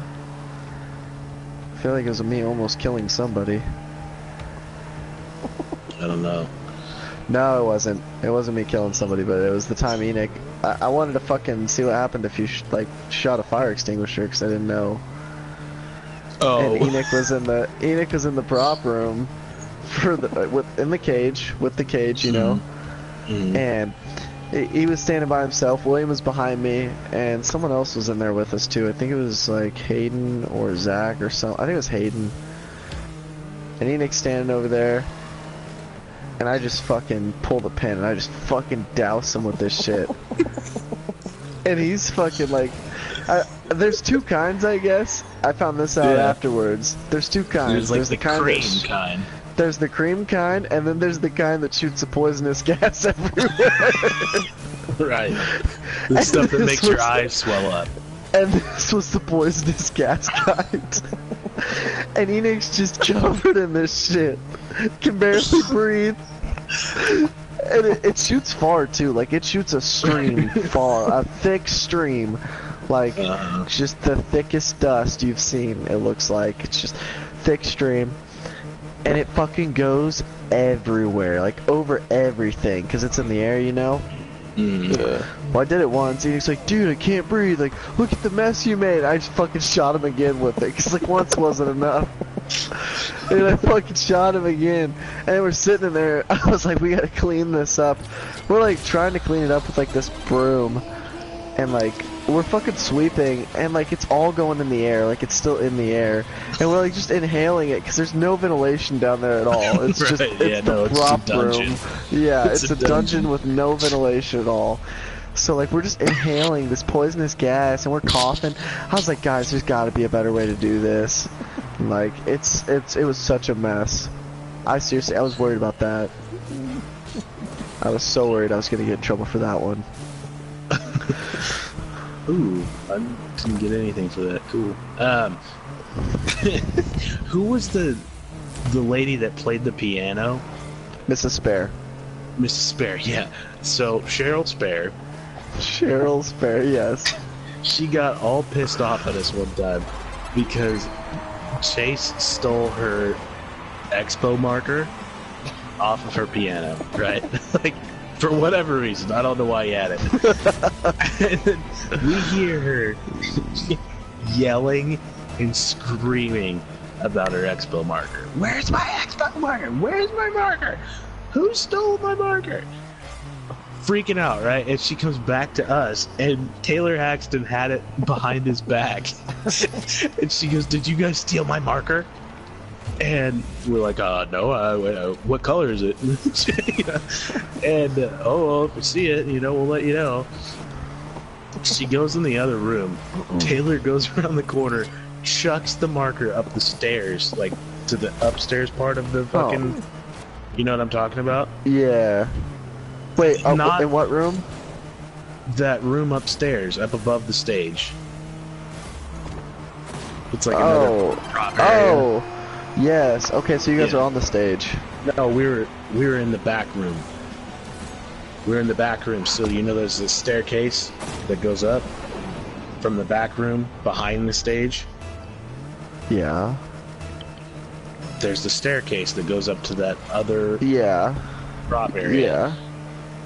I feel like it was me almost killing somebody. I don't know. No, it wasn't. It wasn't me killing somebody, but it was the time Enoch. I wanted to fucking see what happened if you shot a fire extinguisher because I didn't know. Oh. And Enoch was in the prop room for in the cage with the cage, you know. Mm-hmm. And he was standing by himself. William was behind me, and someone else was in there with us too. I think it was like Hayden or Zach or something. I think it was Hayden. And Enoch's standing over there. And I just fucking pull the pin and I just fucking douse him with this shit. And he's fucking like... there's two kinds, I guess. I found this out afterwards. There's two kinds. There's the cream kind. There's the cream kind, and then there's the kind that shoots a poisonous gas everywhere. Right. The stuff that makes your eyes swell up. And this was the poisonous gas kind. And Enoch's just covered in this shit. Can barely breathe. And it shoots far too. Like it shoots a stream far, a thick stream. Like it's just the thickest dust you've seen. It looks like it's just thick stream, and it fucking goes everywhere, like over everything, cause it's in the air, you know. Yeah. Well, I did it once, and he's like, "Dude, I can't breathe. Like, look at the mess you made." I just fucking shot him again with it, cause like once wasn't enough. And I fucking shot him again, and we're sitting in there. I was like, "We gotta clean this up." We're like trying to clean it up with like this broom, and like we're fucking sweeping, and like it's all going in the air, like it's still in the air, and we're like just inhaling it because there's no ventilation down there at all. It's Right, just it's the it's a prop dungeon. room. Yeah, It's it's a a dungeon with no ventilation at all. So like we're just inhaling this poisonous gas, and we're coughing. I was like, guys, there's got to be a better way to do this. And, like it was such a mess. I was worried about that. I was so worried I was gonna get in trouble for that one. Ooh, I didn't get anything for that. Cool. Who was the lady that played the piano? Mrs. Spare. Mrs. Spare, yeah. So Cheryl Spare, Cheryl Spare, yes. she got all pissed off at us one time because Chase stole her expo marker off of her piano, right? Like, for whatever reason, I don't know why he had it. And then we hear her yelling and screaming about her expo marker. Where's my expo marker? Where's my marker? Who stole my marker? Freaking out, right? And she comes back to us, and Taylor Haxton had it behind his back. And she goes, "Did you guys steal my marker?" And we're like, no, what color is it? You know? And, well, if we see it, we'll let you know. She goes in the other room. Taylor goes around the corner, chucks the marker up the stairs, like, to the upstairs part of the fucking... You know what I'm talking about? Yeah. Wait, Not- in what room? That room upstairs, up above the stage. It's like another prop area. Oh, yes. Okay, so you guys Yeah. are on the stage. No, we were in the back room. We were in the back room, so there's this staircase that goes up from the back room behind the stage. Yeah. There's the staircase that goes up to that other Yeah. prop area. Yeah.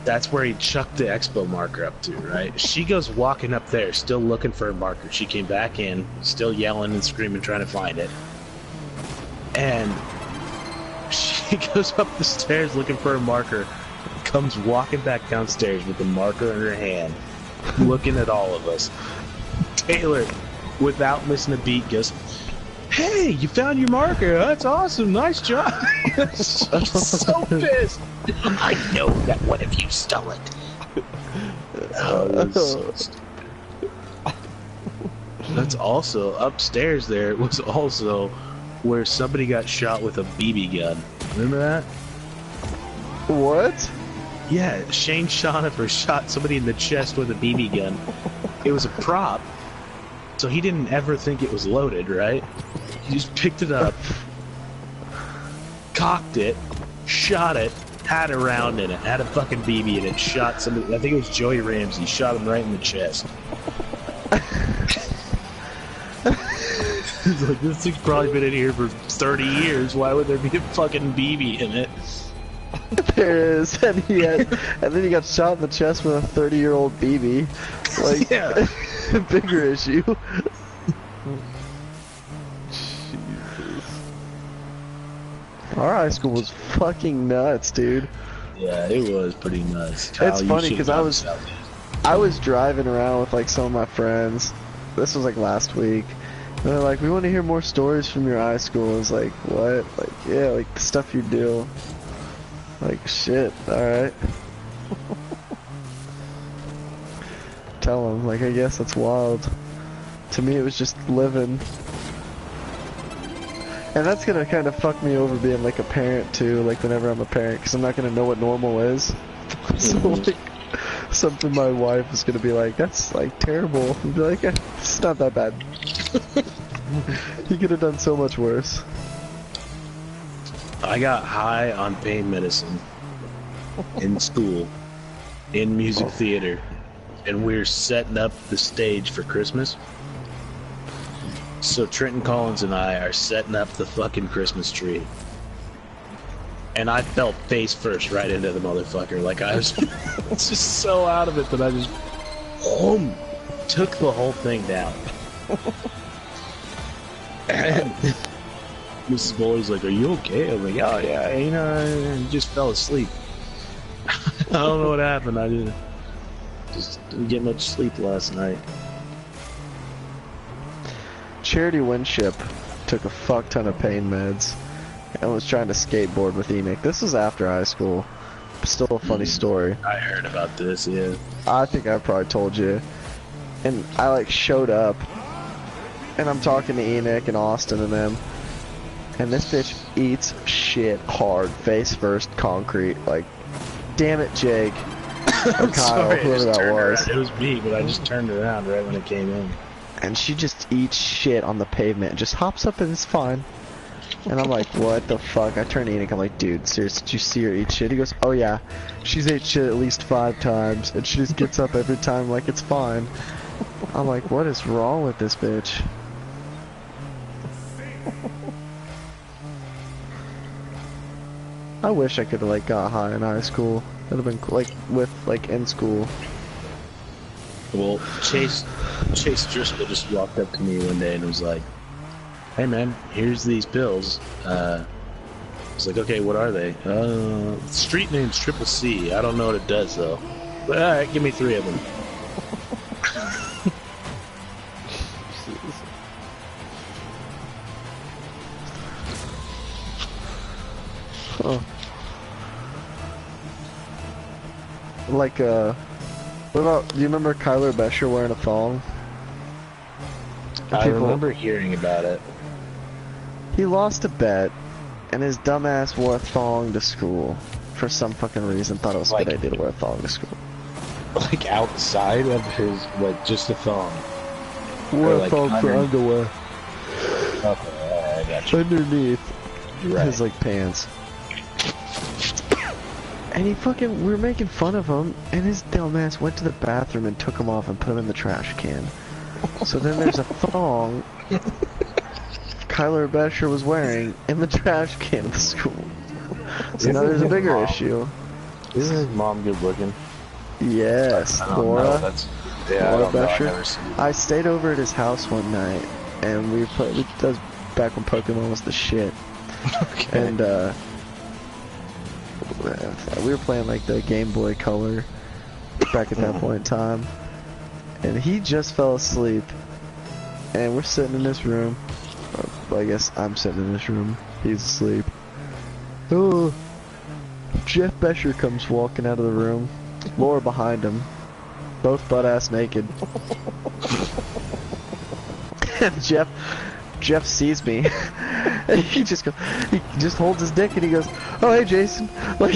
That's where he chucked the expo marker up to, right? She goes walking up there, still looking for a marker. She came back in, still yelling and screaming, trying to find it. And she goes up the stairs looking for a marker, comes walking back downstairs with the marker in her hand, looking at all of us. Taylor, without missing a beat, goes, "Hey, you found your marker. That's awesome. Nice job." She's so pissed. "I know that one of you stole it." Oh, it was so stupid. That's also upstairs. There was also where somebody got shot with a BB gun. Remember that? What? Yeah, Shane Shonifer shot somebody in the chest with a BB gun. It was a prop, so he didn't ever think it was loaded, right? He just picked it up, cocked it, shot it, had a round in it, had a fucking BB in it, shot somebody. I think it was Joey Ramsey, shot him right in the chest. He's like, "This thing's probably been in here for 30 years. Why would there be a fucking BB in it?" There is, and then he got shot in the chest with a 30-year-old BB. Like, Yeah. bigger issue. Our high school was fucking nuts, dude. Yeah, it was pretty nuts. Kyle, It's you funny should've 'cause I gone was- Southeast. I was driving around with like some of my friends. This was like last week. And they're like, "We want to hear more stories from your high school." I was like, "What?" Like, yeah, like the stuff you do. Like, shit, alright. Tell them, like, I guess that's wild. To me, it was just living. And that's gonna kind of fuck me over being like a parent too, like whenever I'm a parent, because I'm not gonna know what normal is. So like, something my wife is gonna be like, "That's like terrible." And be like, "It's not that bad." He could have done so much worse. I got high on pain medicine in school, in music theater, and we're setting up the stage for Christmas. So Trenton Collins and I are setting up the fucking Christmas tree. And I fell face first right into the motherfucker. Like, I was just so out of it that I just took the whole thing down. And Mrs. Bowley's like, "Are you okay?" I'm like, "Oh yeah, you know, I just fell asleep." I don't know what happened. I didn't get much sleep last night. Charity Winship took a fuck ton of pain meds and was trying to skateboard with Enoch. This was after high school. Still a funny story. I heard about this, yeah. I think I probably told you. And I like showed up and I'm talking to Enoch and Austin and them. And this bitch eats shit hard, face first, concrete. Like, damn it, Jake. Or Kyle, Sorry, whoever that was. It was me, but I just turned around right when it came in. And she just eats shit on the pavement and just hops up and it's fine. And I'm like, what the fuck? I turn to Enoch, I'm like, dude, seriously, did you see her eat shit? He goes, oh yeah, she's ate shit at least 5 times, and she just gets up every time like it's fine. I'm like, what is wrong with this bitch? I wish I could have like got high in high school. That'd have been like in school. Well, Chase Driscoll just walked up to me one day and was like, "Hey man, here's these pills." I was like, "Okay, what are they?" Street name's Triple C. I don't know what it does though. But alright, give me 3 of them. Huh. Like, what about, do you remember Kyler Besher wearing a thong? I remember hearing about it. He lost a bet, and his dumbass wore a thong to school. For some fucking reason, thought it was a good idea to wear a thong to school. Like outside of his, like just a thong. Wore a like thong for underwear. Okay, I got you. Underneath Right. his, like, pants. And we were making fun of him, and his dumbass went to the bathroom and took him off and put him in the trash can. So then there's a thong Kyler Besher was wearing in the trash can of the school. So now there's a bigger issue. Isn't his mom good looking? Yes, I don't know. Laura. Yeah, I Laura don't know. I've Besher. never seen it. I stayed over at his house one night, and that was back when Pokemon was the shit. Okay. And we were playing like the Game Boy Color back at that point in time, and he just fell asleep, and we're sitting in this room. Well, I guess I'm sitting in this room. He's asleep. Oh, Jeff Besher comes walking out of the room. Laura behind him, both butt-ass naked. And Jeff sees me, and he just holds his dick and he goes, "Oh hey Jason," like,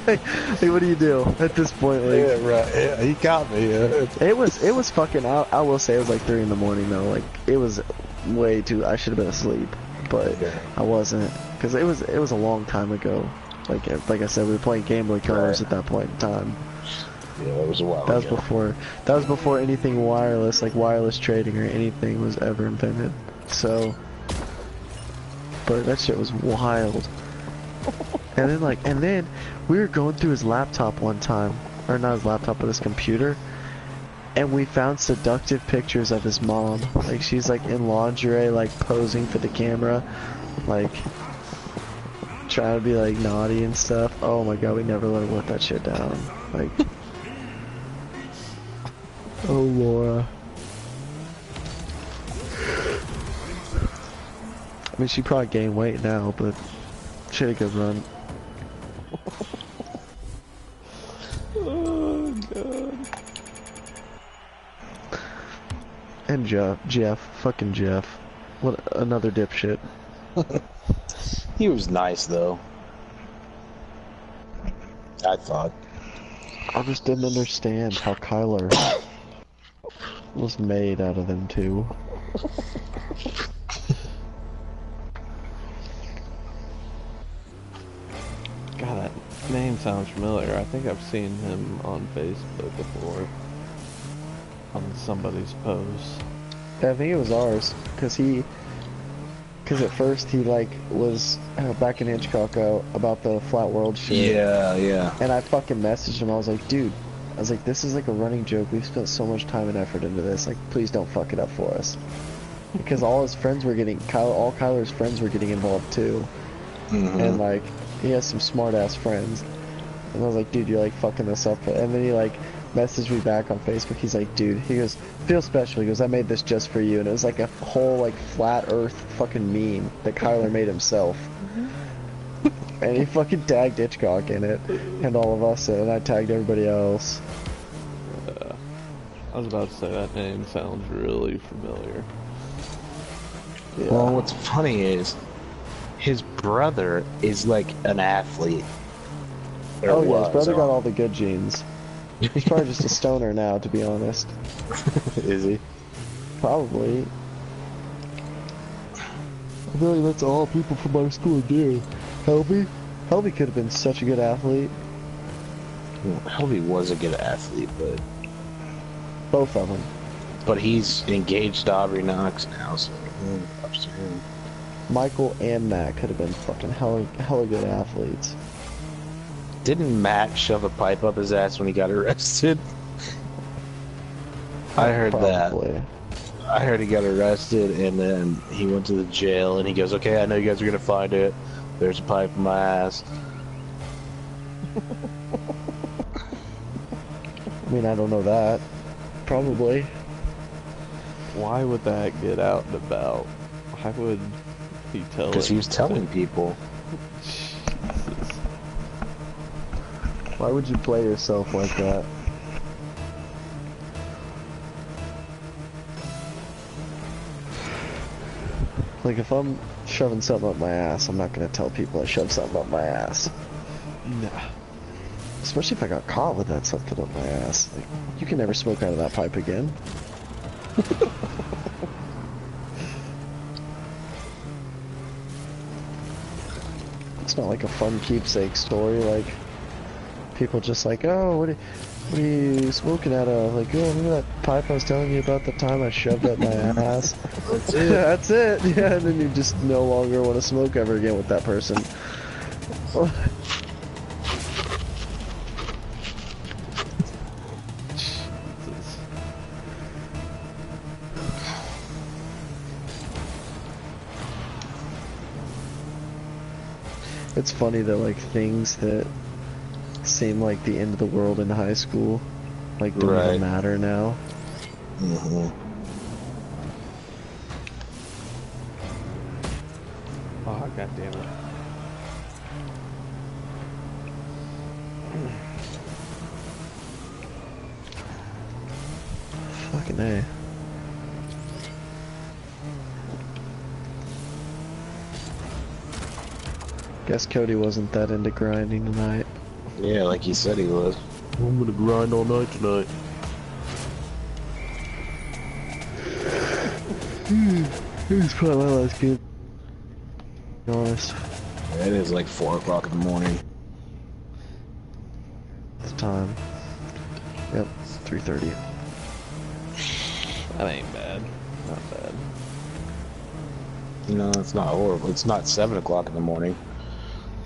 like what do you do at this point? Like, Yeah, right. Yeah, he got me. it was fucking. I will say it was like 3 in the morning though. Like it was way too. I should have been asleep, but I wasn't because it was a long time ago. Like I said, we were playing Game Boy Colors at that point in time. Yeah, that was a while That was ago. before anything wireless, like wireless trading or anything, was ever invented. So, but that shit was wild. And then we were going through his laptop one time, or not his laptop, but his computer, and we found seductive pictures of his mom. Like she's like in lingerie, like posing for the camera, like trying to be like naughty and stuff. Oh my god, we never let her let that shit down. Like. Oh, Laura. I mean, she probably gained weight now, but she had a good run. Oh, God. And Jeff. Fucking Jeff. What another dipshit. He was nice though. I thought. I just didn't understand how Kyler was made out of them two. God, sounds familiar. I think I've seen him on Facebook before. On somebody's post. I think it was ours, because at first he like was back in Hitchcock about the flat world shit. Yeah. And I fucking messaged him. I was like, dude, this is like a running joke. We've spent so much time and effort into this. Like, please don't fuck it up for us. Because all his friends were getting, all Kyler's friends were getting involved too. And like, he has some smart ass friends. And I was like, dude, you're like fucking this up. And then he like messaged me back on Facebook. He's like, dude, he goes, feel special. He goes, I made this just for you. And it was like a whole like flat earth fucking meme that Kyler made himself. And he fucking tagged Hitchcock in it, and all of us, and I tagged everybody else. I was about to say that name sounds really familiar. Yeah. Well, what's funny is his brother is like an athlete. Oh yeah, his brother got all the good genes. He's probably just a stoner now, to be honest. Is he? Probably. I feel like that's all people from our school do. Helby could have been such a good athlete. Well, Helby was a good athlete, but Both of them. he's engaged to Aubrey Knox now, so ups to him. Michael and Matt could have been fucking hella good athletes. Didn't Matt shove a pipe up his ass when he got arrested? I heard Probably. that. I heard he got arrested, and then he went to the jail, and he goes, okay, I know you guys are gonna find it. There's a pipe in my ass. I mean, I don't know that. Probably. Why would that get out and about? Why would he tell? Because he was telling people. Jesus. Why would you play yourself like that? Like, if I'm shoving something up my ass, I'm not gonna tell people I shoved something up my ass. Nah. Especially if I got caught with that something up my ass. Like, you can never smoke out of that pipe again. It's not like a fun keepsake story, like, people just like, oh, what are you smoking out of? Like, oh, remember that pipe I was telling you about the time I shoved up my ass? That's it. That's it. Yeah, and then you just no longer want to smoke ever again with that person. Jesus. It's funny that like things that seem like the end of the world in high school, like don't Right. even matter now. Oh, god damn it. Fucking A. Guess Cody wasn't that into grinding tonight. Yeah, like he said he was. I'm gonna grind all night tonight. He's probably my last kid. To be honest. It is like 4 o'clock in the morning. It's time. Yep, 3:30. That ain't bad. Not bad. No, it's not horrible. It's not 7 o'clock in the morning.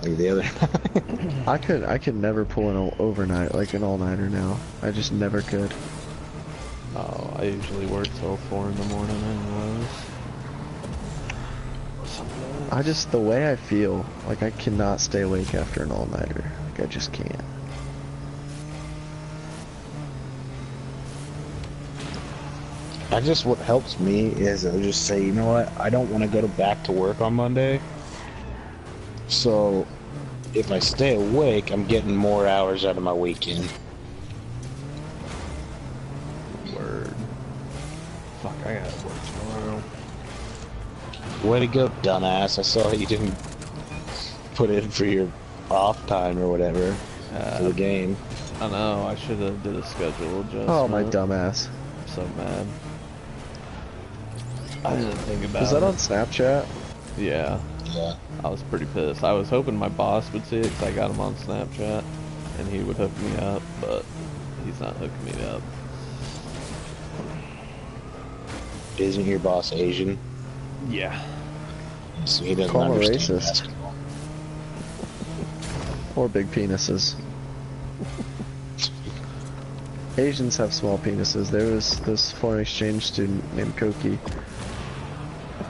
Like the other night. I could never pull an overnight, like an all-nighter now. I just never could. Oh, I usually work till 4 in the morning anyways. I just, the way I feel, like I cannot stay awake after an all-nighter. Like I just can't. What helps me is I just say, you know what, I don't want to go back to work on Monday. So, if I stay awake, I'm getting more hours out of my weekend. Word. Fuck, I gotta work tomorrow. Way to go, dumbass. I saw that you didn't put in for your off time or whatever for the game. I know, I should have did a schedule adjustment. Oh, my dumbass. I'm so mad. I didn't think about Was that it. on Snapchat? Yeah. Yeah. I was pretty pissed. I was hoping my boss would see it because I got him on Snapchat. and he would hook me up, but he's not hooking me up. Isn't your boss Asian? Yeah. So he doesn't Call him a understand racist. basketball. Or big penises. Asians have small penises. There was this foreign exchange student named Koki.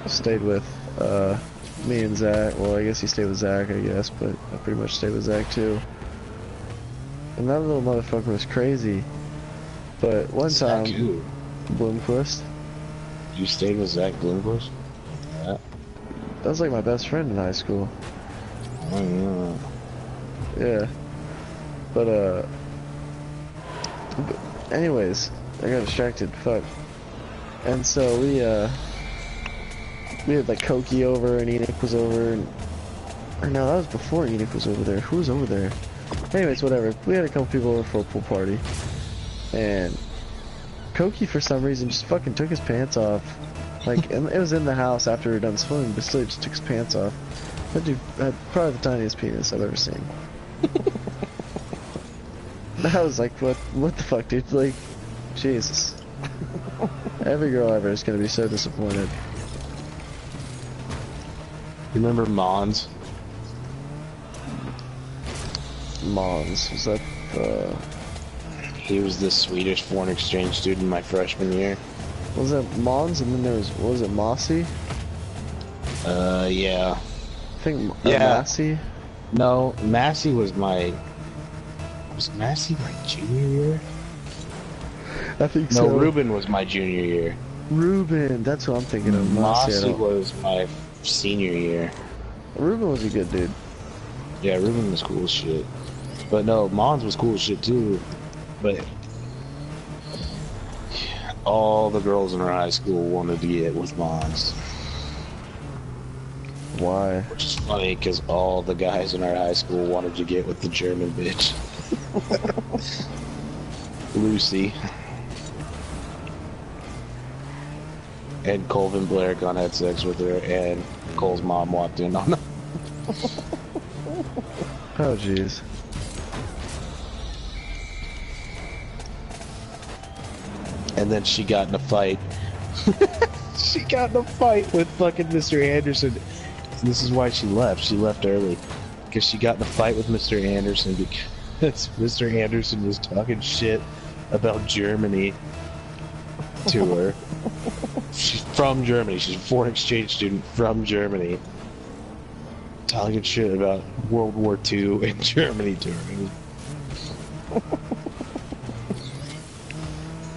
Stayed with me and Zach. Well, I guess he stayed with Zach, I guess, but I pretty much stayed with Zach too. And that little motherfucker was crazy. But one Zach time, who? Bloomquist, You stayed with Zach Bloomquist? Yeah. that was like my best friend in high school. Oh, Yeah. But anyways, I got distracted, fuck. And so we had like Koki over and Enoch was over and or no, that was before Enoch was over there. Who was over there? Anyways, whatever. We had a couple people over for a pool party. And Koki for some reason just fucking took his pants off. Like and it was in the house after we were done swimming, but still he just took his pants off. That dude had probably the tiniest penis I've ever seen. I was like, what the fuck, dude? Like, Jesus. Every girl ever is gonna be so disappointed. You remember Mons? Mons, was that He was the Swedish foreign exchange student my freshman year. was that Mons and then there was it Mossy? Yeah. I think Yeah. Massey? No, Massey was my... Was Massey my junior year? I think No, so. Ruben was my junior year. Ruben, that's what I'm thinking of. Mossy, I Massey don't- was my senior year. Ruben was a good dude. Yeah, Ruben was cool as shit. But no, Mons was cool as shit too. But all the girls in our high school wanted to get with Mons. Why? Which is funny because all the guys in our high school wanted to get with the German bitch. Lucy. And Colvin Blaircon had sex with her, and Cole's mom walked in on her. Oh jeez. And then she got in a fight. She got in a fight with fucking Mr. Anderson. This is why she left. She left early. Because she got in a fight with Mr. Anderson because Mr. Anderson was talking shit about Germany to her. She's from Germany. She's a foreign exchange student from Germany. Talking shit about World War II and Germany to her.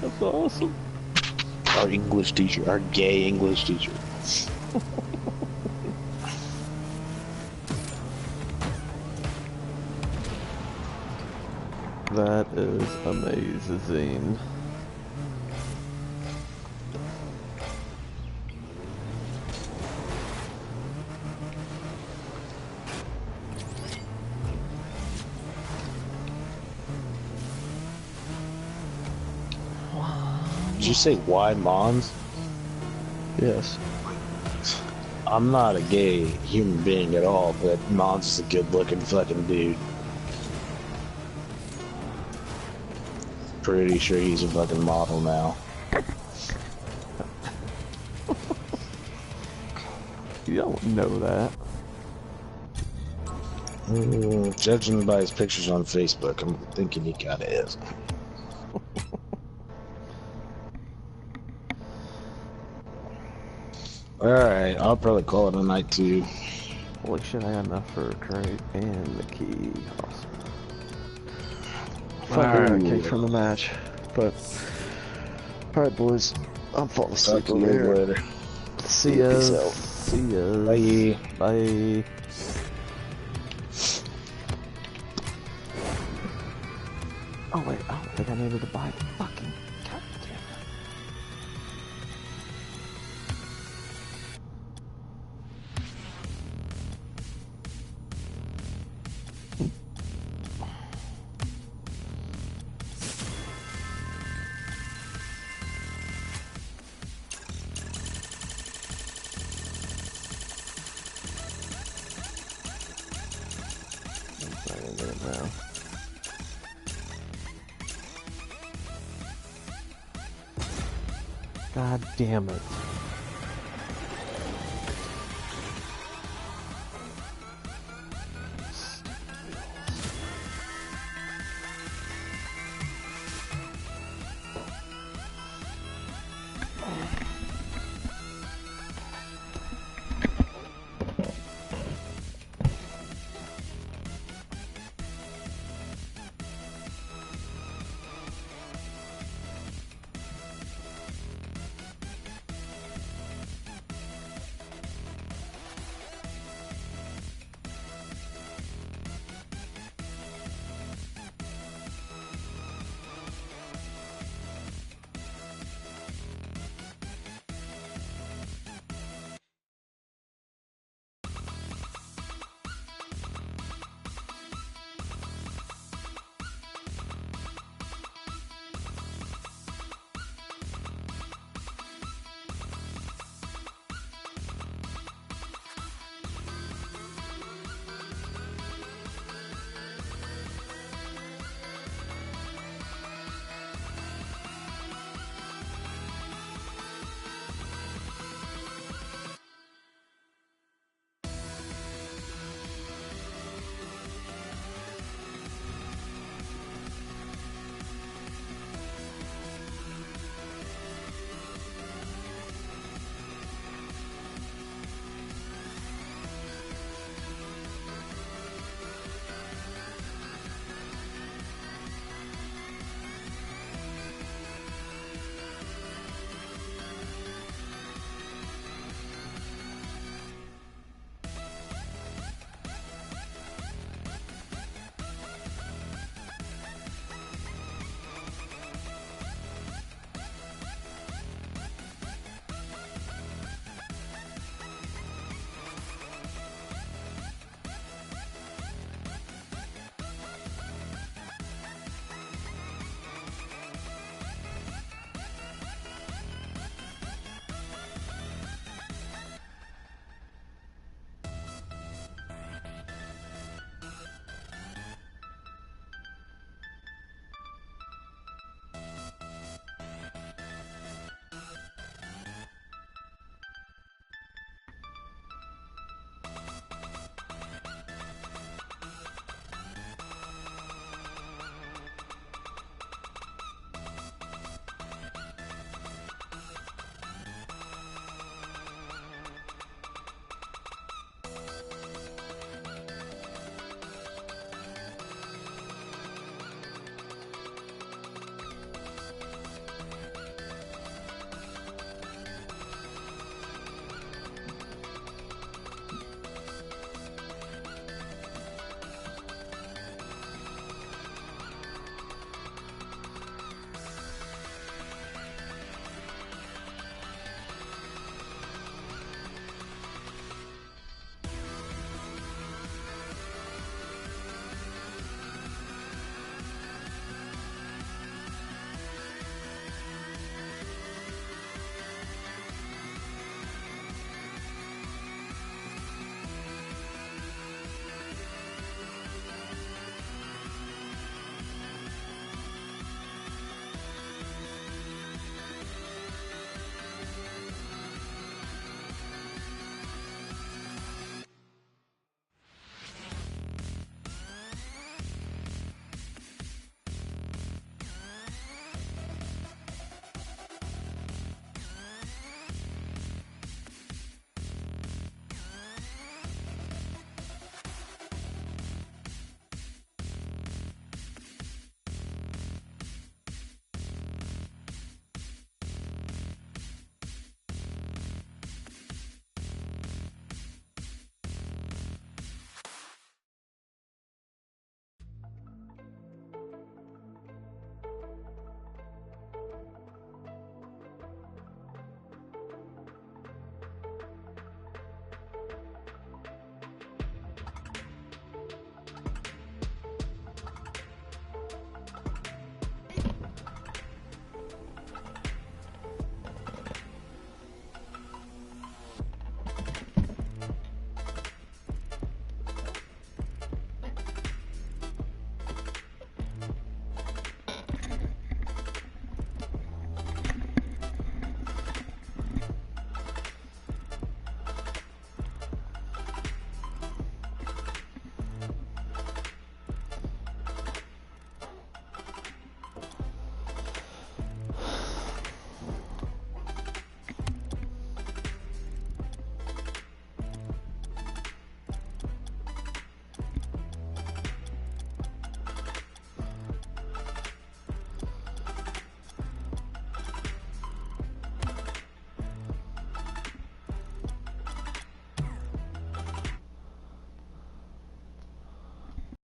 That's awesome. Our English teacher, our gay English teacher. That is amazing. Did you say why Mons? Yes. I'm not a gay human being at all, but Mons is a good looking fucking dude. Pretty sure he's a fucking model now. You don't know that. Judging by his pictures on Facebook, I'm thinking he kinda is. Alright, I'll probably call it a night too. Holy shit, I got enough for a crate and the key. Awesome. Fuck, I got kicked from the match. But alright boys, I'm falling asleep Talk to over you here. later. See ya. Peace out. See ya. Bye. Bye. Oh wait, I don't think I needed to buy fucking goddamn. I'm not gonna get it now. God damn it.